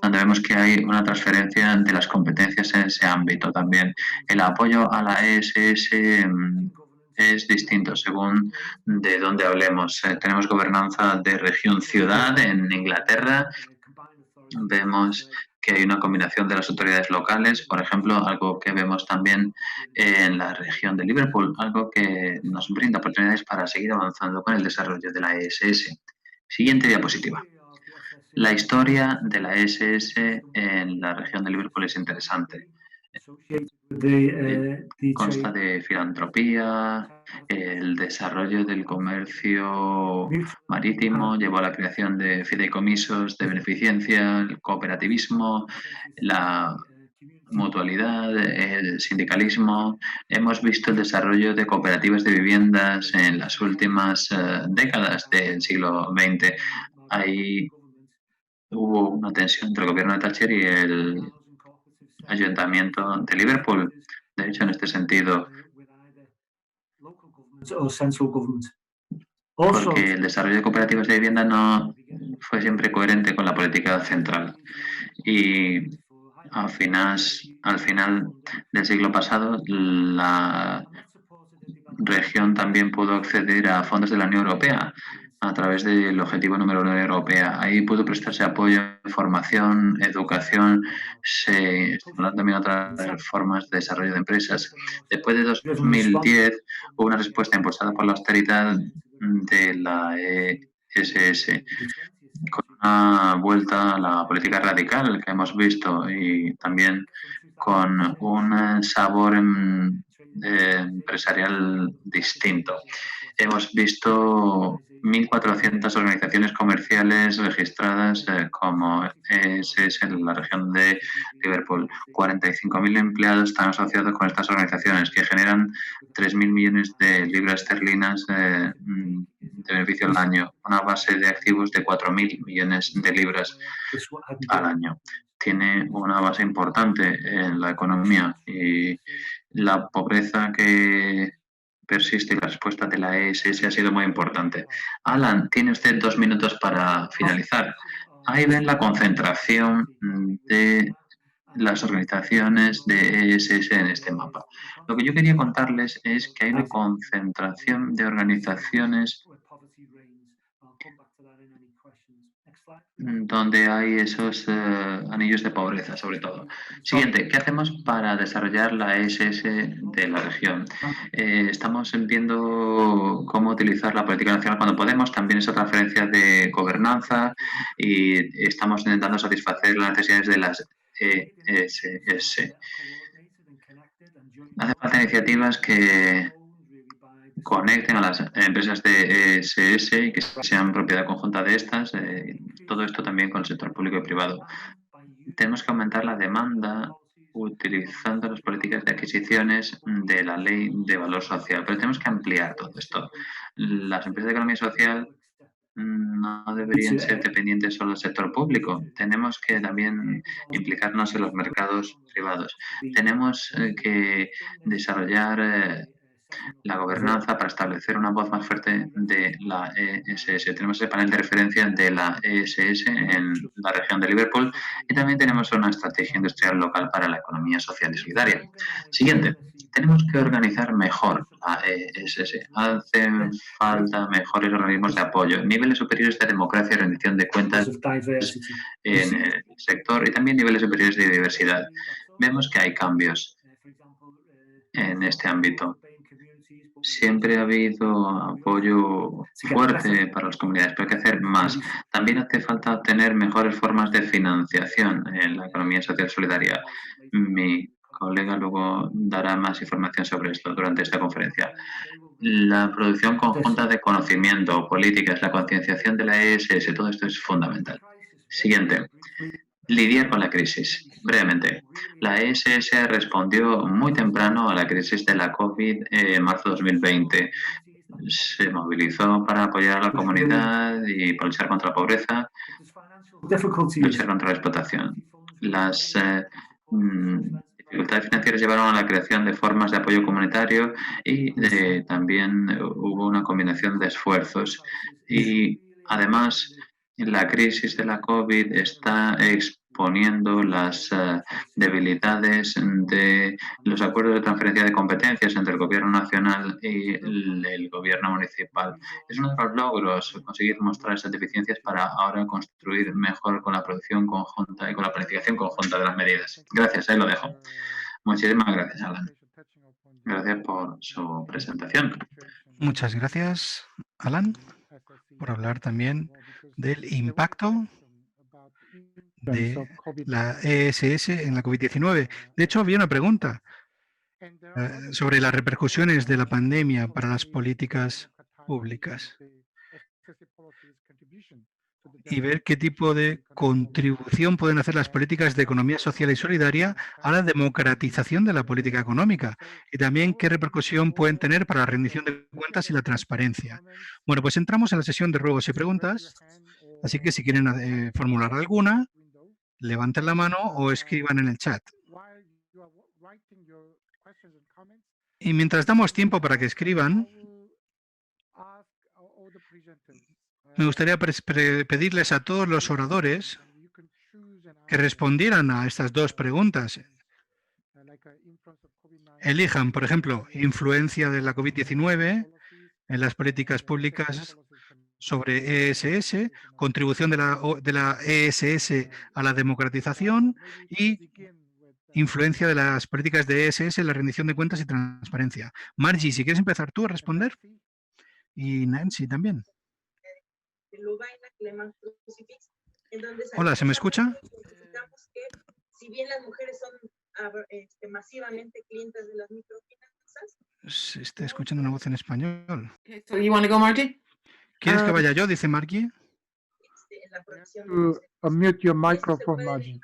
donde vemos que hay una transferencia de las competencias en ese ámbito también. El apoyo a la ESS es distinto según de dónde hablemos. Tenemos gobernanza de región-ciudad en Inglaterra. Vemos que hay una combinación de las autoridades locales, por ejemplo, algo que vemos también en la región de Liverpool, algo que nos brinda oportunidades para seguir avanzando con el desarrollo de la ESS. Siguiente diapositiva. La historia de la ESS en la región de Liverpool es interesante. Consta de filantropía, el desarrollo del comercio marítimo, llevó a la creación de fideicomisos de beneficencia, el cooperativismo, la mutualidad, el sindicalismo. Hemos visto el desarrollo de cooperativas de viviendas en las últimas décadas del siglo XX. Ahí hubo una tensión entre el gobierno de Thatcher y el Ayuntamiento de Liverpool. De hecho, en este sentido, porque el desarrollo de cooperativas de vivienda no fue siempre coherente con la política central. Y al final del siglo pasado, la región también pudo acceder a fondos de la Unión Europea a través del objetivo número 1 de la Unión Europea. Ahí pudo prestarse apoyo, formación, educación, se estimulan también otras formas de desarrollo de empresas. Después de 2010 hubo una respuesta impulsada por la austeridad de la ESS, con una vuelta a la política radical que hemos visto y también con un sabor empresarial distinto. Hemos visto 1.400 organizaciones comerciales registradas como ESS en la región de Liverpool. 45.000 empleados están asociados con estas organizaciones que generan 3.000 millones de libras esterlinas de beneficio al año, una base de activos de 4.000 millones de libras al año. Tiene una base importante en la economía y la pobreza que persiste y la respuesta de la ESS ha sido muy importante. Alan, tiene usted 2 minutos para finalizar. Ahí ven la concentración de las organizaciones de ESS en este mapa. Lo que yo quería contarles es que hay una concentración de organizaciones donde hay esos anillos de pobreza, sobre todo. Siguiente, ¿qué hacemos para desarrollar la ESS de la región? Estamos viendo cómo utilizar la política nacional cuando podemos, también esa transferencia de gobernanza y estamos intentando satisfacer las necesidades de las ESS. Hace falta iniciativas que conecten a las empresas de ESS y que sean propiedad conjunta de estas, todo esto también con el sector público y privado. Tenemos que aumentar la demanda utilizando las políticas de adquisiciones de la ley de valor social, pero tenemos que ampliar todo esto. Las empresas de economía social no deberían ser dependientes solo del sector público. Tenemos que también implicarnos en los mercados privados. Tenemos que desarrollar la gobernanza para establecer una voz más fuerte de la ESS. Tenemos el panel de referencia de la ESS en la región de Liverpool y también tenemos una estrategia industrial local para la economía social y solidaria. Siguiente, tenemos que organizar mejor la ESS. Hacen falta mejores organismos de apoyo, niveles superiores de democracia y rendición de cuentas en el sector y también niveles superiores de diversidad. Vemos que hay cambios en este ámbito. Siempre ha habido apoyo fuerte para las comunidades, pero hay que hacer más. También hace falta obtener mejores formas de financiación en la economía social solidaria. Mi colega luego dará más información sobre esto durante esta conferencia. La producción conjunta de conocimiento, políticas, la concienciación de la ESS, todo esto es fundamental. Siguiente. Lidiar con la crisis. Brevemente, la ESS respondió muy temprano a la crisis de la COVID en marzo de 2020. Se movilizó para apoyar a la comunidad y para luchar contra la pobreza, luchar contra la explotación. Las dificultades financieras llevaron a la creación de formas de apoyo comunitario y también hubo una combinación de esfuerzos. Y además, la crisis de la COVID está exponiendo las debilidades de los acuerdos de transferencia de competencias entre el gobierno nacional y el gobierno municipal. Es uno de los logros conseguir mostrar esas deficiencias para ahora construir mejor con la producción conjunta y con la planificación conjunta de las medidas. Gracias, ahí lo dejo. Muchísimas gracias, Alan. Gracias por su presentación. Muchas gracias, Alan, por hablar también del impacto de la ESS en la COVID-19. De hecho, había una pregunta sobre las repercusiones de la pandemia para las políticas públicas y ver qué tipo de contribución pueden hacer las políticas de economía social y solidaria a la democratización de la política económica y también qué repercusión pueden tener para la rendición de cuentas y la transparencia. Bueno, pues entramos en la sesión de ruegos y preguntas, así que si quieren formular alguna, levanten la mano o escriban en el chat. Y mientras damos tiempo para que escriban, me gustaría pedirles a todos los oradores que respondieran a estas dos preguntas. Elijan, por ejemplo, influencia de la COVID-19 en las políticas públicas sobre ESS, contribución de la ESS a la democratización y influencia de las políticas de ESS en la rendición de cuentas y transparencia. Margie, si quieres empezar tú a responder. Y Nancy también. Hola, ¿se me escucha? Si bien las mujeres son masivamente clientes de las microfinanzas. Se está escuchando una voz en español. So you want to go, Margie? ¿Quieres que vaya yo? Dice Margie. Unmute your microphone, Margie.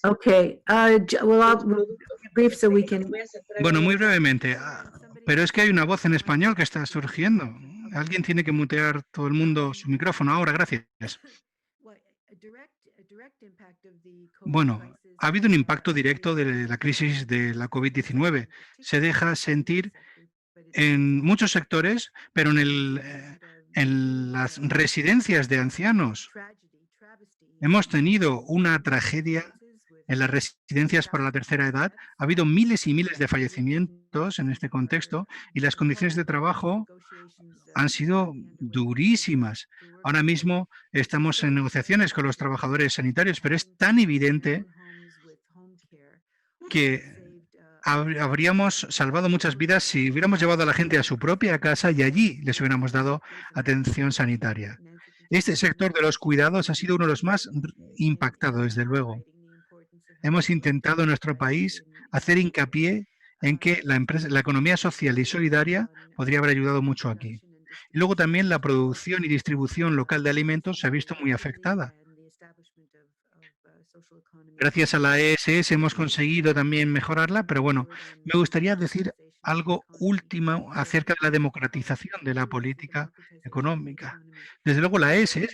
Okay. Well, I'll be brief so we can. Bueno, muy brevemente. Pero es que hay una voz en español que está surgiendo. Alguien tiene que mutear todo el mundo su micrófono ahora. Gracias. Bueno, ha habido un impacto directo de la crisis de la COVID-19. Se deja sentir en muchos sectores, pero en las residencias de ancianos Hemos tenido una tragedia en las residencias para la tercera edad. Ha habido miles y miles de fallecimientos en este contexto y las condiciones de trabajo han sido durísimas. Ahora mismo estamos en negociaciones con los trabajadores sanitarios, pero es tan evidente que habríamos salvado muchas vidas si hubiéramos llevado a la gente a su propia casa y allí les hubiéramos dado atención sanitaria. Este sector de los cuidados ha sido uno de los más impactados, desde luego. Hemos intentado en nuestro país hacer hincapié en que la economía social y solidaria podría haber ayudado mucho aquí. Y luego también la producción y distribución local de alimentos se ha visto muy afectada. Gracias a la ESS hemos conseguido también mejorarla, pero bueno, me gustaría decir algo último acerca de la democratización de la política económica. Desde luego la ESS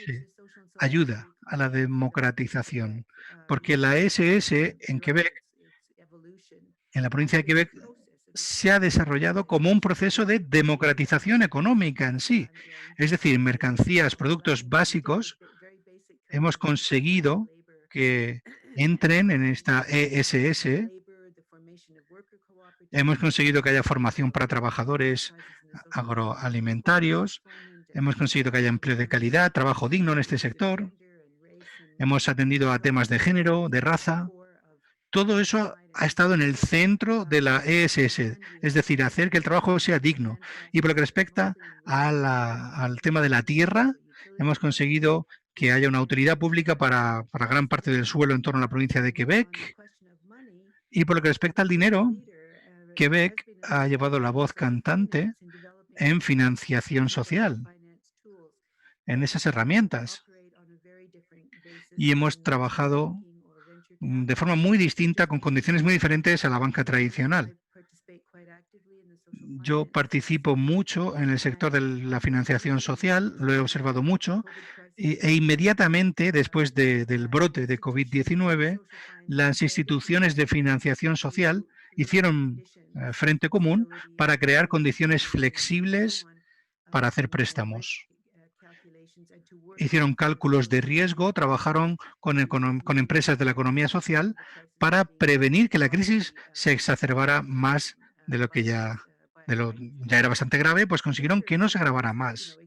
ayuda a la democratización, porque la ESS en Quebec, en la provincia de Quebec, se ha desarrollado como un proceso de democratización económica en sí. Es decir, mercancías, productos básicos, hemos conseguido que entren en esta ESS. Hemos conseguido que haya formación para trabajadores agroalimentarios. Hemos conseguido que haya empleo de calidad, trabajo digno en este sector. Hemos atendido a temas de género, de raza. Todo eso ha estado en el centro de la ESS, es decir, hacer que el trabajo sea digno. Y por lo que respecta al tema de la tierra, hemos conseguido que haya una autoridad pública para gran parte del suelo en torno a la provincia de Quebec. Y por lo que respecta al dinero, Quebec ha llevado la voz cantante en financiación social, en esas herramientas. Y hemos trabajado de forma muy distinta, con condiciones muy diferentes a la banca tradicional. Yo participo mucho en el sector de la financiación social, lo he observado mucho, e inmediatamente después del brote de COVID-19, las instituciones de financiación social hicieron frente común para crear condiciones flexibles para hacer préstamos. Hicieron cálculos de riesgo, trabajaron con empresas de la economía social para prevenir que la crisis se exacerbara más de lo que ya era bastante grave, pues consiguieron que no se agravara más.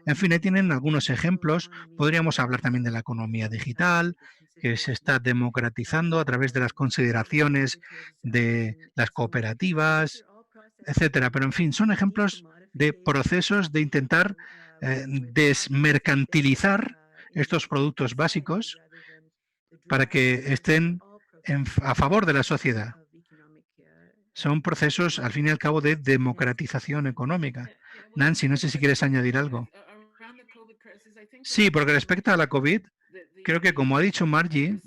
En fin, ahí tienen algunos ejemplos. Podríamos hablar también de la economía digital, que se está democratizando a través de las consideraciones de las cooperativas, etcétera. Pero, en fin, son ejemplos de procesos de intentar desmercantilizar estos productos básicos para que estén a favor de la sociedad. Son procesos, al fin y al cabo, de democratización económica. Nancy, no sé si quieres añadir algo. Sí, porque respecto a la COVID, creo que, como ha dicho Margie,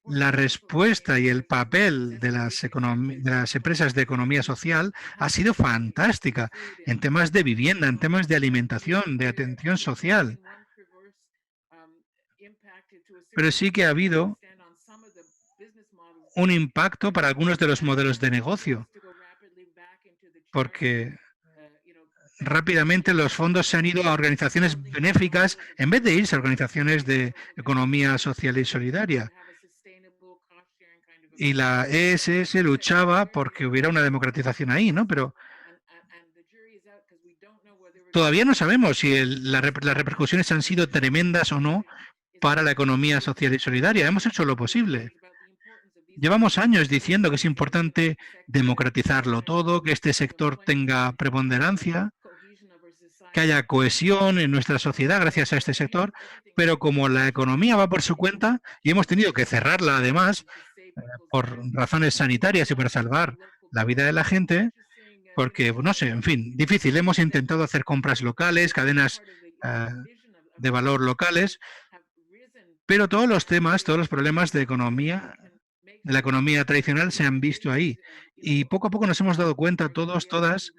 la respuesta y el papel de las empresas de economía social ha sido fantástica en temas de vivienda, en temas de alimentación, de atención social. Pero sí que ha habido un impacto para algunos de los modelos de negocio, porque rápidamente los fondos se han ido a organizaciones benéficas en vez de irse a organizaciones de economía social y solidaria. Y la ESS luchaba porque hubiera una democratización ahí, ¿no? Pero todavía no sabemos si las repercusiones han sido tremendas o no para la economía social y solidaria. Hemos hecho lo posible. Llevamos años diciendo que es importante democratizarlo todo, que este sector tenga preponderancia, que haya cohesión en nuestra sociedad gracias a este sector, pero como la economía va por su cuenta y hemos tenido que cerrarla además por razones sanitarias y para salvar la vida de la gente, porque, no sé, en fin, difícil. Hemos intentado hacer compras locales, cadenas de valor locales, pero todos los temas, todos los problemas de la economía tradicional se han visto ahí. Y poco a poco nos hemos dado cuenta todas,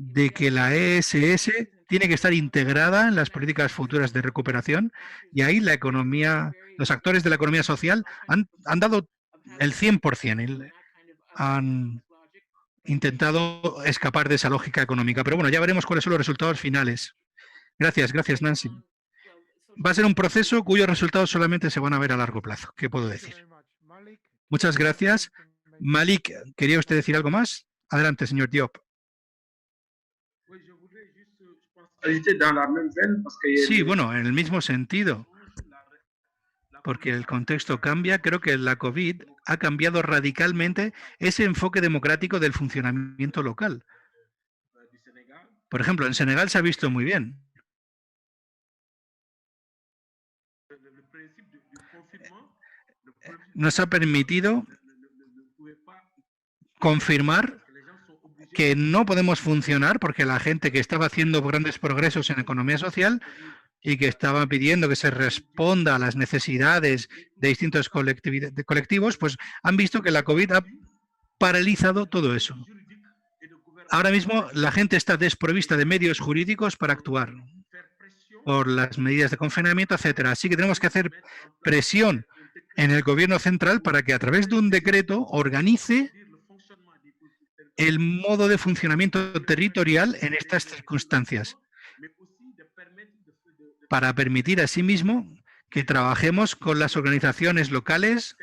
de que la ESS tiene que estar integrada en las políticas futuras de recuperación, y ahí la economía, los actores de la economía social han dado el 100%, han intentado escapar de esa lógica económica. Pero bueno, ya veremos cuáles son los resultados finales. Gracias, Nancy. va a ser un proceso cuyos resultados solamente se van a ver a largo plazo. ¿Qué puedo decir? Muchas gracias. Malik, ¿quería usted decir algo más? Adelante, señor Diop. Sí, bueno, en el mismo sentido, porque el contexto cambia. Creo que la COVID ha cambiado radicalmente ese enfoque democrático del funcionamiento local. Por ejemplo, en Senegal se ha visto muy bien. Nos ha permitido confirmar que no podemos funcionar porque la gente que estaba haciendo grandes progresos en economía social y que estaba pidiendo que se responda a las necesidades de distintos colectivos, pues han visto que la COVID ha paralizado todo eso. Ahora mismo la gente está desprovista de medios jurídicos para actuar por las medidas de confinamiento, etcétera. Así que tenemos que hacer presión en el gobierno central para que a través de un decreto organice el modo de funcionamiento territorial en estas circunstancias, para permitir asimismo que trabajemos con las organizaciones locales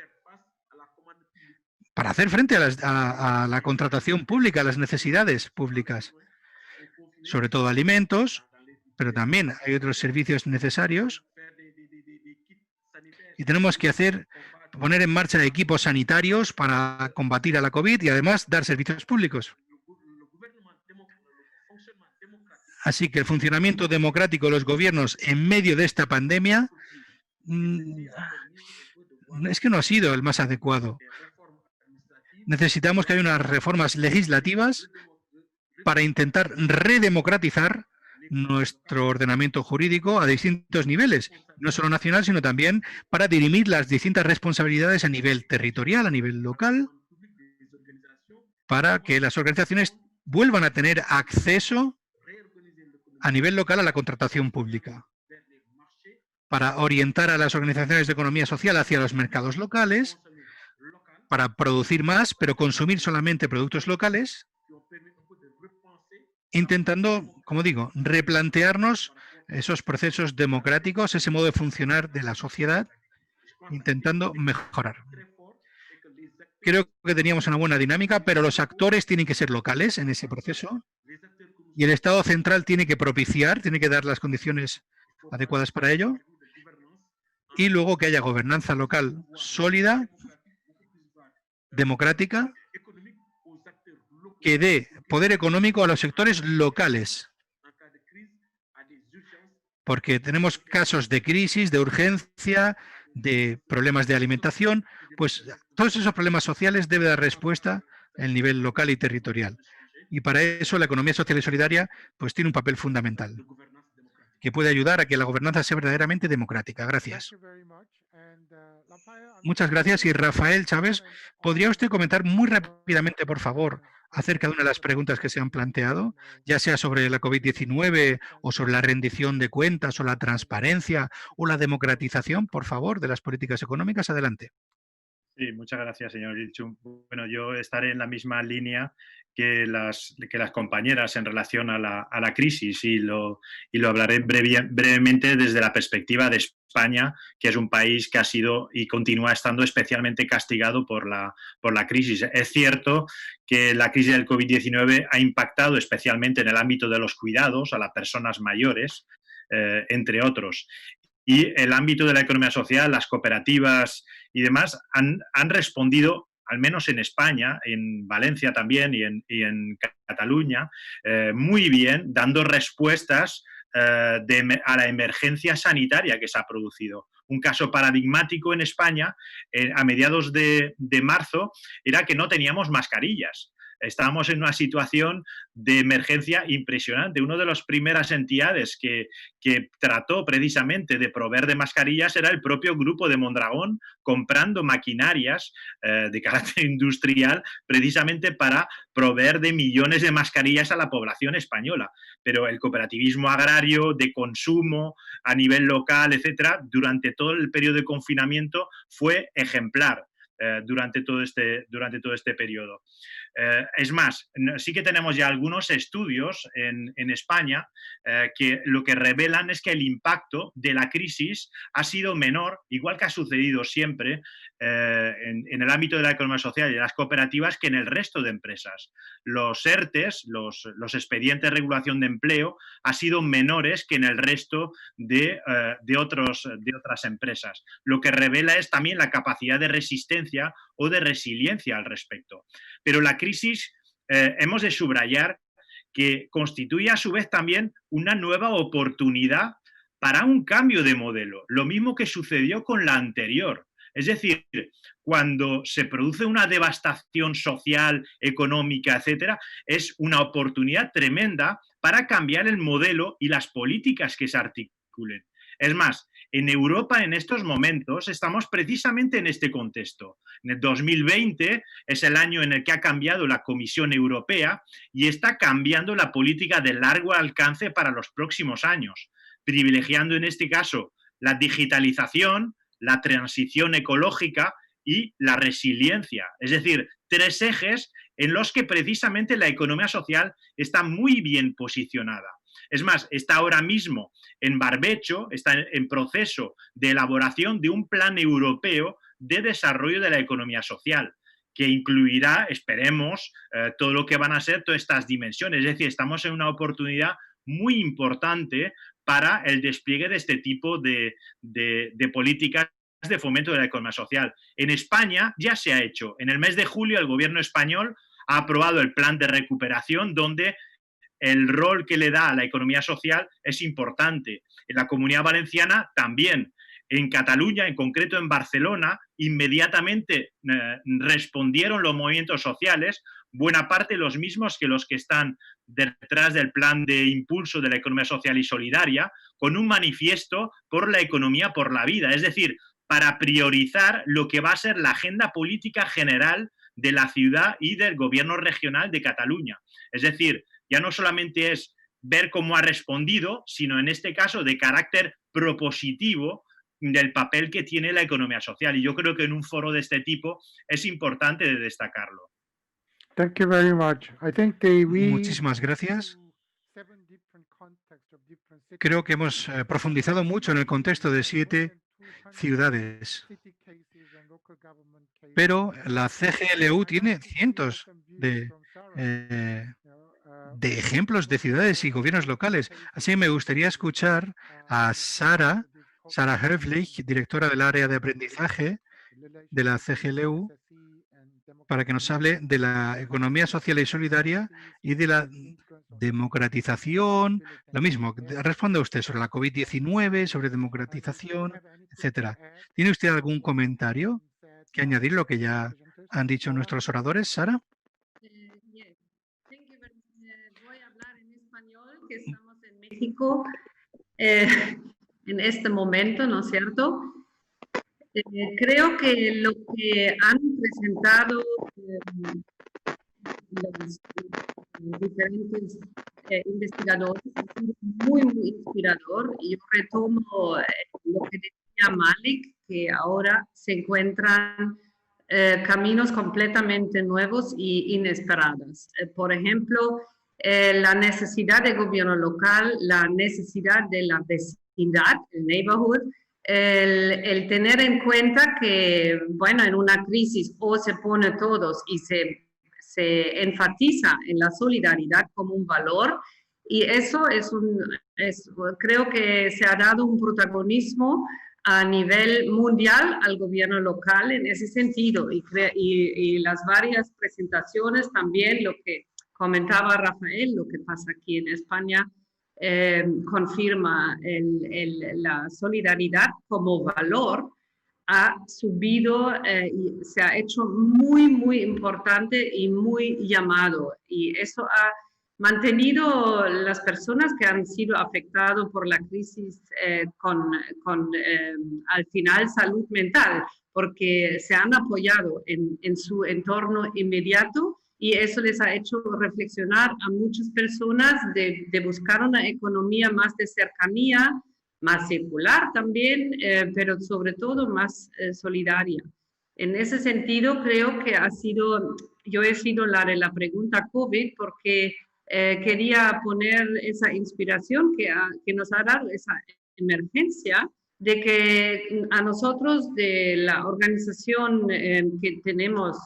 para hacer frente a la contratación pública, a las necesidades públicas, sobre todo alimentos, pero también hay otros servicios necesarios. Y tenemos que poner en marcha equipos sanitarios para combatir a la COVID y además dar servicios públicos. Así que el funcionamiento democrático de los gobiernos en medio de esta pandemia es que no ha sido el más adecuado. Necesitamos que haya unas reformas legislativas para intentar redemocratizar nuestro ordenamiento jurídico a distintos niveles, no solo nacional, sino también para dirimir las distintas responsabilidades a nivel territorial, a nivel local, para que las organizaciones vuelvan a tener acceso a nivel local a la contratación pública, para orientar a las organizaciones de economía social hacia los mercados locales, para producir más, pero consumir solamente productos locales, intentando, como digo, replantearnos esos procesos democráticos, ese modo de funcionar de la sociedad, intentando mejorar. Creo que teníamos una buena dinámica, pero los actores tienen que ser locales en ese proceso y el Estado central tiene que propiciar, tiene que dar las condiciones adecuadas para ello, y luego que haya gobernanza local sólida, democrática, que dé poder económico a los sectores locales. Porque tenemos casos de crisis, de urgencia, de problemas de alimentación, pues todos esos problemas sociales deben dar respuesta en el nivel local y territorial. Y para eso la economía social y solidaria pues tiene un papel fundamental, que puede ayudar a que la gobernanza sea verdaderamente democrática. Gracias. Muchas gracias. Y Rafael Chávez, ¿podría usted comentar muy rápidamente, por favor, acerca de una de las preguntas que se han planteado, ya sea sobre la COVID-19 o sobre la rendición de cuentas o la transparencia o la democratización, por favor, de las políticas económicas? Adelante. Sí, muchas gracias, señor Ilchum. Bueno, yo estaré en la misma línea que las compañeras en relación a la crisis y lo hablaré brevemente desde la perspectiva de España, que es un país que ha sido y continúa estando especialmente castigado por la crisis. Es cierto que la crisis del COVID-19 ha impactado especialmente en el ámbito de los cuidados a las personas mayores, entre otros. Y el ámbito de la economía social, las cooperativas y demás han respondido, al menos en España, en Valencia también y en Cataluña, muy bien, dando respuestas a la emergencia sanitaria que se ha producido. Un caso paradigmático en España, a mediados de marzo, era que no teníamos mascarillas. Estábamos en una situación de emergencia impresionante. Una de las primeras entidades que trató precisamente de proveer de mascarillas era el propio Grupo de Mondragón, comprando maquinarias de carácter industrial precisamente para proveer de millones de mascarillas a la población española. Pero el cooperativismo agrario, de consumo, a nivel local, etcétera, durante todo el periodo de confinamiento fue ejemplar. Durante todo este periodo. Es más, sí que tenemos ya algunos estudios en España que lo que revelan es que el impacto de la crisis ha sido menor, igual que ha sucedido siempre en el ámbito de la economía social y de las cooperativas, que en el resto de empresas. Los ERTES, los expedientes de regulación de empleo, han sido menores que en el resto de otras empresas. Lo que revela es también la capacidad de resistencia o de resiliencia al respecto. Pero la crisis, hemos de subrayar que constituye a su vez también una nueva oportunidad para un cambio de modelo, lo mismo que sucedió con la anterior. Es decir, cuando se produce una devastación social, económica, etcétera, es una oportunidad tremenda para cambiar el modelo y las políticas que se articulen. Es más, en Europa en estos momentos estamos precisamente en este contexto. En el 2020 es el año en el que ha cambiado la Comisión Europea y está cambiando la política de largo alcance para los próximos años, privilegiando en este caso la digitalización, la transición ecológica y la resiliencia. Es decir, 3 ejes en los que precisamente la economía social está muy bien posicionada. Es más, está ahora mismo en barbecho, está en proceso de elaboración de un plan europeo de desarrollo de la economía social, que incluirá, esperemos, todo lo que van a ser todas estas dimensiones. Es decir, estamos en una oportunidad muy importante para el despliegue de este tipo de políticas de fomento de la economía social. En España ya se ha hecho. En el mes de julio el gobierno español ha aprobado el plan de recuperación, donde el rol que le da a la economía social es importante. En la Comunidad Valenciana también. En Cataluña, en concreto en Barcelona, inmediatamente respondieron los movimientos sociales, buena parte los mismos que los que están detrás del plan de impulso de la economía social y solidaria, con un manifiesto por la economía, por la vida. Es decir, para priorizar lo que va a ser la agenda política general de la ciudad y del gobierno regional de Cataluña. Es decir, ya no solamente es ver cómo ha respondido, sino en este caso de carácter propositivo del papel que tiene la economía social. Y yo creo que en un foro de este tipo es importante de destacarlo. Thank you very much. I think Muchísimas gracias. Creo que hemos profundizado mucho en el contexto de 7 ciudades. Pero la CGLU tiene cientos de ejemplos de ciudades y gobiernos locales. Así que me gustaría escuchar a Sara Höflich, directora del área de aprendizaje de la CGLU, para que nos hable de la economía social y solidaria y de la democratización. Lo mismo, responda usted sobre la COVID-19, sobre democratización, etcétera. ¿Tiene usted algún comentario que añadir lo que ya han dicho nuestros oradores, Sara? Voy a hablar en español, que estamos en México en este momento, ¿no es cierto? Creo que lo que han presentado los diferentes investigadores ha sido muy, muy inspirador. Y yo retomo lo que decía Malik, que ahora se encuentran caminos completamente nuevos y inesperados. Por ejemplo, la necesidad de gobierno local, la necesidad de la vecindad, el neighborhood, el tener en cuenta que, bueno, en una crisis o se pone todos y se enfatiza en la solidaridad como un valor, y eso creo que se ha dado un protagonismo a nivel mundial al gobierno local en ese sentido, y las varias presentaciones también, lo que comentaba Rafael, lo que pasa aquí en España, confirma la solidaridad como valor, ha subido y se ha hecho muy, muy importante y muy llamado. Y eso ha mantenido las personas que han sido afectadas por la crisis con al final salud mental, porque se han apoyado en su entorno inmediato, y eso les ha hecho reflexionar a muchas personas de buscar una economía más de cercanía, más circular también, pero sobre todo más solidaria. En ese sentido, creo que yo he sido la de la pregunta COVID porque quería poner esa inspiración que nos ha dado esa emergencia de que a nosotros de la organización que tenemos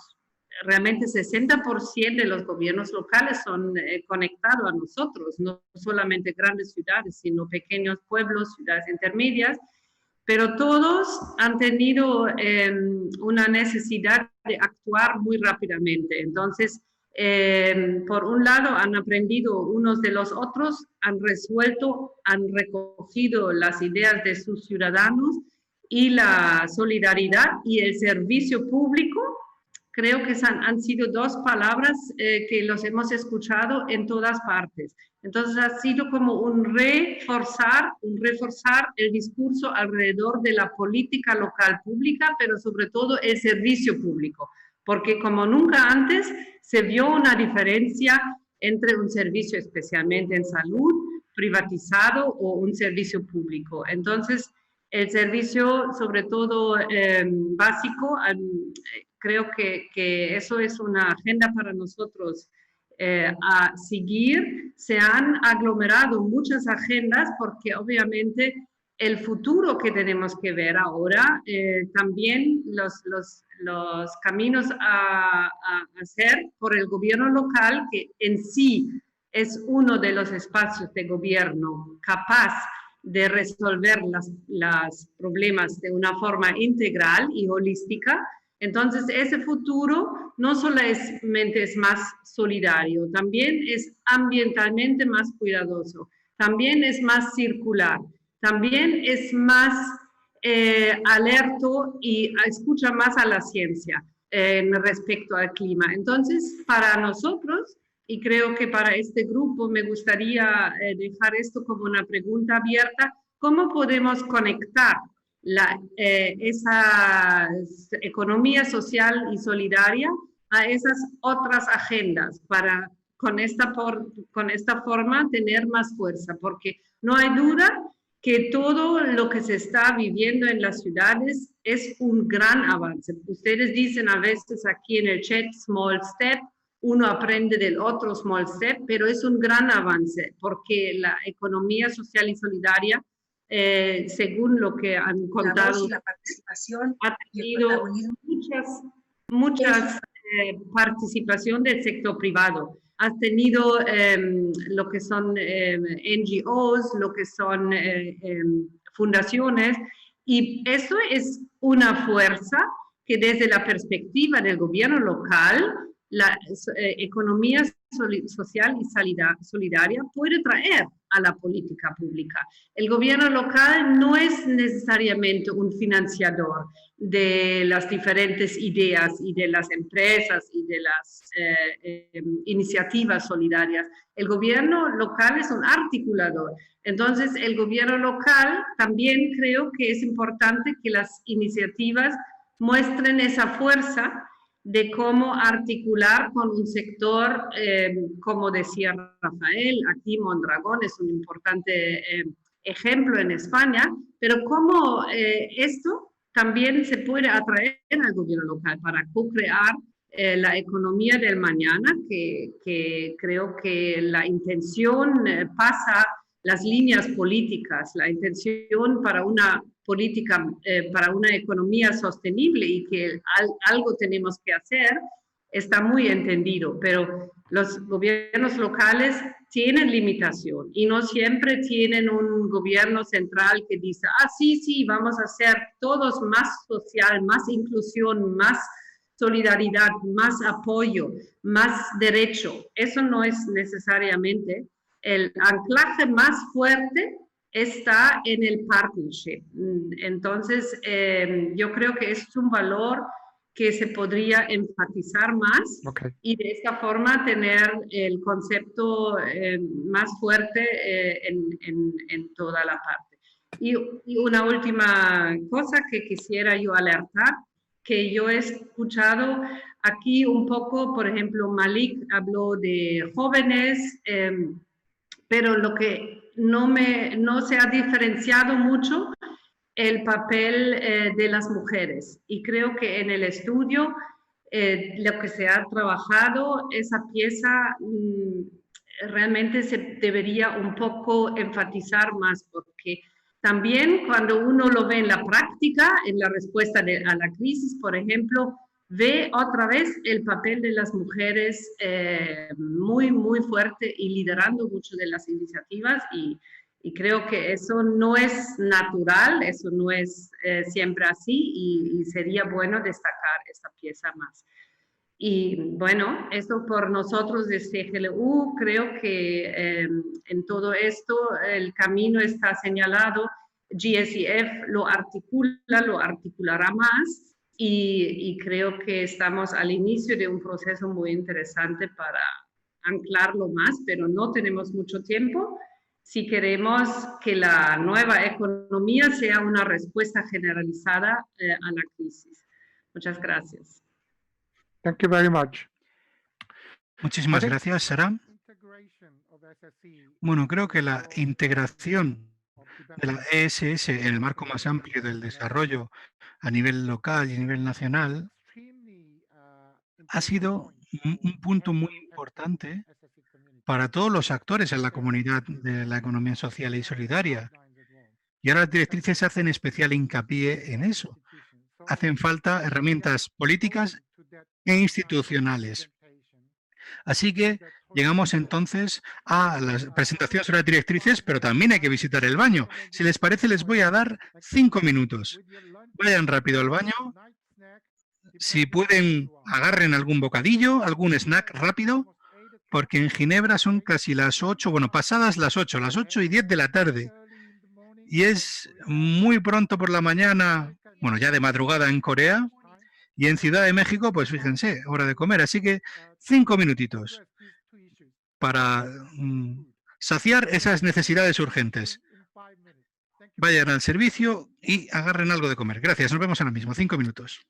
realmente 60% de los gobiernos locales son conectados a nosotros, no solamente grandes ciudades, sino pequeños pueblos, ciudades intermedias, pero todos han tenido una necesidad de actuar muy rápidamente. Entonces, por un lado, han aprendido unos de los otros, han resuelto, han recogido las ideas de sus ciudadanos y la solidaridad y el servicio público. Creo que han sido dos palabras que los hemos escuchado en todas partes. Entonces ha sido como un reforzar el discurso alrededor de la política local pública, pero sobre todo el servicio público, porque como nunca antes se vio una diferencia entre un servicio especialmente en salud privatizado o un servicio público. Entonces el servicio sobre todo básico, creo que eso es una agenda para nosotros a seguir. Se han aglomerado muchas agendas porque obviamente el futuro que tenemos que ver ahora, también los caminos a hacer por el gobierno local, que en sí es uno de los espacios de gobierno capaz de resolver los problemas de una forma integral y holística. Entonces, ese futuro no solamente es más solidario, también es ambientalmente más cuidadoso, también es más circular, también es más alerto y escucha más a la ciencia respecto al clima. Entonces, para nosotros, y creo que para este grupo me gustaría dejar esto como una pregunta abierta, ¿cómo podemos conectar esa economía social y solidaria a esas otras agendas para con esta forma tener más fuerza? Porque no hay duda que todo lo que se está viviendo en las ciudades es un gran avance. Ustedes dicen a veces aquí en el chat small step, uno aprende del otro small step, pero es un gran avance porque la economía social y solidaria, según lo que han contado, la participación ha tenido muchas participación del sector privado. Ha tenido lo que son NGOs, lo que son fundaciones, y eso es una fuerza que desde la perspectiva del gobierno local, la economía social y solidaria puede traer a la política pública. El gobierno local no es necesariamente un financiador de las diferentes ideas y de las empresas y de las iniciativas solidarias. El gobierno local es un articulador. Entonces, el gobierno local también creo que es importante que las iniciativas muestren esa fuerza de cómo articular con un sector, como decía Rafael, aquí Mondragón es un importante ejemplo en España, pero cómo esto también se puede atraer al gobierno local para co-crear la economía del mañana, que creo que la intención pasa las líneas políticas, la intención para una política, para una economía sostenible y que algo tenemos que hacer, está muy entendido, pero los gobiernos locales tienen limitación y no siempre tienen un gobierno central que dice, sí, vamos a hacer todos más social, más inclusión, más solidaridad, más apoyo, más derecho. Eso no es necesariamente. El anclaje más fuerte está en el partnership. Entonces, yo creo que es un valor que se podría enfatizar más y de esta forma tener el concepto más fuerte en toda la parte. Y una última cosa que quisiera yo alertar, que yo he escuchado aquí un poco, por ejemplo, Malik habló de jóvenes, pero lo que no se ha diferenciado mucho el papel de las mujeres. Y creo que en el estudio lo que se ha trabajado, esa pieza realmente se debería un poco enfatizar más, porque también cuando uno lo ve en la práctica, en la respuesta a la crisis, por ejemplo, ve otra vez el papel de las mujeres muy, muy fuerte y liderando mucho de las iniciativas y creo que eso no es natural, eso no es siempre así y sería bueno destacar esta pieza más. Y bueno, esto por nosotros de CGLU, creo que en todo esto el camino está señalado, GSIF lo articulará más y creo que estamos al inicio de un proceso muy interesante para anclarlo más, pero no tenemos mucho tiempo si queremos que la nueva economía sea una respuesta generalizada a la crisis. Muchas gracias. Thank you very much. Muchísimas gracias, Sara. Bueno, creo que la integración de la ESS en el marco más amplio del desarrollo a nivel local y a nivel nacional ha sido un punto muy importante para todos los actores en la comunidad de la economía social y solidaria. Y ahora las directrices hacen especial hincapié en eso. Hacen falta herramientas políticas e institucionales. Así que llegamos entonces a la presentación sobre las directrices, pero también hay que visitar el baño. Si les parece, les voy a dar 5 minutos. Vayan rápido al baño. Si pueden, agarren algún bocadillo, algún snack rápido, porque en Ginebra son casi las 8, bueno, pasadas las 8 y 10 de la tarde. Y es muy pronto por la mañana, bueno, ya de madrugada en Corea. Y en Ciudad de México, pues fíjense, hora de comer. Así que 5 minutitos para saciar esas necesidades urgentes. Vayan al servicio y agarren algo de comer. Gracias, nos vemos ahora mismo. 5 minutos.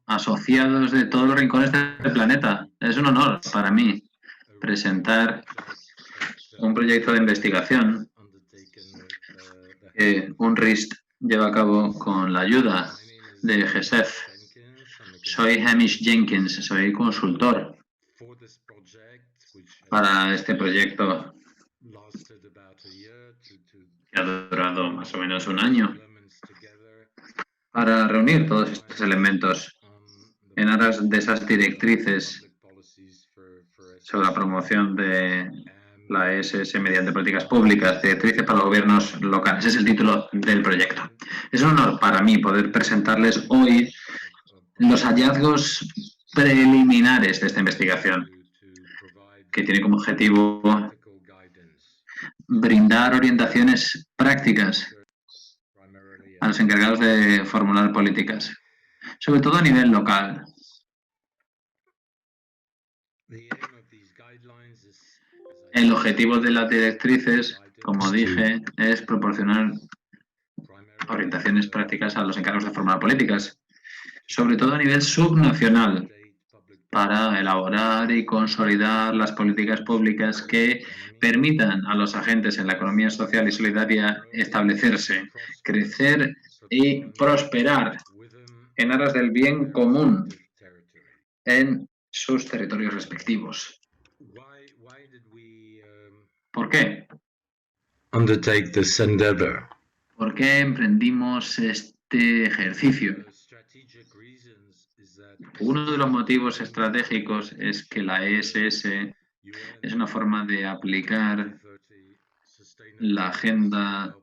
Asociados de todos los rincones del planeta. Es un honor para mí presentar un proyecto de investigación que UNRIST lleva a cabo con la ayuda de GSEF. Soy Hamish Jenkins, soy consultor para este proyecto que ha durado más o menos un año para reunir todos estos elementos en aras de esas directrices sobre la promoción de la ESS mediante políticas públicas, directrices para los gobiernos locales. Ese es el título del proyecto. Es un honor para mí poder presentarles hoy los hallazgos preliminares de esta investigación, que tiene como objetivo brindar orientaciones prácticas a los encargados de formular políticas, sobre todo a nivel local. El objetivo de las directrices, como dije, es proporcionar orientaciones prácticas a los encargados de formular políticas, sobre todo a nivel subnacional, para elaborar y consolidar las políticas públicas que permitan a los agentes en la economía social y solidaria establecerse, crecer y prosperar en aras del bien común en sus territorios respectivos. ¿Por qué? Undertake this endeavor. ¿Por qué emprendimos este ejercicio? Uno de los motivos estratégicos es que la ESS es una forma de aplicar la Agenda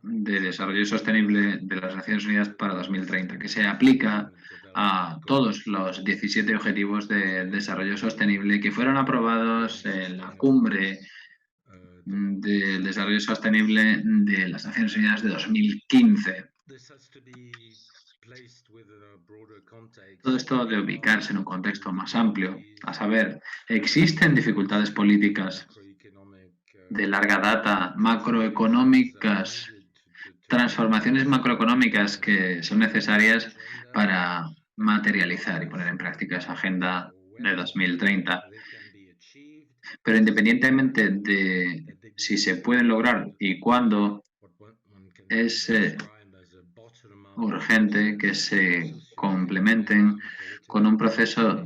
de Desarrollo Sostenible de las Naciones Unidas para 2030, que se aplica a todos los 17 Objetivos de Desarrollo Sostenible que fueron aprobados en la Cumbre del Desarrollo Sostenible de las Naciones Unidas de 2015. Todo esto debe ubicarse en un contexto más amplio, a saber, existen dificultades políticas de larga data, macroeconómicas, transformaciones macroeconómicas que son necesarias para materializar y poner en práctica esa Agenda de 2030. Pero independientemente de si se pueden lograr y cuándo, es urgente que se complementen con un proceso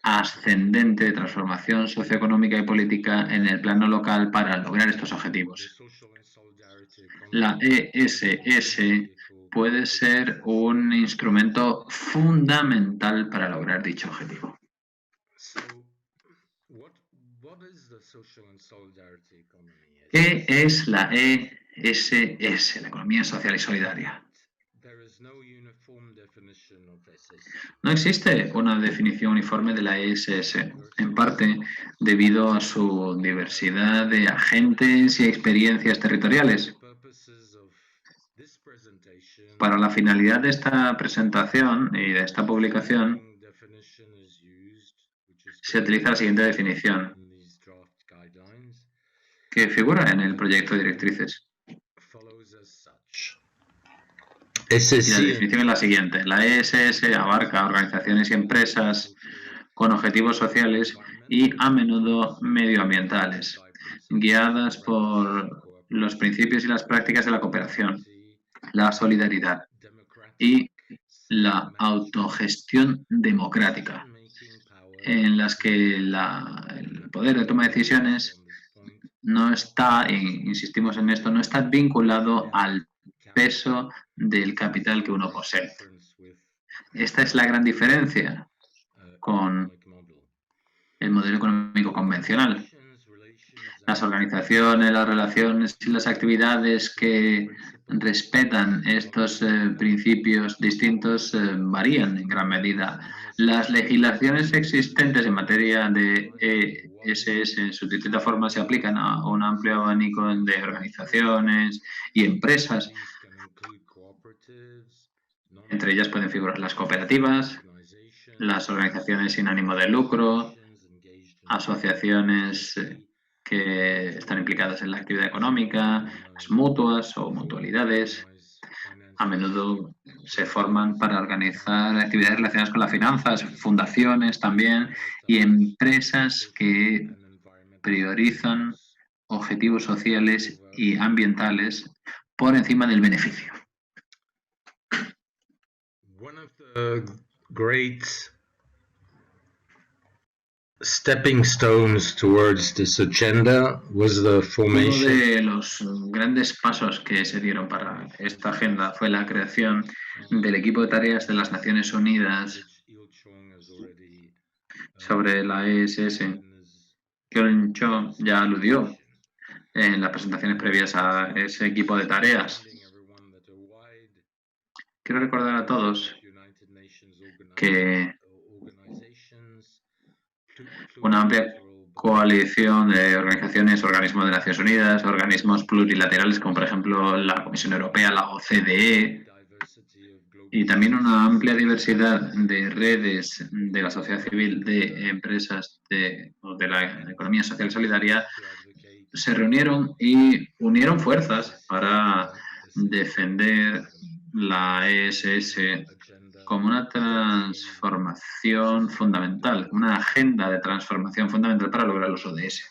ascendente de transformación socioeconómica y política en el plano local para lograr estos objetivos. La ESS puede ser un instrumento fundamental para lograr dicho objetivo. ¿Qué es la ESS, la economía social y solidaria? No existe una definición uniforme de la ESS, en parte debido a su diversidad de agentes y experiencias territoriales. Para la finalidad de esta presentación y de esta publicación, se utiliza la siguiente definición, que figura en el proyecto de directrices. La definición es la siguiente. La ESS abarca organizaciones y empresas con objetivos sociales y a menudo medioambientales, guiadas por los principios y las prácticas de la cooperación, la solidaridad y la autogestión democrática, en las que el poder de toma de decisiones no está, insistimos en esto, no está vinculado al peso del capital que uno posee. Esta es la gran diferencia con el modelo económico convencional. Las organizaciones, las relaciones y las actividades que respetan estos principios distintos varían en gran medida. Las legislaciones existentes en materia de ESS en sus distintas formas se aplican a un amplio abanico de organizaciones y empresas. Entre ellas pueden figurar las cooperativas, las organizaciones sin ánimo de lucro, asociaciones que están implicadas en la actividad económica, las mutuas o mutualidades. A menudo se forman para organizar actividades relacionadas con las finanzas, fundaciones también, y empresas que priorizan objetivos sociales y ambientales por encima del beneficio. One of the great stepping stones towards this agenda was the formation. Uno de los grandes pasos que se dieron para esta agenda fue la creación del equipo de tareas de las Naciones Unidas sobre la ESS. Kyorin Cho ya aludió en las presentaciones previas a ese equipo de tareas. Quiero recordar a todos que una amplia coalición de organizaciones, organismos de Naciones Unidas, organismos plurilaterales como por ejemplo la Comisión Europea, la OCDE, y también una amplia diversidad de redes de la sociedad civil, de empresas de la economía social y solidaria, se reunieron y unieron fuerzas para defender la ESS como una transformación fundamental, una agenda de transformación fundamental para lograr los ODS.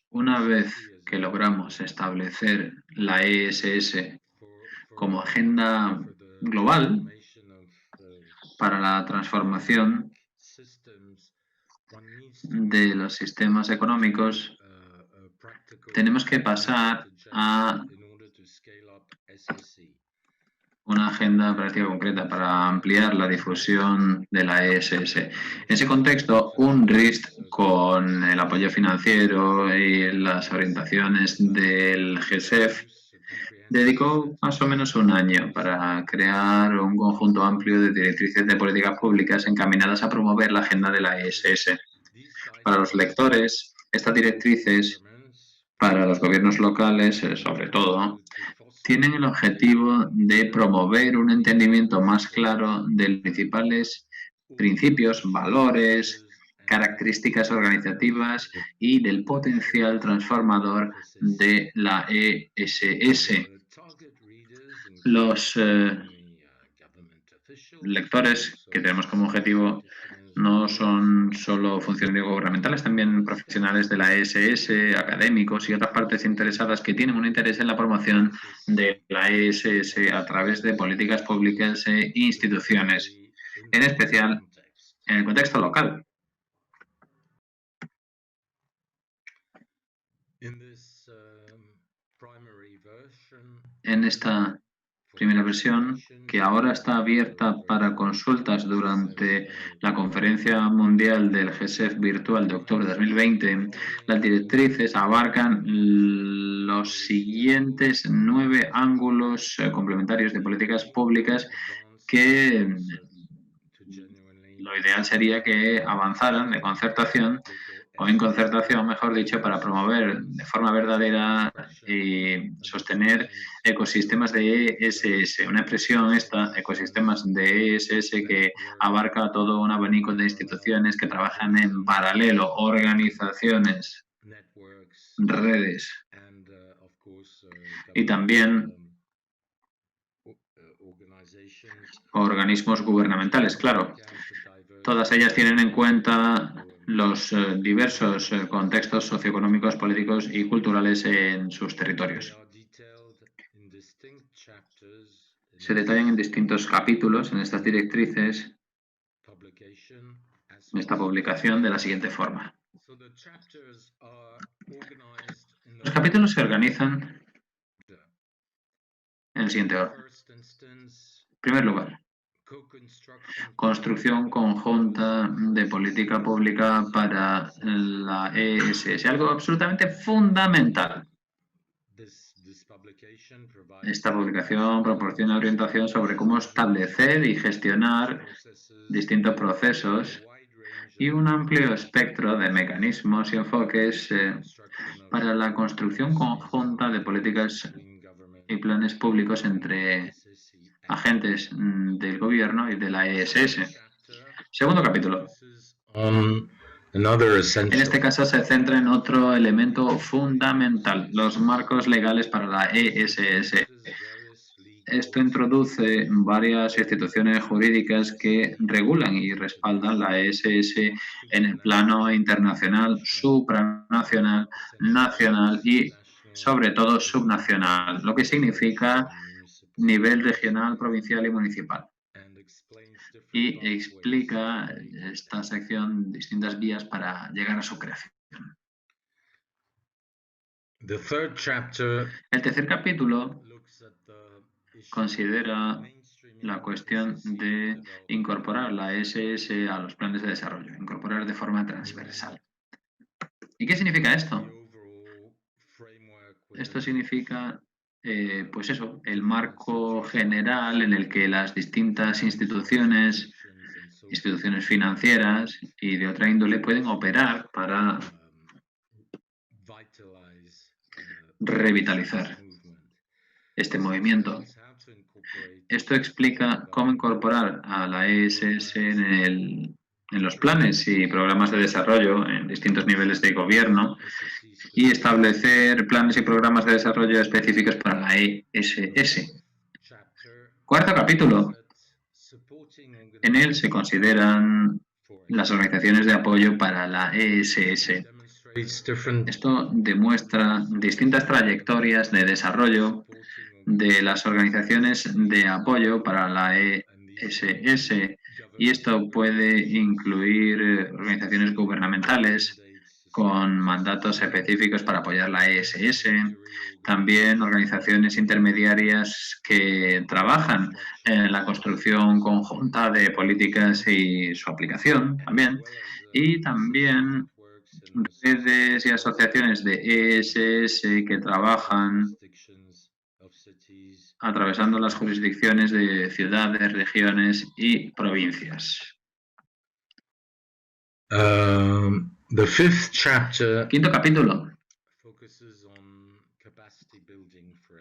Una vez que logramos establecer la ESS como agenda global para la transformación de los sistemas económicos, tenemos que pasar a una agenda práctica concreta para ampliar la difusión de la ESS. En ese contexto, UNRISD, con el apoyo financiero y las orientaciones del GSEF, dedicó más o menos un año para crear un conjunto amplio de directrices de políticas públicas encaminadas a promover la agenda de la ESS. Para los lectores, estas directrices, para los gobiernos locales, sobre todo, tienen el objetivo de promover un entendimiento más claro de los principales principios, valores, características organizativas y del potencial transformador de la ESS. Los lectores que tenemos como objetivo no son solo funcionarios gubernamentales, también profesionales de la ESS, académicos y otras partes interesadas que tienen un interés en la promoción de la ESS a través de políticas públicas e instituciones, en especial en el contexto local. En esta primera versión, que ahora está abierta para consultas durante la Conferencia Mundial del GSEF virtual de octubre de 2020, las directrices abarcan los siguientes 9 ángulos complementarios de políticas públicas que lo ideal sería que avanzaran de concertación o en concertación, mejor dicho, para promover de forma verdadera y sostener ecosistemas de ESS. Una expresión esta, ecosistemas de ESS, que abarca todo un abanico de instituciones que trabajan en paralelo, organizaciones, redes y también organismos gubernamentales, claro. Todas ellas tienen en cuenta los diversos contextos socioeconómicos, políticos y culturales en sus territorios. Se detallan en distintos capítulos en estas directrices, en esta publicación, de la siguiente forma. Los capítulos se organizan en el siguiente orden. En primer lugar, construcción conjunta de política pública para la ESS, algo absolutamente fundamental. Esta publicación proporciona orientación sobre cómo establecer y gestionar distintos procesos y un amplio espectro de mecanismos y enfoques para la construcción conjunta de políticas y planes públicos entre agentes del gobierno y de la ESS. Segundo capítulo. En este caso se centra en otro elemento fundamental, los marcos legales para la ESS. Esto introduce varias instituciones jurídicas que regulan y respaldan la ESS en el plano internacional, supranacional, nacional y, sobre todo, subnacional, lo que significa nivel regional, provincial y municipal. Y explica esta sección distintas vías para llegar a su creación. El tercer capítulo considera la cuestión de incorporar la ESS a los planes de desarrollo, incorporar de forma transversal. ¿Y qué significa esto? Esto significa pues eso, el marco general en el que las distintas instituciones financieras y de otra índole pueden operar para revitalizar este movimiento. Esto explica cómo incorporar a la ESS en los planes y programas de desarrollo en distintos niveles de gobierno y establecer planes y programas de desarrollo específicos para la ESS. Cuarto capítulo. En él se consideran las organizaciones de apoyo para la ESS. Esto demuestra distintas trayectorias de desarrollo de las organizaciones de apoyo para la ESS, y esto puede incluir organizaciones gubernamentales con mandatos específicos para apoyar la ESS, también organizaciones intermediarias que trabajan en la construcción conjunta de políticas y su aplicación también, y también redes y asociaciones de ESS que trabajan atravesando las jurisdicciones de ciudades, regiones y provincias. Quinto capítulo.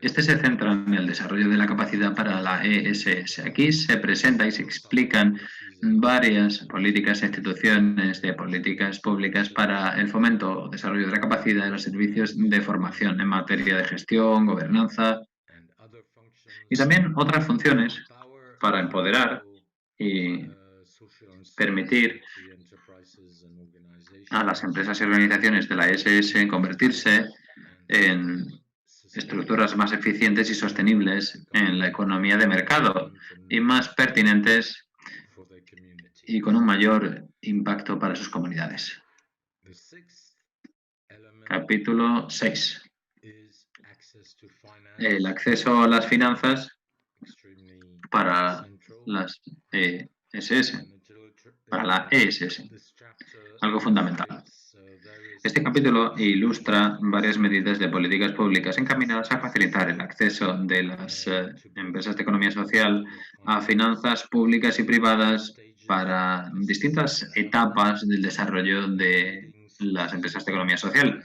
Este se centra en el desarrollo de la capacidad para la ESS. Aquí se presenta y se explican varias políticas e instituciones de políticas públicas para el fomento o desarrollo de la capacidad de los servicios de formación en materia de gestión, gobernanza y también otras funciones para empoderar y permitir a las empresas y organizaciones de la ESS convertirse en estructuras más eficientes y sostenibles en la economía de mercado y más pertinentes y con un mayor impacto para sus comunidades. Capítulo 6. El acceso a las finanzas para las ESS, para la ESS, algo fundamental. Este capítulo ilustra varias medidas de políticas públicas encaminadas a facilitar el acceso de las empresas de economía social a finanzas públicas y privadas para distintas etapas del desarrollo de las empresas de economía social,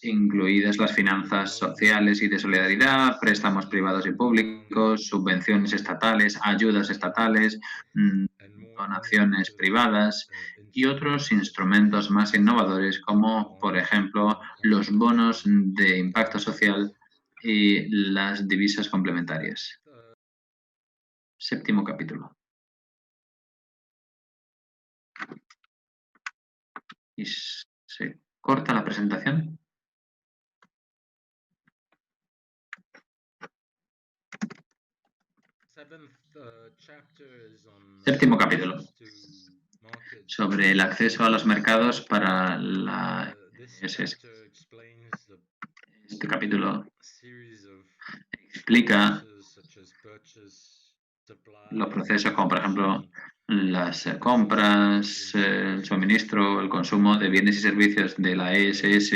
incluidas las finanzas sociales y de solidaridad, préstamos privados y públicos, subvenciones estatales, ayudas estatales, donaciones privadas y otros instrumentos más innovadores como, por ejemplo, los bonos de impacto social y las divisas complementarias. Séptimo capítulo. Y se corta la presentación. Séptimo capítulo. Sobre el acceso a los mercados para la ESS. Este capítulo explica los procesos como, por ejemplo, las compras, el suministro, el consumo de bienes y servicios de la ESS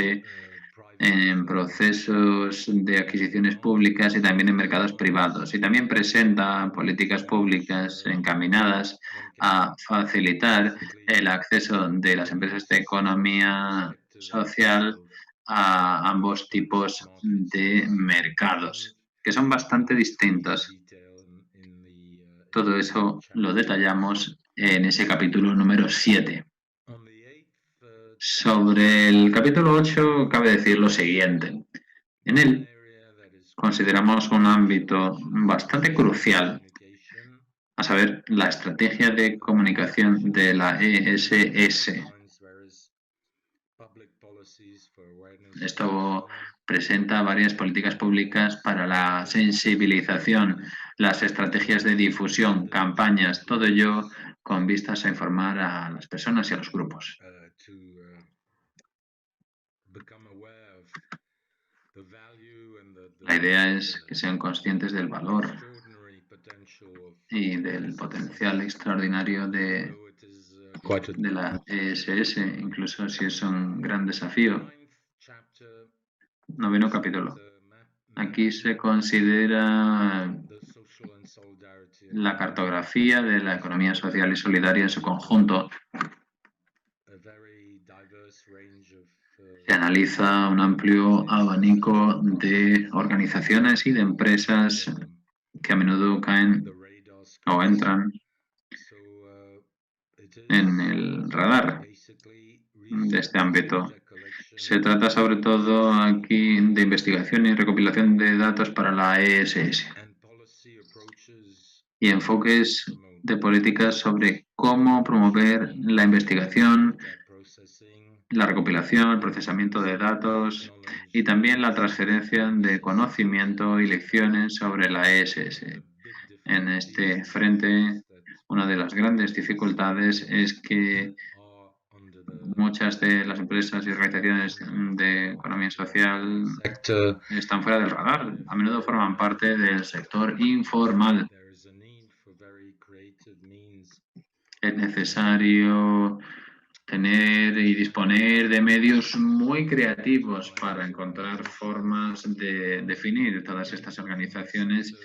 en procesos de adquisiciones públicas y también en mercados privados. Y también presenta políticas públicas encaminadas a facilitar el acceso de las empresas de economía social a ambos tipos de mercados, que son bastante distintos. Todo eso lo detallamos en ese capítulo número 7. Sobre el capítulo 8 cabe decir lo siguiente. En él consideramos un ámbito bastante crucial, a saber, la estrategia de comunicación de la ESS. Esto presenta varias políticas públicas para la sensibilización, las estrategias de difusión, campañas, todo ello con vistas a informar a las personas y a los grupos. La idea es que sean conscientes del valor y del potencial extraordinario de la ESS, incluso si es un gran desafío. Noveno capítulo. Aquí se considera la cartografía de la economía social y solidaria en su conjunto. Se analiza un amplio abanico de organizaciones y de empresas que a menudo caen o entran en el radar de este ámbito. Se trata sobre todo aquí de investigación y recopilación de datos para la ESS y enfoques de políticas sobre cómo promover la investigación, la recopilación, el procesamiento de datos y también la transferencia de conocimiento y lecciones sobre la ESS. En este frente, una de las grandes dificultades es que muchas de las empresas y organizaciones de economía social están fuera del radar. A menudo forman parte del sector informal. Es necesario tener y disponer de medios muy creativos para encontrar formas de definir todas estas organizaciones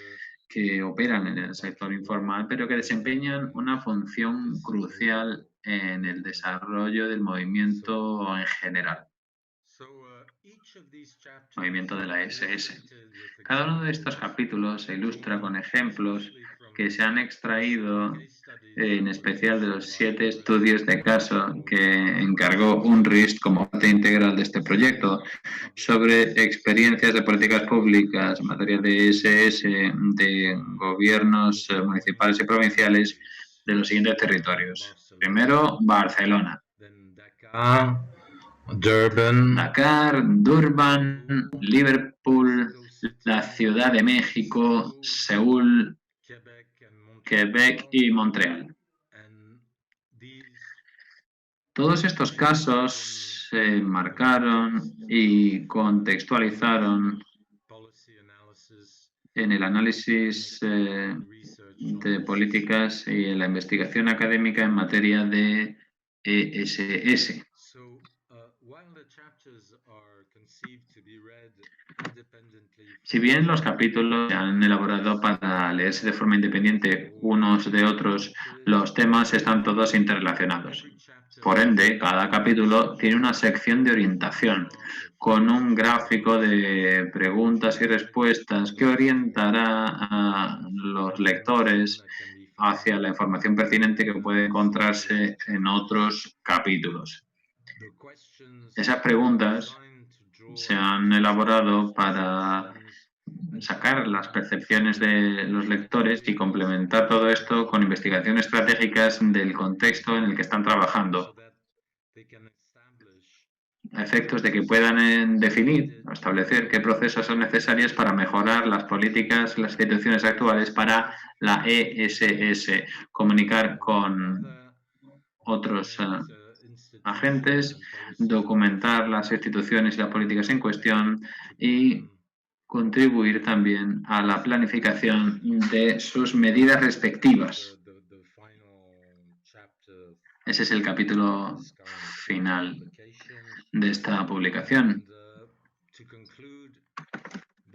que operan en el sector informal, pero que desempeñan una función crucial en el desarrollo del movimiento en general, movimiento de la ESS. Cada uno de estos capítulos se ilustra con ejemplos que se han extraído en especial de los 7 estudios de caso que encargó UNRISD como parte integral de este proyecto sobre experiencias de políticas públicas en materia de ESS de gobiernos municipales y provinciales de los siguientes territorios. Primero, Barcelona. Dakar, Durban, Liverpool, la Ciudad de México, Seúl, Quebec y Montreal. Todos estos casos se marcaron y contextualizaron en el análisis de políticas y en la investigación académica en materia de ESS. Si bien los capítulos se han elaborado para leerse de forma independiente unos de otros, los temas están todos interrelacionados. Por ende, cada capítulo tiene una sección de orientación con un gráfico de preguntas y respuestas que orientará a los lectores hacia la información pertinente que puede encontrarse en otros capítulos. Esas preguntas se han elaborado para sacar las percepciones de los lectores y complementar todo esto con investigaciones estratégicas del contexto en el que están trabajando, a efectos de que puedan definir o establecer qué procesos son necesarios para mejorar las políticas, las instituciones actuales para la ESS, comunicar con otros agentes, documentar las instituciones y las políticas en cuestión y contribuir también a la planificación de sus medidas respectivas. Ese es el capítulo final de esta publicación.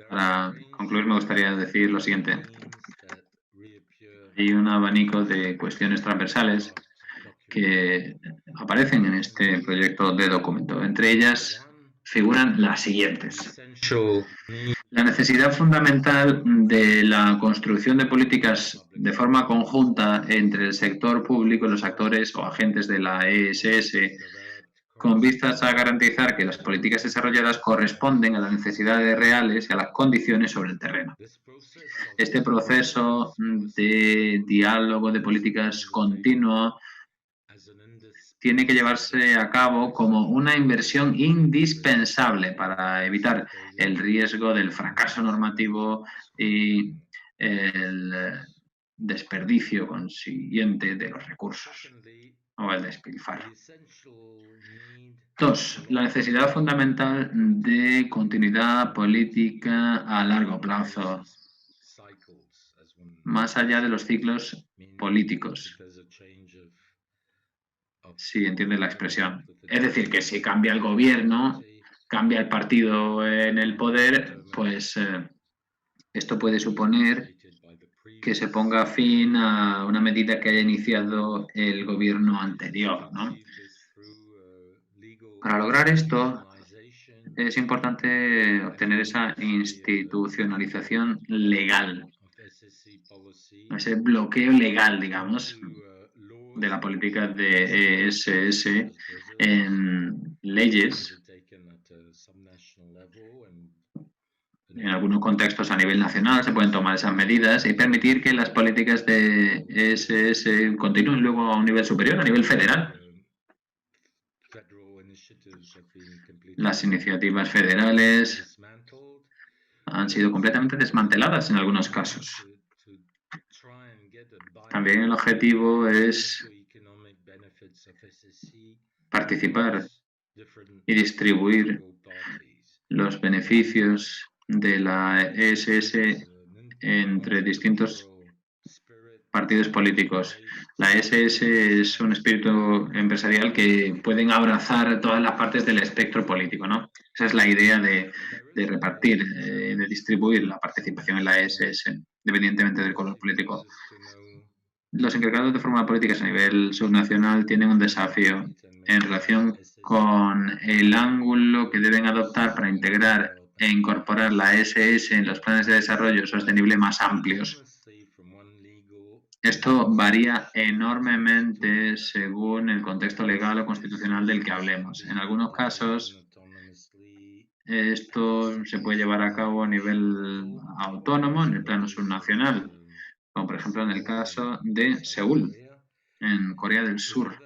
Para concluir, me gustaría decir lo siguiente. Hay un abanico de cuestiones transversales que aparecen en este proyecto de documento. Entre ellas figuran las siguientes. La necesidad fundamental de la construcción de políticas de forma conjunta entre el sector público y los actores o agentes de la ESS, con vistas a garantizar que las políticas desarrolladas corresponden a las necesidades reales y a las condiciones sobre el terreno. Este proceso de diálogo de políticas continuo tiene que llevarse a cabo como una inversión indispensable para evitar el riesgo del fracaso normativo y el desperdicio consiguiente de los recursos o el despilfarro. 2. La necesidad fundamental de continuidad política a largo plazo, más allá de los ciclos políticos. Si entiende la expresión. Es decir, que si cambia el gobierno, cambia el partido en el poder, pues esto puede suponer que se ponga fin a una medida que haya iniciado el gobierno anterior, ¿no? Para lograr esto, es importante obtener esa institucionalización legal, ese bloqueo legal, digamos, de la política de ESS en leyes, en algunos contextos a nivel nacional se pueden tomar esas medidas y permitir que las políticas de ESS continúen luego a un nivel superior, a nivel federal. Las iniciativas federales han sido completamente desmanteladas en algunos casos. También el objetivo es participar y distribuir los beneficios de la ESS entre distintos partidos políticos. La ESS es un espíritu empresarial que pueden abrazar todas las partes del espectro político, ¿no? Esa es la idea de repartir, de distribuir la participación en la ESS, independientemente del color político. Los encargados de formar políticas a nivel subnacional tienen un desafío en relación con el ángulo que deben adoptar para integrar e incorporar la ESS en los planes de desarrollo sostenible más amplios. Esto varía enormemente según el contexto legal o constitucional del que hablemos. En algunos casos, esto se puede llevar a cabo a nivel autónomo, en el plano subnacional, como por ejemplo en el caso de Seúl, en Corea del Sur.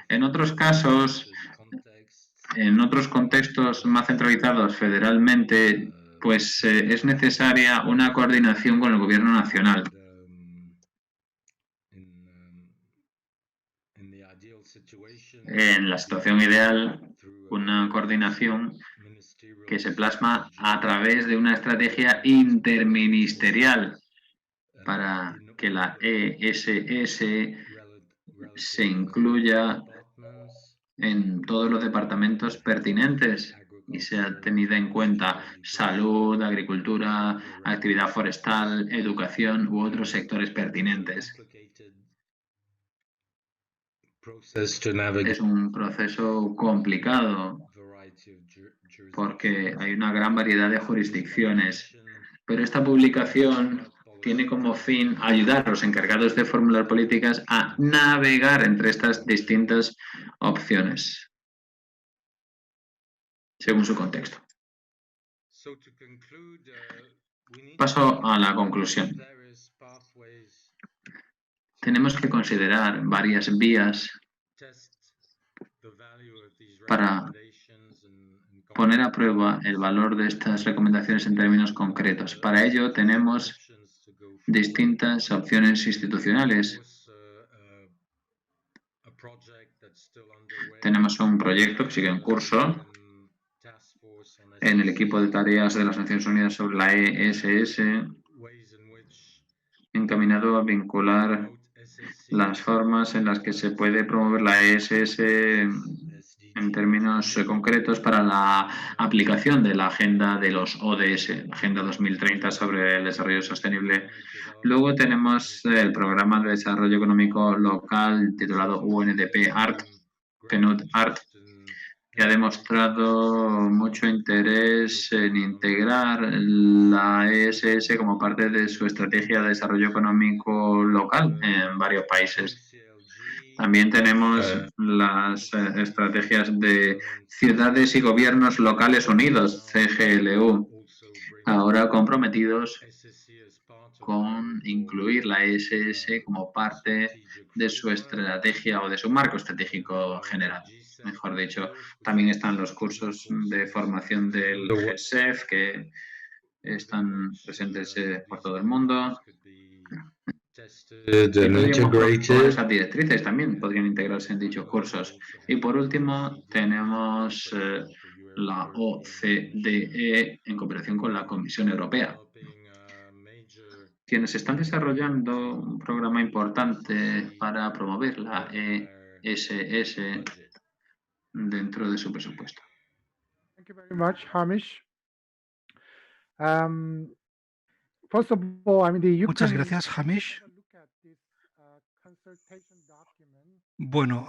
En otros casos, en otros contextos más centralizados federalmente, pues es necesaria una coordinación con el gobierno nacional. En la situación ideal, una coordinación que se plasma a través de una estrategia interministerial para que la ESS se incluya en todos los departamentos pertinentes y sea tenida en cuenta salud, agricultura, actividad forestal, educación u otros sectores pertinentes. Es un proceso complicado porque hay una gran variedad de jurisdicciones, pero esta publicación tiene como fin ayudar a los encargados de formular políticas a navegar entre estas distintas opciones, según su contexto. Paso a la conclusión. Tenemos que considerar varias vías para poner a prueba el valor de estas recomendaciones en términos concretos. Para ello tenemos distintas opciones institucionales. Tenemos un proyecto que sigue en curso en el equipo de tareas de las Naciones Unidas sobre la ESS, encaminado a vincular las formas en las que se puede promover la ESS en términos concretos para la aplicación de la agenda de los ODS, la Agenda 2030 sobre el desarrollo sostenible. Luego tenemos el Programa de Desarrollo Económico Local titulado UNDP-ART, PNUD-ART, que ha demostrado mucho interés en integrar la ESS como parte de su estrategia de desarrollo económico local en varios países. También tenemos las estrategias de ciudades y gobiernos locales unidos, CGLU, ahora comprometidos con incluir la ESS como parte de su estrategia o de su marco estratégico general. Mejor dicho, también están los cursos de formación del GESEF que están presentes por todo el mundo. Esas directrices también podrían integrarse en dichos cursos. Y por último, tenemos la OCDE en cooperación con la Comisión Europea, quienes están desarrollando un programa importante para promover la ESS dentro de su presupuesto. Thank you very much, Hamish. First of all, I mean, Muchas gracias, Hamish. Bueno,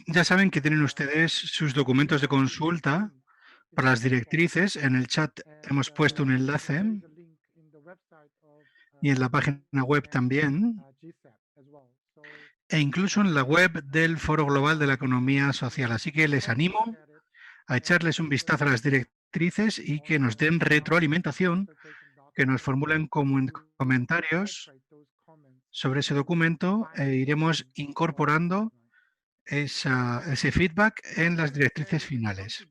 ya saben que tienen ustedes sus documentos de consulta para las directrices. En el chat hemos puesto un enlace y en la página web también, e incluso en la web del Foro Global de la Economía Social. Así que les animo a echarles un vistazo a las directrices y que nos den retroalimentación, que nos formulen comentarios sobre ese documento e iremos incorporando ese feedback en las directrices finales.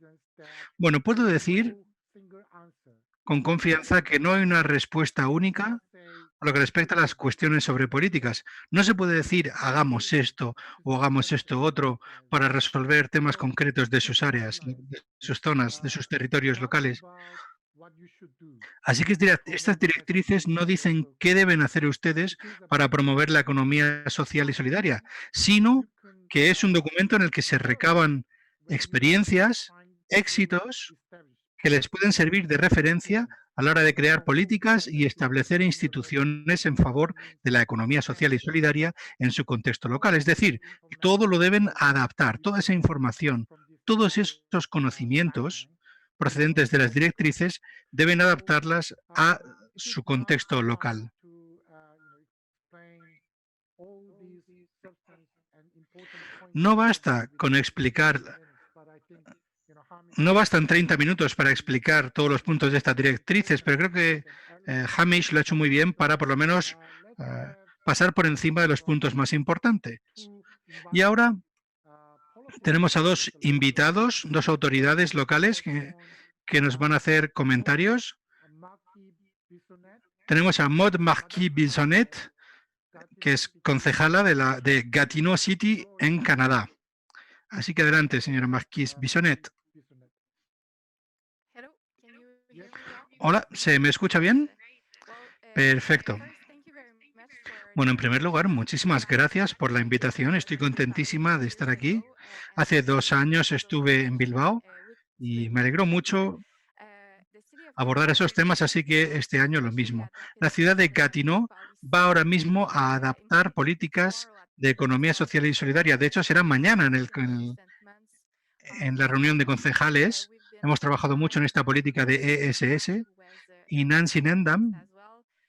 Bueno, puedo decir con confianza que no hay una respuesta única a lo que respecta a las cuestiones sobre políticas. No se puede decir hagamos esto o hagamos esto otro para resolver temas concretos de sus áreas, de sus zonas, de sus territorios locales. Así que estas directrices no dicen qué deben hacer ustedes para promover la economía social y solidaria, sino que es un documento en el que se recaban experiencias, éxitos que les pueden servir de referencia a la hora de crear políticas y establecer instituciones en favor de la economía social y solidaria en su contexto local. Es decir, todo lo deben adaptar, toda esa información, todos esos conocimientos procedentes de las directrices deben adaptarlas a su contexto local. No basta con explicar, no bastan 30 minutos para explicar todos los puntos de estas directrices, pero creo que Hamish lo ha hecho muy bien para por lo menos pasar por encima de los puntos más importantes. Y ahora tenemos a dos invitados, dos autoridades locales que nos van a hacer comentarios. Tenemos a Maud Marquis-Bissonnette, que es concejala de Gatineau City en Canadá. Así que adelante, señora Marquis-Bissonnette. Hola, ¿se me escucha bien? Perfecto. Bueno, en primer lugar, muchísimas gracias por la invitación. Estoy contentísima de estar aquí. Hace 2 años estuve en Bilbao y me alegró mucho abordar esos temas, así que este año lo mismo. La ciudad de Gatineau va ahora mismo a adaptar políticas de economía social y solidaria. De hecho, será mañana en la reunión de concejales. Hemos trabajado mucho en esta política de ESS y Nancy Needham,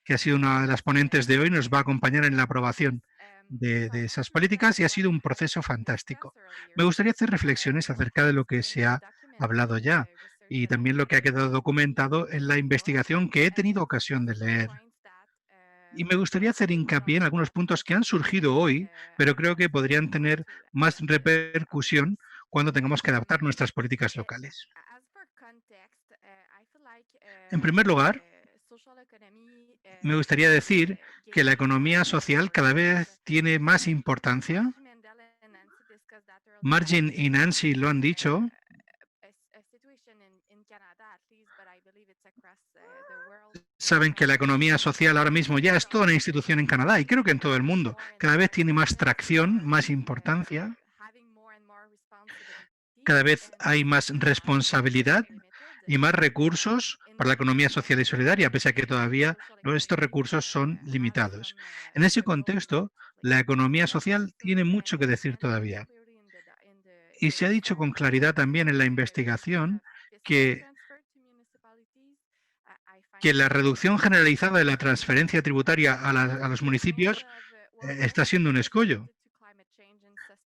que ha sido una de las ponentes de hoy, nos va a acompañar en la aprobación de esas políticas y ha sido un proceso fantástico. Me gustaría hacer reflexiones acerca de lo que se ha hablado ya y también lo que ha quedado documentado en la investigación que he tenido ocasión de leer. Y me gustaría hacer hincapié en algunos puntos que han surgido hoy, pero creo que podrían tener más repercusión cuando tengamos que adaptar nuestras políticas locales. En primer lugar, me gustaría decir que la economía social cada vez tiene más importancia. Margin y Nancy lo han dicho. Saben que la economía social ahora mismo ya es toda una institución en Canadá y creo que en todo el mundo. Cada vez tiene más tracción, más importancia. Cada vez hay más responsabilidad y más recursos para la economía social y solidaria, pese a que todavía estos recursos son limitados. En ese contexto, la economía social tiene mucho que decir todavía. Y se ha dicho con claridad también en la investigación que la reducción generalizada de la transferencia tributaria a los municipios está siendo un escollo.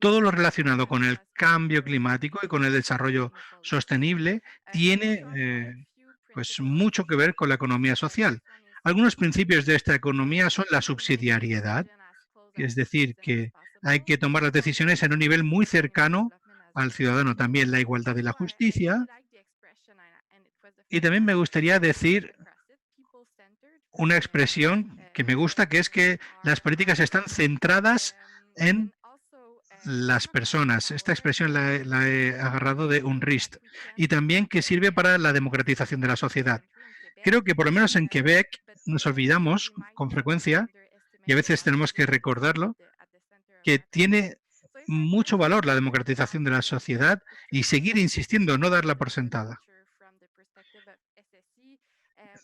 Todo lo relacionado con el cambio climático y con el desarrollo sostenible tiene pues mucho que ver con la economía social. Algunos principios de esta economía son la subsidiariedad, es decir, que hay que tomar las decisiones en un nivel muy cercano al ciudadano. También la igualdad y la justicia. Y también me gustaría decir una expresión que me gusta, que es que las políticas están centradas en las personas. Esta expresión la he agarrado de UNRIST. Y también que sirve para la democratización de la sociedad. Creo que por lo menos en Quebec nos olvidamos con frecuencia, y a veces tenemos que recordarlo, que tiene mucho valor la democratización de la sociedad y seguir insistiendo, no darla por sentada.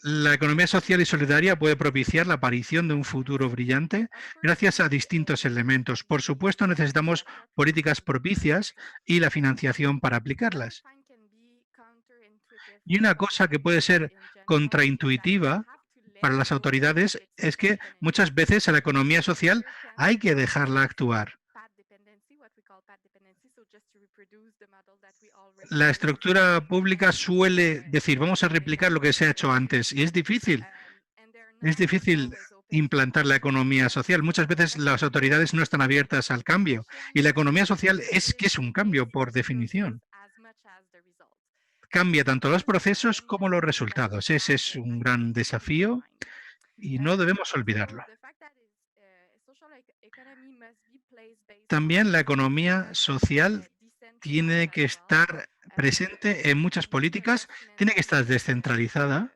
La economía social y solidaria puede propiciar la aparición de un futuro brillante gracias a distintos elementos. Por supuesto, necesitamos políticas propicias y la financiación para aplicarlas. Y una cosa que puede ser contraintuitiva para las autoridades es que muchas veces a la economía social hay que dejarla actuar. La estructura pública suele decir, vamos a replicar lo que se ha hecho antes, y es difícil. Es difícil implantar la economía social. Muchas veces las autoridades no están abiertas al cambio, y la economía social es un cambio por definición. Cambia tanto los procesos como los resultados. Ese es un gran desafío y no debemos olvidarlo. También la economía social tiene que estar presente en muchas políticas, tiene que estar descentralizada.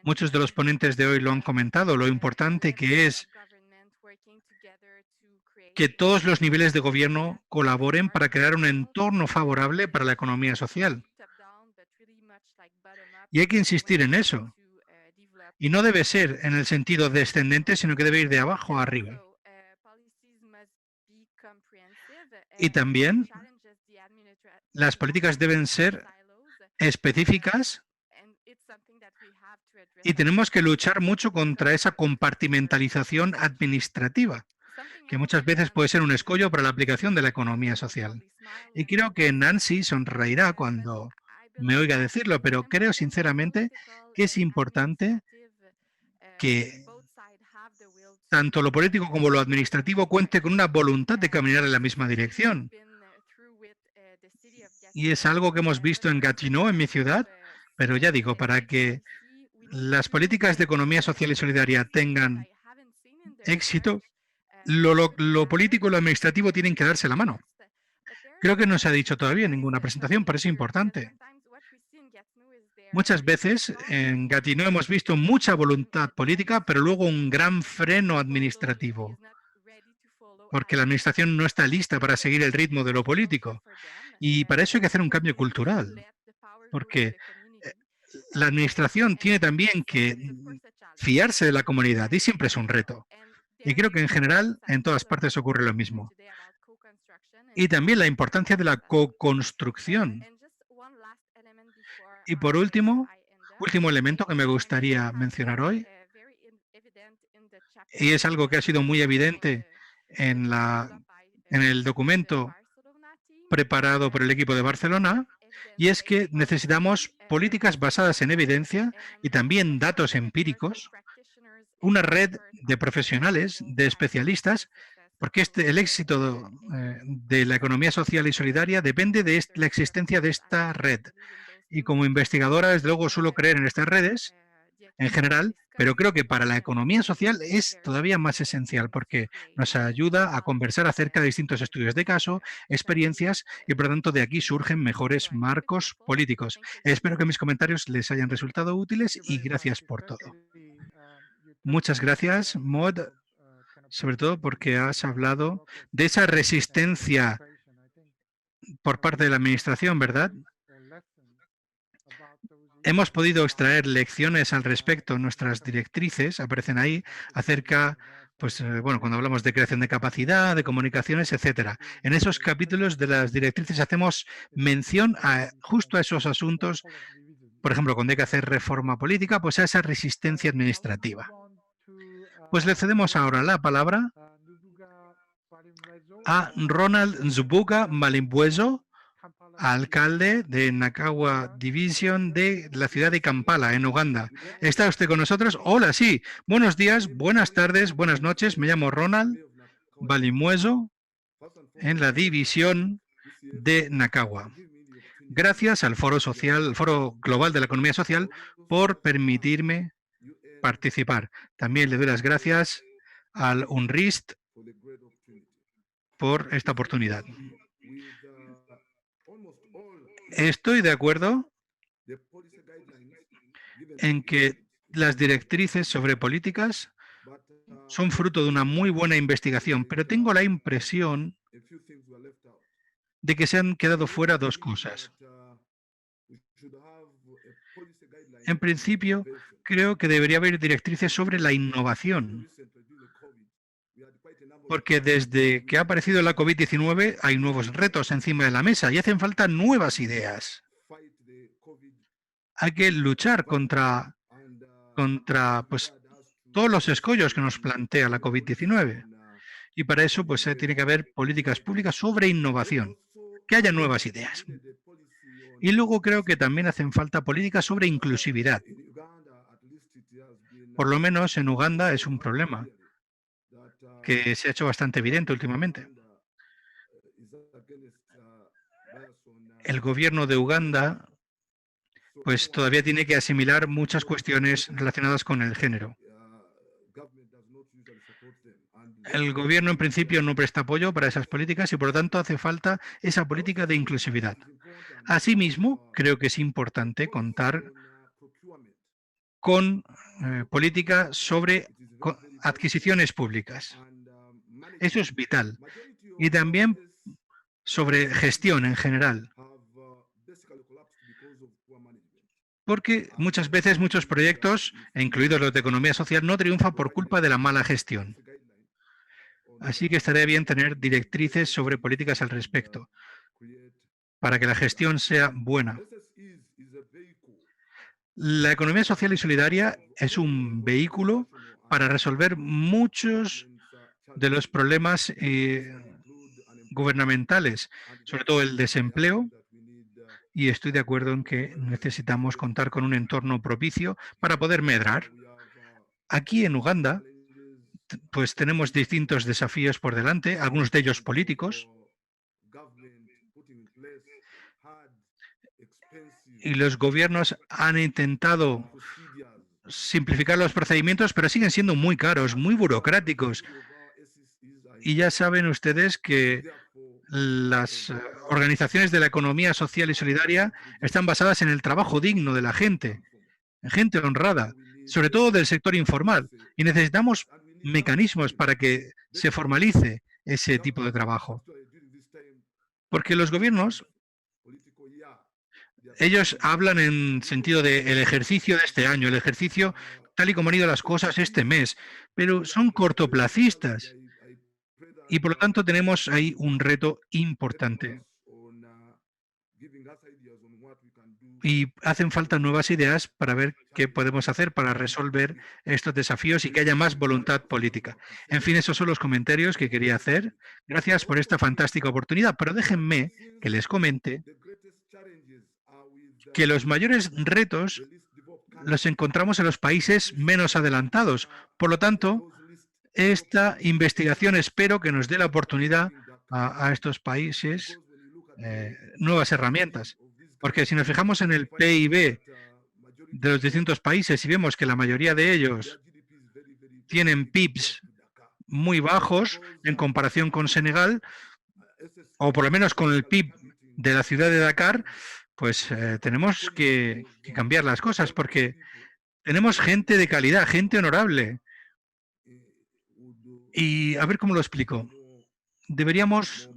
Muchos de los ponentes de hoy lo han comentado, lo importante que es que todos los niveles de gobierno colaboren para crear un entorno favorable para la economía social. Y hay que insistir en eso. Y no debe ser en el sentido descendente, sino que debe ir de abajo a arriba. Y también las políticas deben ser específicas y tenemos que luchar mucho contra esa compartimentalización administrativa, que muchas veces puede ser un escollo para la aplicación de la economía social. Y creo que Nancy sonreirá cuando me oiga decirlo, pero creo sinceramente que es importante que tanto lo político como lo administrativo cuente con una voluntad de caminar en la misma dirección. Y es algo que hemos visto en Gatineau, en mi ciudad, pero ya digo, para que las políticas de economía social y solidaria tengan éxito, lo político y lo administrativo tienen que darse la mano. Creo que no se ha dicho todavía en ninguna presentación, pero es importante. Muchas veces en Gatineau hemos visto mucha voluntad política, pero luego un gran freno administrativo, porque la administración no está lista para seguir el ritmo de lo político. Y para eso hay que hacer un cambio cultural, porque la administración tiene también que fiarse de la comunidad y siempre es un reto. Y creo que en general en todas partes ocurre lo mismo. Y también la importancia de la co-construcción. Y por último elemento que me gustaría mencionar hoy, y es algo que ha sido muy evidente en el documento preparado por el equipo de Barcelona, y es que necesitamos políticas basadas en evidencia y también datos empíricos, una red de profesionales, de especialistas, porque el éxito de la economía social y solidaria depende de la existencia de esta red. Y como investigadora, desde luego, suelo creer en estas redes en general, pero creo que para la economía social es todavía más esencial porque nos ayuda a conversar acerca de distintos estudios de caso, experiencias y, por lo tanto, de aquí surgen mejores marcos políticos. Espero que mis comentarios les hayan resultado útiles y gracias por todo. Muchas gracias, Maud, sobre todo porque has hablado de esa resistencia por parte de la administración, ¿verdad? Hemos podido extraer lecciones al respecto. Nuestras directrices aparecen ahí acerca, pues, cuando hablamos de creación de capacidad, de comunicaciones, etcétera. En esos capítulos de las directrices hacemos mención justo a esos asuntos, por ejemplo, cuando hay que hacer reforma política, pues a esa resistencia administrativa. Pues le cedemos ahora la palabra a Ronald Nzubuga Malimbuezo, alcalde de Nakawa Division de la ciudad de Kampala, en Uganda. ¿Está usted con nosotros? Hola, sí. Buenos días, buenas tardes, buenas noches. Me llamo Ronald Malimbuezo en la división de Nakawa. Gracias al Foro Social, el Foro Global de la Economía Social, por permitirme participar. También le doy las gracias al UNRIST por esta oportunidad. Estoy de acuerdo en que las directrices sobre políticas son fruto de una muy buena investigación, pero tengo la impresión de que se han quedado fuera dos cosas. En principio, creo que debería haber directrices sobre la innovación, porque desde que ha aparecido la COVID-19 hay nuevos retos encima de la mesa y hacen falta nuevas ideas. Hay que luchar contra pues, todos los escollos que nos plantea la COVID-19. Y para eso pues, tiene que haber políticas públicas sobre innovación, que haya nuevas ideas. Y luego creo que también hacen falta políticas sobre inclusividad. Por lo menos en Uganda es un problema que se ha hecho bastante evidente últimamente. El gobierno de Uganda pues todavía tiene que asimilar muchas cuestiones relacionadas con el género. El gobierno en principio no presta apoyo para esas políticas y por lo tanto hace falta esa política de inclusividad. Asimismo, creo que es importante contar con política sobre adquisiciones públicas. Eso es vital. Y también sobre gestión en general. Porque muchas veces muchos proyectos, incluidos los de economía social, no triunfan por culpa de la mala gestión. Así que estaría bien tener directrices sobre políticas al respecto, para que la gestión sea buena. La economía social y solidaria es un vehículo para resolver muchos de los problemas gubernamentales, sobre todo el desempleo, y estoy de acuerdo en que necesitamos contar con un entorno propicio para poder medrar. Aquí en Uganda pues tenemos distintos desafíos por delante, algunos de ellos políticos. Y los gobiernos han intentado simplificar los procedimientos, pero siguen siendo muy caros, muy burocráticos. Y ya saben ustedes que las organizaciones de la economía social y solidaria están basadas en el trabajo digno de la gente honrada, sobre todo del sector informal. Y necesitamos mecanismos para que se formalice ese tipo de trabajo. Porque los gobiernos, ellos hablan en sentido de el ejercicio de este año, el ejercicio tal y como han ido las cosas este mes, pero son cortoplacistas. Y por lo tanto tenemos ahí un reto importante. Y hacen falta nuevas ideas para ver qué podemos hacer para resolver estos desafíos y que haya más voluntad política. En fin, esos son los comentarios que quería hacer. Gracias por esta fantástica oportunidad, pero déjenme que les comente que los mayores retos los encontramos en los países menos adelantados. Por lo tanto, esta investigación espero que nos dé la oportunidad a estos países nuevas herramientas. Porque si nos fijamos en el PIB de los distintos países y vemos que la mayoría de ellos tienen PIBs muy bajos en comparación con Senegal, o por lo menos con el PIB de la ciudad de Dakar, pues tenemos que cambiar las cosas, porque tenemos gente de calidad, gente honorable. Y a ver cómo lo explico. Deberíamos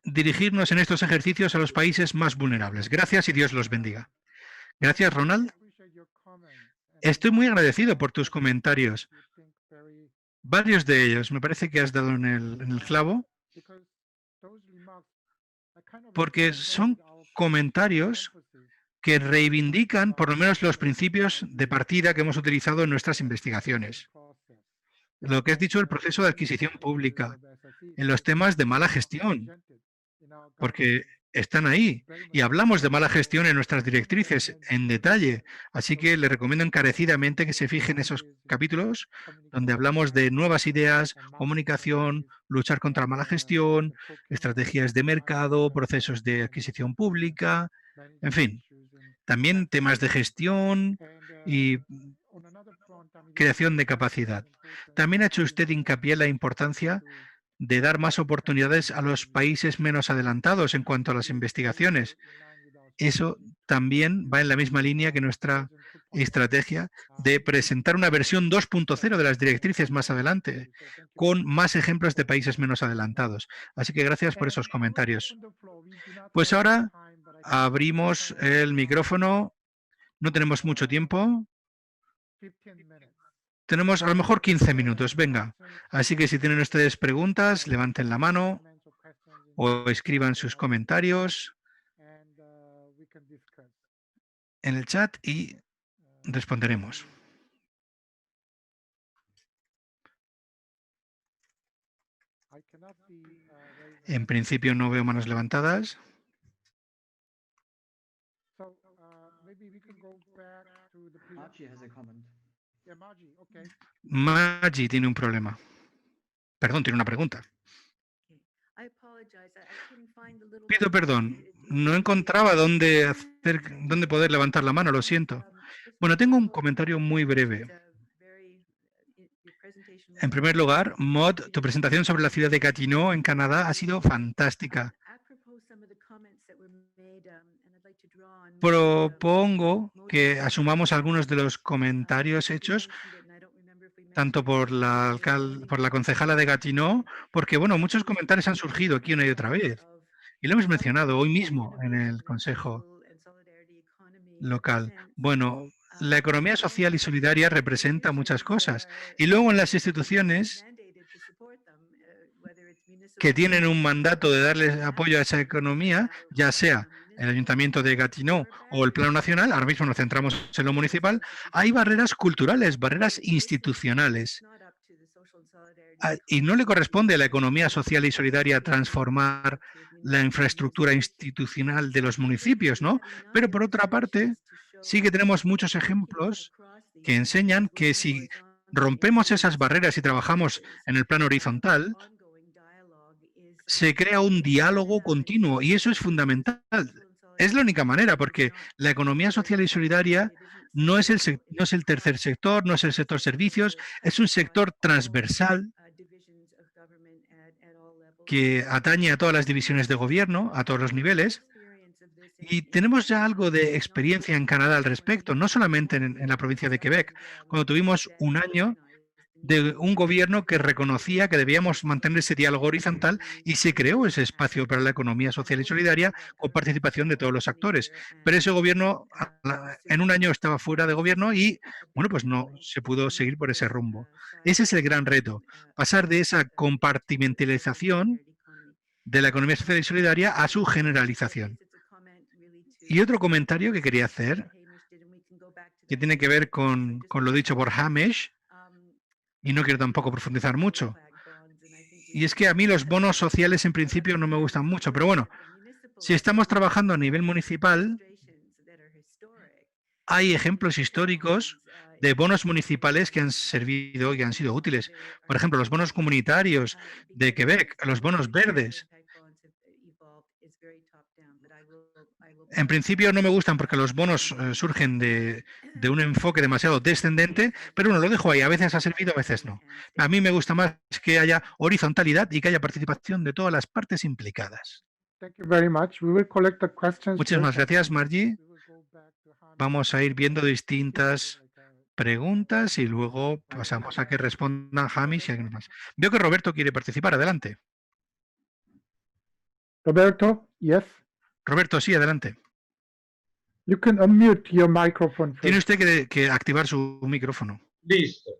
dirigirnos en estos ejercicios a los países más vulnerables. Gracias y Dios los bendiga. Gracias, Ronald. Estoy muy agradecido por tus comentarios. Varios de ellos, me parece que has dado en el clavo, porque son comentarios que reivindican por lo menos los principios de partida que hemos utilizado en nuestras investigaciones. Lo que has dicho del proceso de adquisición pública, en los temas de mala gestión, porque están ahí y hablamos de mala gestión en nuestras directrices en detalle, así que le recomiendo encarecidamente que se fijen en esos capítulos donde hablamos de nuevas ideas, comunicación, luchar contra la mala gestión, estrategias de mercado, procesos de adquisición pública, en fin, también temas de gestión y creación de capacidad. También ha hecho usted hincapié en la importancia de dar más oportunidades a los países menos adelantados en cuanto a las investigaciones. Eso también va en la misma línea que nuestra estrategia de presentar una versión 2.0 de las directrices más adelante, con más ejemplos de países menos adelantados. Así que gracias por esos comentarios. Pues ahora abrimos el micrófono. No tenemos mucho tiempo. Tenemos a lo mejor 15 minutos, venga. Así que si tienen ustedes preguntas, levanten la mano o escriban sus comentarios en el chat y responderemos. En principio no veo manos levantadas. Maggie tiene un problema. Perdón, tiene una pregunta. Pido perdón. No encontraba dónde poder levantar la mano, lo siento. Bueno, tengo un comentario muy breve. En primer lugar, Maud, tu presentación sobre la ciudad de Gatineau, en Canadá, ha sido fantástica. Propongo que asumamos algunos de los comentarios hechos, tanto por la concejala de Gatineau, porque bueno, muchos comentarios han surgido aquí una y otra vez. Y lo hemos mencionado hoy mismo en el Consejo local. Bueno, la economía social y solidaria representa muchas cosas. Y luego en las instituciones que tienen un mandato de darle apoyo a esa economía, ya sea el Ayuntamiento de Gatineau o el Plano Nacional, ahora mismo nos centramos en lo municipal, hay barreras culturales, barreras institucionales. Y no le corresponde a la economía social y solidaria transformar la infraestructura institucional de los municipios, ¿no? Pero por otra parte, sí que tenemos muchos ejemplos que enseñan que si rompemos esas barreras y trabajamos en el plano horizontal, se crea un diálogo continuo y eso es fundamental. Es la única manera, porque la economía social y solidaria no es el tercer sector, no es el sector servicios, es un sector transversal que atañe a todas las divisiones de gobierno, a todos los niveles. Y tenemos ya algo de experiencia en Canadá al respecto, no solamente en la provincia de Quebec, cuando tuvimos un año de un gobierno que reconocía que debíamos mantener ese diálogo horizontal y se creó ese espacio para la economía social y solidaria con participación de todos los actores. Pero ese gobierno en un año estaba fuera de gobierno y, bueno, pues no se pudo seguir por ese rumbo. Ese es el gran reto, pasar de esa compartimentalización de la economía social y solidaria a su generalización. Y otro comentario que quería hacer, que tiene que ver con lo dicho por Hamish, y no quiero tampoco profundizar mucho. Y es que a mí los bonos sociales en principio no me gustan mucho, pero bueno, si estamos trabajando a nivel municipal, hay ejemplos históricos de bonos municipales que han servido y han sido útiles. Por ejemplo, los bonos comunitarios de Quebec, los bonos verdes. En principio no me gustan porque los bonos surgen de un enfoque demasiado descendente, pero bueno, lo dejo ahí. A veces ha servido, a veces no. A mí me gusta más que haya horizontalidad y que haya participación de todas las partes implicadas. Muchas gracias, Margie. Vamos a ir viendo distintas preguntas y luego pasamos a que respondan Hamish y alguien más. Veo que Roberto quiere participar. Adelante. Roberto, yes. Roberto, sí, adelante. You can unmute your microphone first. Tiene usted que activar su micrófono. Listo.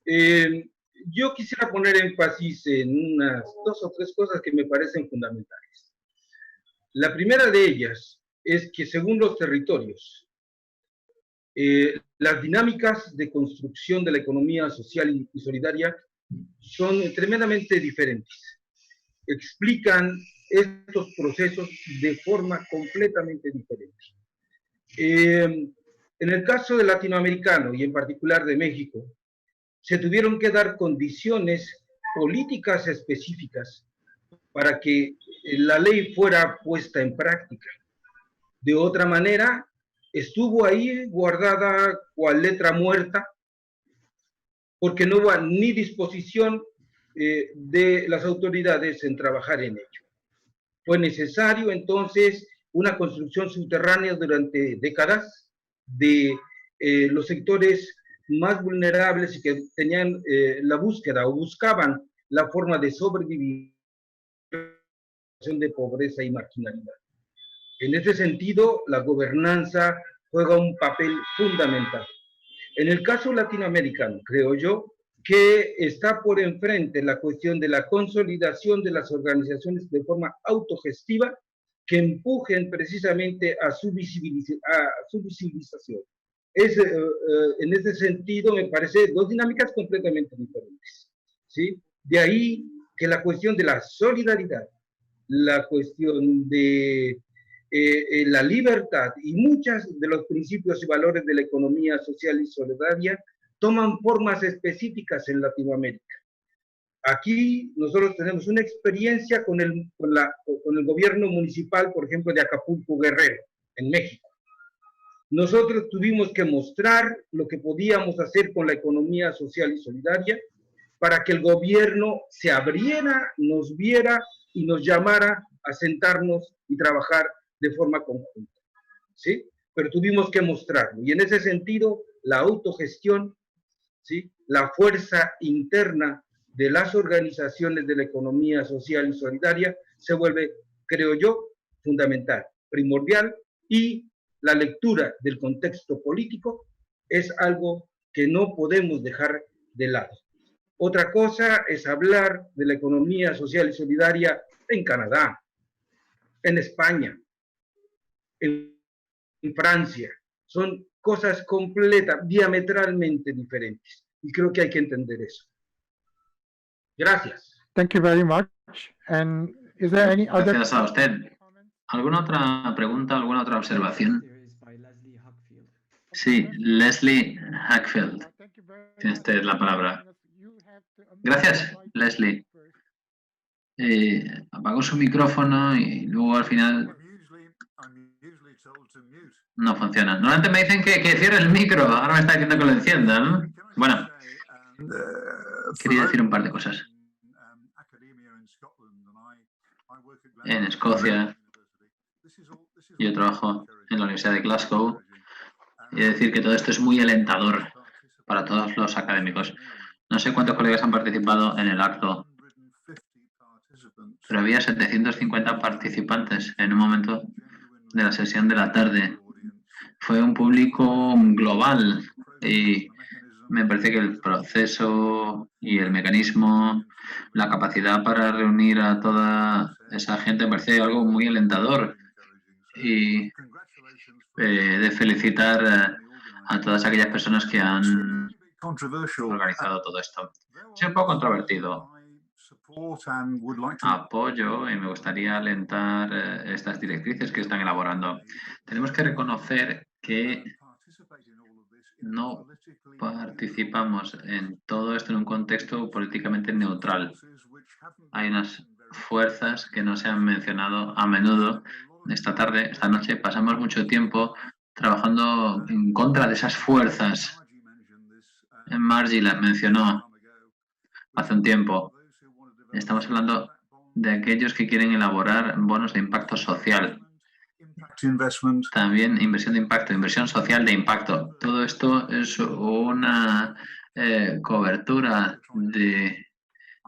Yo quisiera poner énfasis en unas 2 o 3 cosas que me parecen fundamentales. La primera de ellas es que según los territorios, las dinámicas de construcción de la economía social y solidaria son tremendamente diferentes. Explican estos procesos de forma completamente diferente. En el caso del latinoamericano y en particular de México, se tuvieron que dar condiciones políticas específicas para que la ley fuera puesta en práctica. De otra manera, estuvo ahí guardada cual letra muerta, porque no hubo ni disposición de las autoridades en trabajar en ello. Fue necesario entonces una construcción subterránea durante décadas de los sectores más vulnerables y que tenían la búsqueda o buscaban la forma de sobrevivir de pobreza y marginalidad. En ese sentido, la gobernanza juega un papel fundamental. En el caso latinoamericano, creo yo, que está por enfrente la cuestión de la consolidación de las organizaciones de forma autogestiva que empujen precisamente a su visibilización. En ese sentido, me parece 2 dinámicas completamente diferentes, ¿sí? De ahí que la cuestión de la solidaridad, la cuestión de la libertad y muchos de los principios y valores de la economía social y solidaria toman formas específicas en Latinoamérica. Aquí nosotros tenemos una experiencia con el gobierno municipal, por ejemplo, de Acapulco Guerrero, en México. Nosotros tuvimos que mostrar lo que podíamos hacer con la economía social y solidaria para que el gobierno se abriera, nos viera y nos llamara a sentarnos y trabajar de forma conjunta, ¿sí? Pero tuvimos que mostrarlo. Y en ese sentido, la autogestión, ¿sí?, la fuerza interna de las organizaciones de la economía social y solidaria se vuelve, creo yo, fundamental, primordial, y la lectura del contexto político es algo que no podemos dejar de lado. Otra cosa es hablar de la economía social y solidaria en Canadá, en España, en Francia. Son cosas diametralmente diferentes. Y creo que hay que entender eso. Gracias. Thank you very much. And is there any other... Gracias a usted. ¿Alguna otra pregunta, alguna otra observación? Sí, Leslie Hackfield. Tiene usted la palabra. Gracias, Leslie. Apagó su micrófono y luego al final no funciona. Normalmente me dicen que cierre el micro, ahora me está diciendo que lo encienda, ¿no? Bueno, quería decir un par de cosas. En Escocia, yo trabajo en la Universidad de Glasgow y decir que todo esto es muy alentador para todos los académicos. No sé cuántos colegas han participado en el acto, pero había 750 participantes en un momento de la sesión de la tarde. Fue un público global y me parece que el proceso y el mecanismo, la capacidad para reunir a toda esa gente me parece algo muy alentador y de felicitar a todas aquellas personas que han organizado todo esto. Soy un poco controvertido. Apoyo y me gustaría alentar estas directrices que están elaborando. Tenemos que reconocer que no participamos en todo esto en un contexto políticamente neutral. Hay unas fuerzas que no se han mencionado a menudo. Esta noche, pasamos mucho tiempo trabajando en contra de esas fuerzas. Margie las mencionó hace un tiempo. Estamos hablando de aquellos que quieren elaborar bonos de impacto social. También inversión de impacto, inversión social de impacto. Todo esto es una cobertura de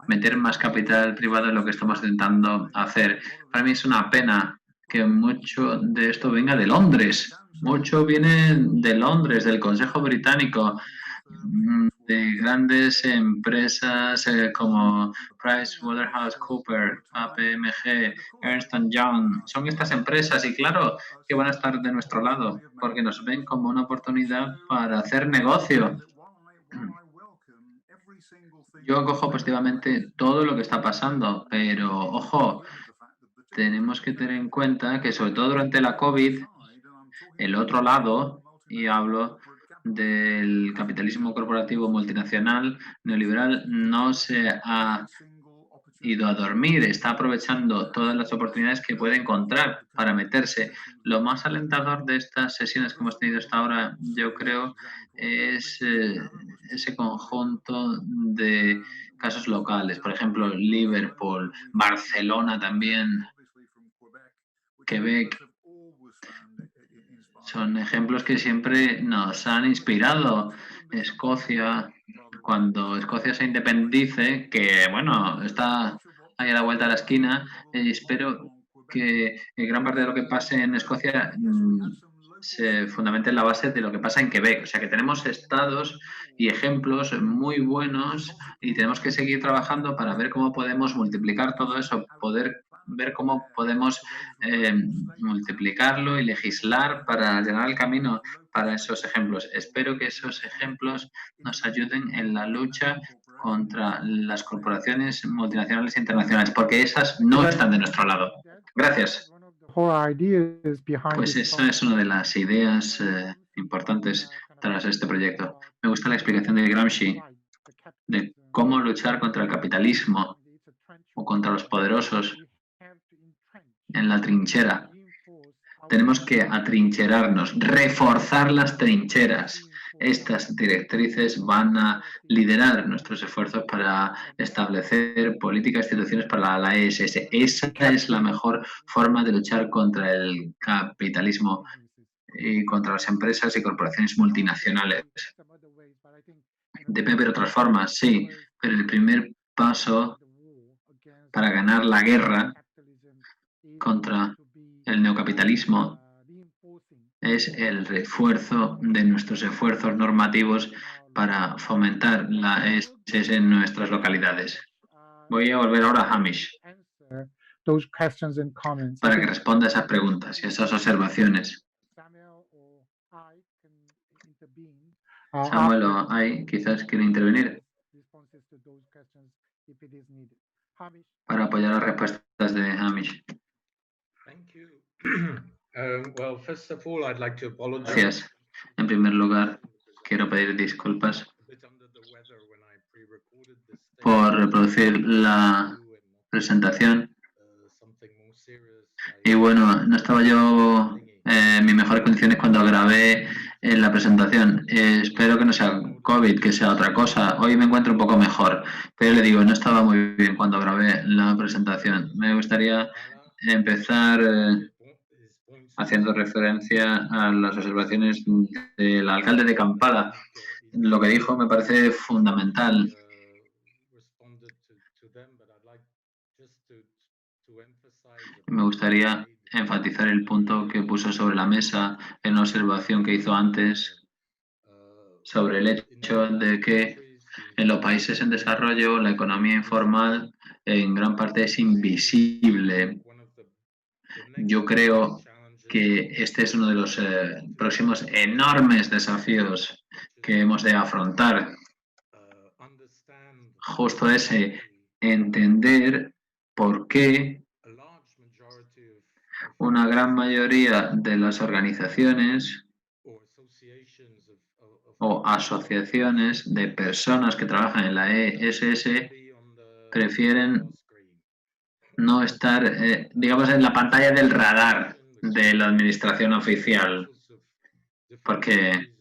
meter más capital privado en lo que estamos intentando hacer. Para mí es una pena que mucho de esto venga de Londres. Mucho viene de Londres, del Consejo Británico, de grandes empresas como PricewaterhouseCoopers, KPMG, Ernst & Young. Son estas empresas y claro que van a estar de nuestro lado porque nos ven como una oportunidad para hacer negocio. Yo acojo positivamente todo lo que está pasando, pero ojo, tenemos que tener en cuenta que sobre todo durante la COVID, el otro lado, y hablo del capitalismo corporativo multinacional neoliberal, no se ha ido a dormir, está aprovechando todas las oportunidades que puede encontrar para meterse. Lo más alentador de estas sesiones que hemos tenido hasta ahora, yo creo, es ese conjunto de casos locales. Por ejemplo, Liverpool, Barcelona también, Quebec. Son ejemplos que siempre nos han inspirado. Escocia, cuando Escocia se independice, que bueno, está ahí a la vuelta de la esquina, espero que gran parte de lo que pase en Escocia se fundamente en la base de lo que pasa en Quebec. O sea que tenemos estados y ejemplos muy buenos y tenemos que seguir trabajando para ver cómo podemos multiplicar todo eso, poder ver cómo podemos multiplicarlo y legislar para llenar el camino para esos ejemplos. Espero que esos ejemplos nos ayuden en la lucha contra las corporaciones multinacionales e internacionales, porque esas no están de nuestro lado. Gracias. Pues esa es una de las ideas importantes tras este proyecto. Me gusta la explicación de Gramsci de cómo luchar contra el capitalismo o contra los poderosos en la trinchera. Tenemos que atrincherarnos, reforzar las trincheras. Estas directrices van a liderar nuestros esfuerzos para establecer políticas e instituciones para la ESS. Esa es la mejor forma de luchar contra el capitalismo y contra las empresas y corporaciones multinacionales. Debe haber otras formas, sí, pero el primer paso para ganar la guerra contra el neocapitalismo es el refuerzo de nuestros esfuerzos normativos para fomentar la ESS en nuestras localidades. Voy a volver ahora a Hamish para que responda a esas preguntas y a esas observaciones. Samuel o Ai quizás quiere intervenir para apoyar las respuestas de Hamish. Gracias. En primer lugar, quiero pedir disculpas. por reproducir la presentación. Y bueno, no estaba yo en mis mejores condiciones cuando grabé la presentación. Espero que no sea COVID, que sea otra cosa. Hoy me encuentro un poco mejor, pero le digo, no estaba muy bien cuando grabé la presentación. Me gustaría empezar haciendo referencia a las observaciones del alcalde de Kampala. Lo que dijo me parece fundamental. Me gustaría enfatizar el punto que puso sobre la mesa en una observación que hizo antes sobre el hecho de que en los países en desarrollo la economía informal en gran parte es invisible. Yo creo que este es uno de los próximos enormes desafíos que hemos de afrontar. Justo ese, entender por qué una gran mayoría de las organizaciones o asociaciones de personas que trabajan en la ESS prefieren no estar, digamos, en la pantalla del radar de la administración oficial, porque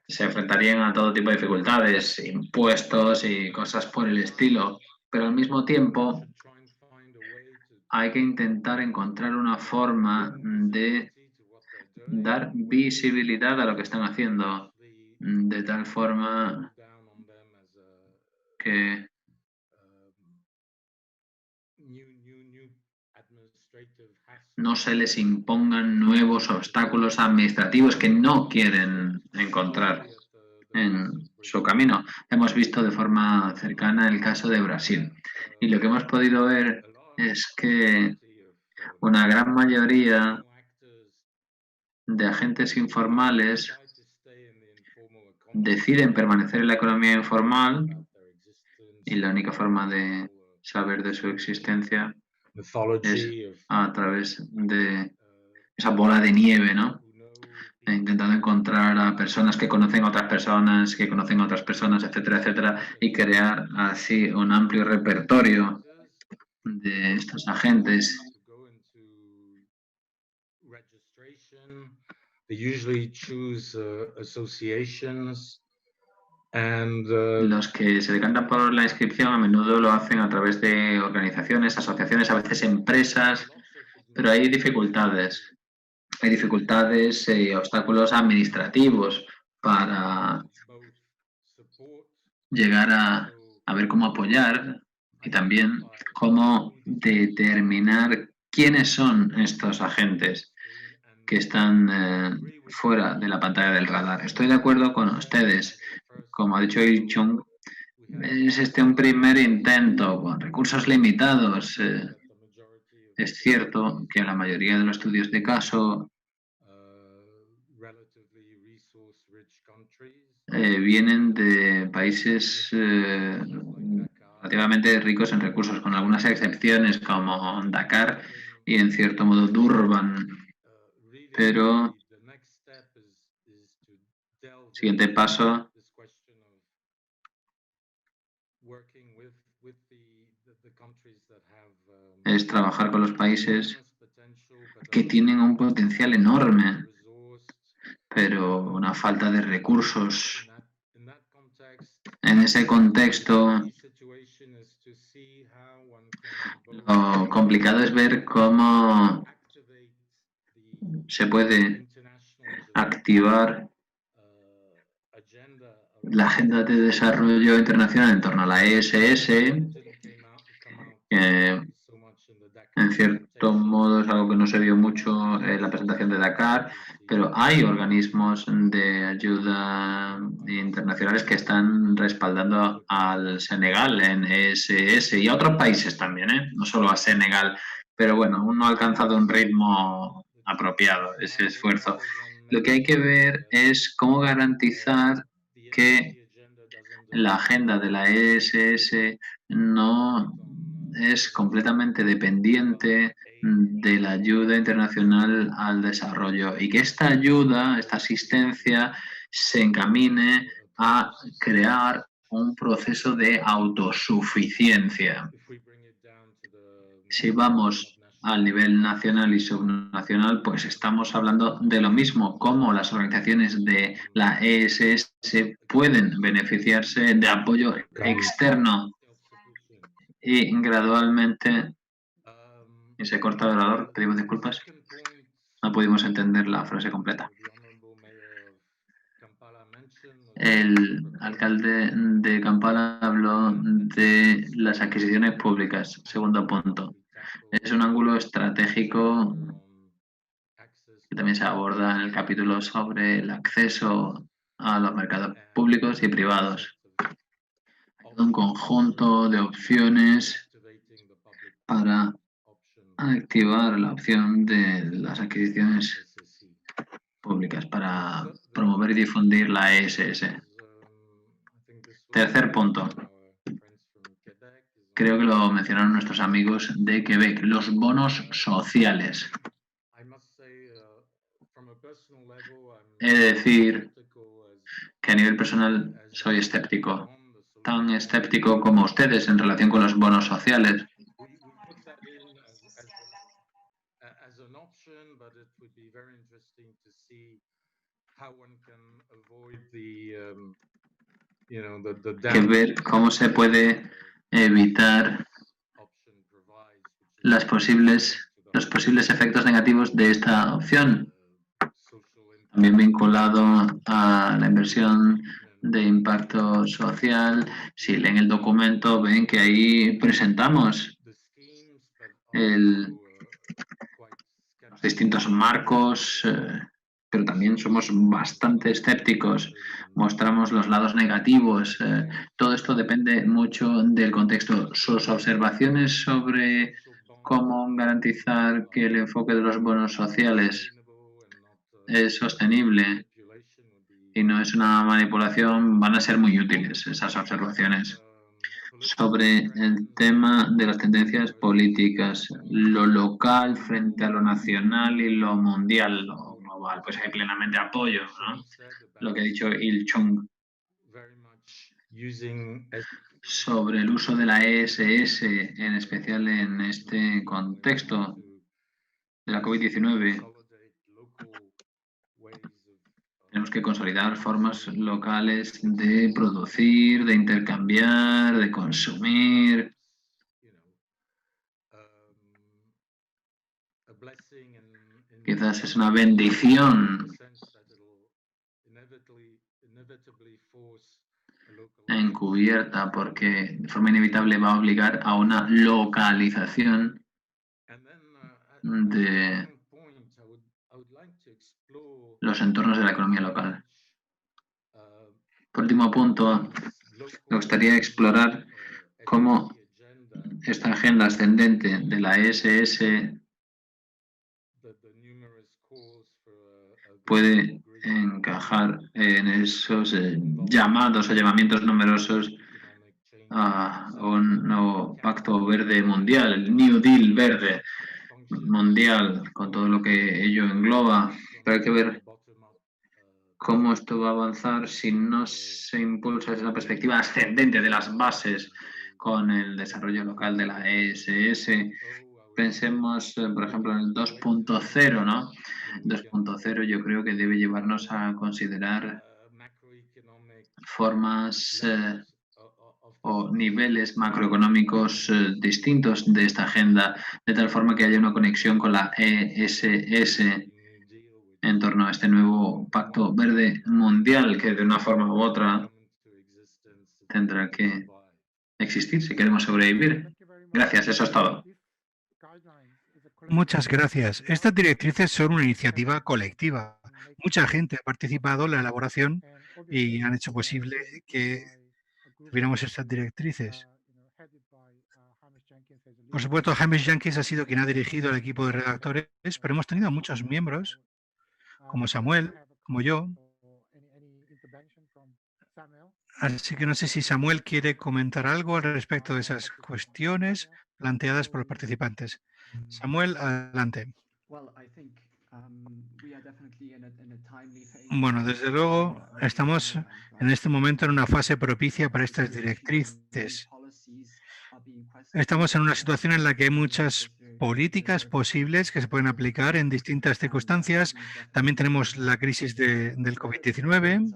se enfrentarían a todo tipo de dificultades, impuestos y cosas por el estilo, pero al mismo tiempo hay que intentar encontrar una forma de dar visibilidad a lo que están haciendo, de tal forma que no se les impongan nuevos obstáculos administrativos que no quieren encontrar en su camino. Hemos visto de forma cercana el caso de Brasil y lo que hemos podido ver es que una gran mayoría de agentes informales deciden permanecer en la economía informal y la única forma de saber de su existencia es a través de esa bola de nieve, ¿no? Intentando encontrar a personas que conocen a otras personas, que conocen a otras personas, etcétera, etcétera, y crear así un amplio repertorio de estos agentes. Los que se decantan por la inscripción a menudo lo hacen a través de organizaciones, asociaciones, a veces empresas, pero hay dificultades. Hay dificultades y obstáculos administrativos para llegar a ver cómo apoyar y también cómo determinar quiénes son estos agentes que están fuera de la pantalla del radar. Estoy de acuerdo con ustedes. Como ha dicho Yi-Chung, es un primer intento con recursos limitados. Es cierto que la mayoría de los estudios de caso vienen de países relativamente ricos en recursos, con algunas excepciones como Dakar y en cierto modo Durban. Pero el siguiente paso es trabajar con los países que tienen un potencial enorme, pero una falta de recursos. En ese contexto, lo complicado es ver cómo se puede activar la agenda de desarrollo internacional en torno a la ESS, en cierto modo es algo que no se vio mucho en la presentación de Dakar, pero hay organismos de ayuda internacionales que están respaldando al Senegal en ESS y a otros países también, no solo a Senegal, pero bueno, aún no ha alcanzado un ritmo apropiado ese esfuerzo. Lo que hay que ver es cómo garantizar que la agenda de la ESS no es completamente dependiente de la ayuda internacional al desarrollo y que esta ayuda, esta asistencia, se encamine a crear un proceso de autosuficiencia. Si vamos al nivel nacional y subnacional, pues estamos hablando de lo mismo, cómo las organizaciones de la ESS pueden beneficiarse de apoyo externo y gradualmente... Y se corta el orador, pedimos disculpas. No pudimos entender la frase completa. El alcalde de Kampala habló de las adquisiciones públicas, segundo punto. Es un ángulo estratégico que también se aborda en el capítulo sobre el acceso a los mercados públicos y privados. Hay un conjunto de opciones para activar la opción de las adquisiciones públicas para promover y difundir la ESS. Tercer punto. Creo que lo mencionaron nuestros amigos de Quebec, los bonos sociales. He de decir que a nivel personal soy escéptico, tan escéptico como ustedes en relación con los bonos sociales. Que ver cómo se puede evitar los posibles efectos negativos de esta opción. También vinculado a la inversión de impacto social. Si leen el documento, ven que ahí presentamos los distintos marcos, pero también somos bastante escépticos. Mostramos los lados negativos. Todo esto depende mucho del contexto. Sus observaciones sobre cómo garantizar que el enfoque de los bonos sociales es sostenible y no es una manipulación, van a ser muy útiles esas observaciones. Sobre el tema de las tendencias políticas, lo local frente a lo nacional y lo mundial, lo global, pues hay plenamente apoyo, ¿no? Lo que ha dicho Il Chung sobre el uso de la ESS, en especial en este contexto de la COVID-19. Tenemos que consolidar formas locales de producir, de intercambiar, de consumir. Quizás es una bendición encubierta porque de forma inevitable va a obligar a una localización de los entornos de la economía local. Por último punto, me gustaría explorar cómo esta agenda ascendente de la ESS puede encajar en esos llamados o llamamientos numerosos a un nuevo pacto verde mundial, el New Deal verde mundial, con todo lo que ello engloba. Pero hay que ver cómo esto va a avanzar si no se impulsa desde una perspectiva ascendente de las bases con el desarrollo local de la ESS. Pensemos, por ejemplo, en el 2.0, ¿no? 2.0 yo creo que debe llevarnos a considerar formas o niveles macroeconómicos distintos de esta agenda, de tal forma que haya una conexión con la ESS en torno a este nuevo pacto verde mundial que de una forma u otra tendrá que existir si queremos sobrevivir. Gracias, eso es todo. Muchas gracias. Estas directrices son una iniciativa colectiva. Mucha gente ha participado en la elaboración y han hecho posible que tuviéramos estas directrices. Por supuesto, Hamish Jenkins ha sido quien ha dirigido el equipo de redactores, pero hemos tenido muchos miembros, como Samuel, como yo. Así que no sé si Samuel quiere comentar algo al respecto de esas cuestiones planteadas por los participantes. Samuel, adelante. Bueno, desde luego estamos en este momento en una fase propicia para estas directrices. Estamos en una situación en la que hay muchas políticas posibles que se pueden aplicar en distintas circunstancias. También tenemos la crisis del COVID-19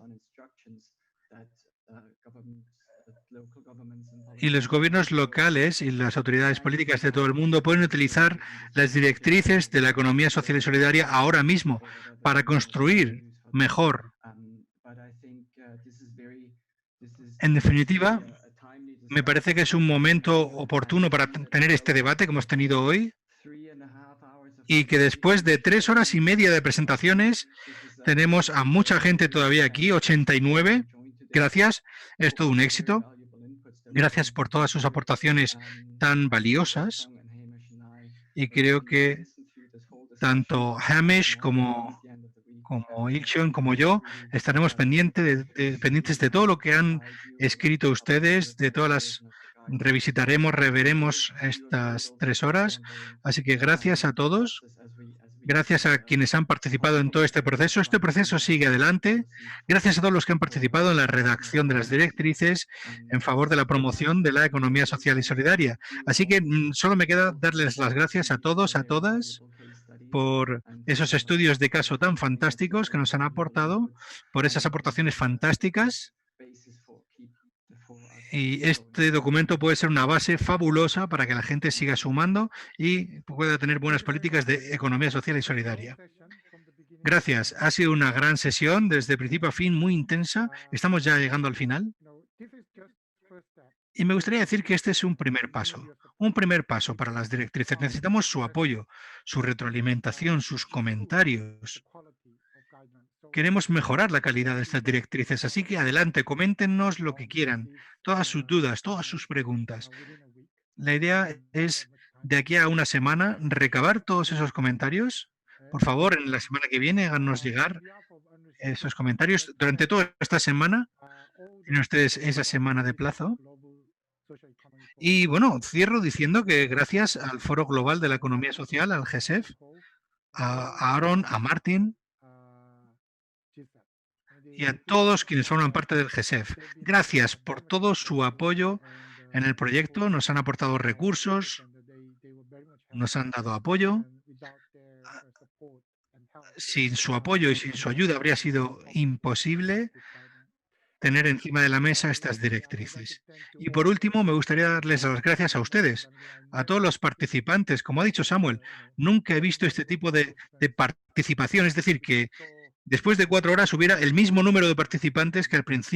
y los gobiernos locales y las autoridades políticas de todo el mundo pueden utilizar las directrices de la economía social y solidaria ahora mismo para construir mejor. En definitiva, me parece que es un momento oportuno para tener este debate que hemos tenido hoy y que después de 3 horas y media de presentaciones tenemos a mucha gente todavía aquí, 89. Gracias, es todo un éxito. Gracias por todas sus aportaciones tan valiosas y creo que tanto Hamish como Ilchon como yo estaremos pendientes de todo lo que han escrito ustedes, de todas las reveremos estas 3 horas. Así que gracias a todos, gracias a quienes han participado en todo este proceso. Este proceso sigue adelante. Gracias a todos los que han participado en la redacción de las directrices en favor de la promoción de la economía social y solidaria. Así que solo me queda darles las gracias a todos, a todas, por esos estudios de caso tan fantásticos que nos han aportado, por esas aportaciones fantásticas. Y este documento puede ser una base fabulosa para que la gente siga sumando y pueda tener buenas políticas de economía social y solidaria. Gracias. Ha sido una gran sesión desde principio a fin, muy intensa. Estamos ya llegando al final. Y me gustaría decir que este es un primer paso para las directrices. Necesitamos su apoyo, su retroalimentación, sus comentarios. Queremos mejorar la calidad de estas directrices, así que adelante, coméntenos lo que quieran, todas sus dudas, todas sus preguntas. La idea es, de aquí a una semana, recabar todos esos comentarios. Por favor, en la semana que viene, háganos llegar esos comentarios. Durante toda esta semana, tienen ustedes esa semana de plazo. Y bueno, cierro diciendo que gracias al Foro Global de la Economía Social, al GESEF, a Aaron, a Martin y a todos quienes forman parte del GESEF. Gracias por todo su apoyo en el proyecto. Nos han aportado recursos, nos han dado apoyo. Sin su apoyo y sin su ayuda habría sido imposible tener encima de la mesa estas directrices. Y por último, me gustaría darles las gracias a ustedes, a todos los participantes. Como ha dicho Samuel, nunca he visto este tipo de participación, es decir, que después de 4 horas hubiera el mismo número de participantes que al principio.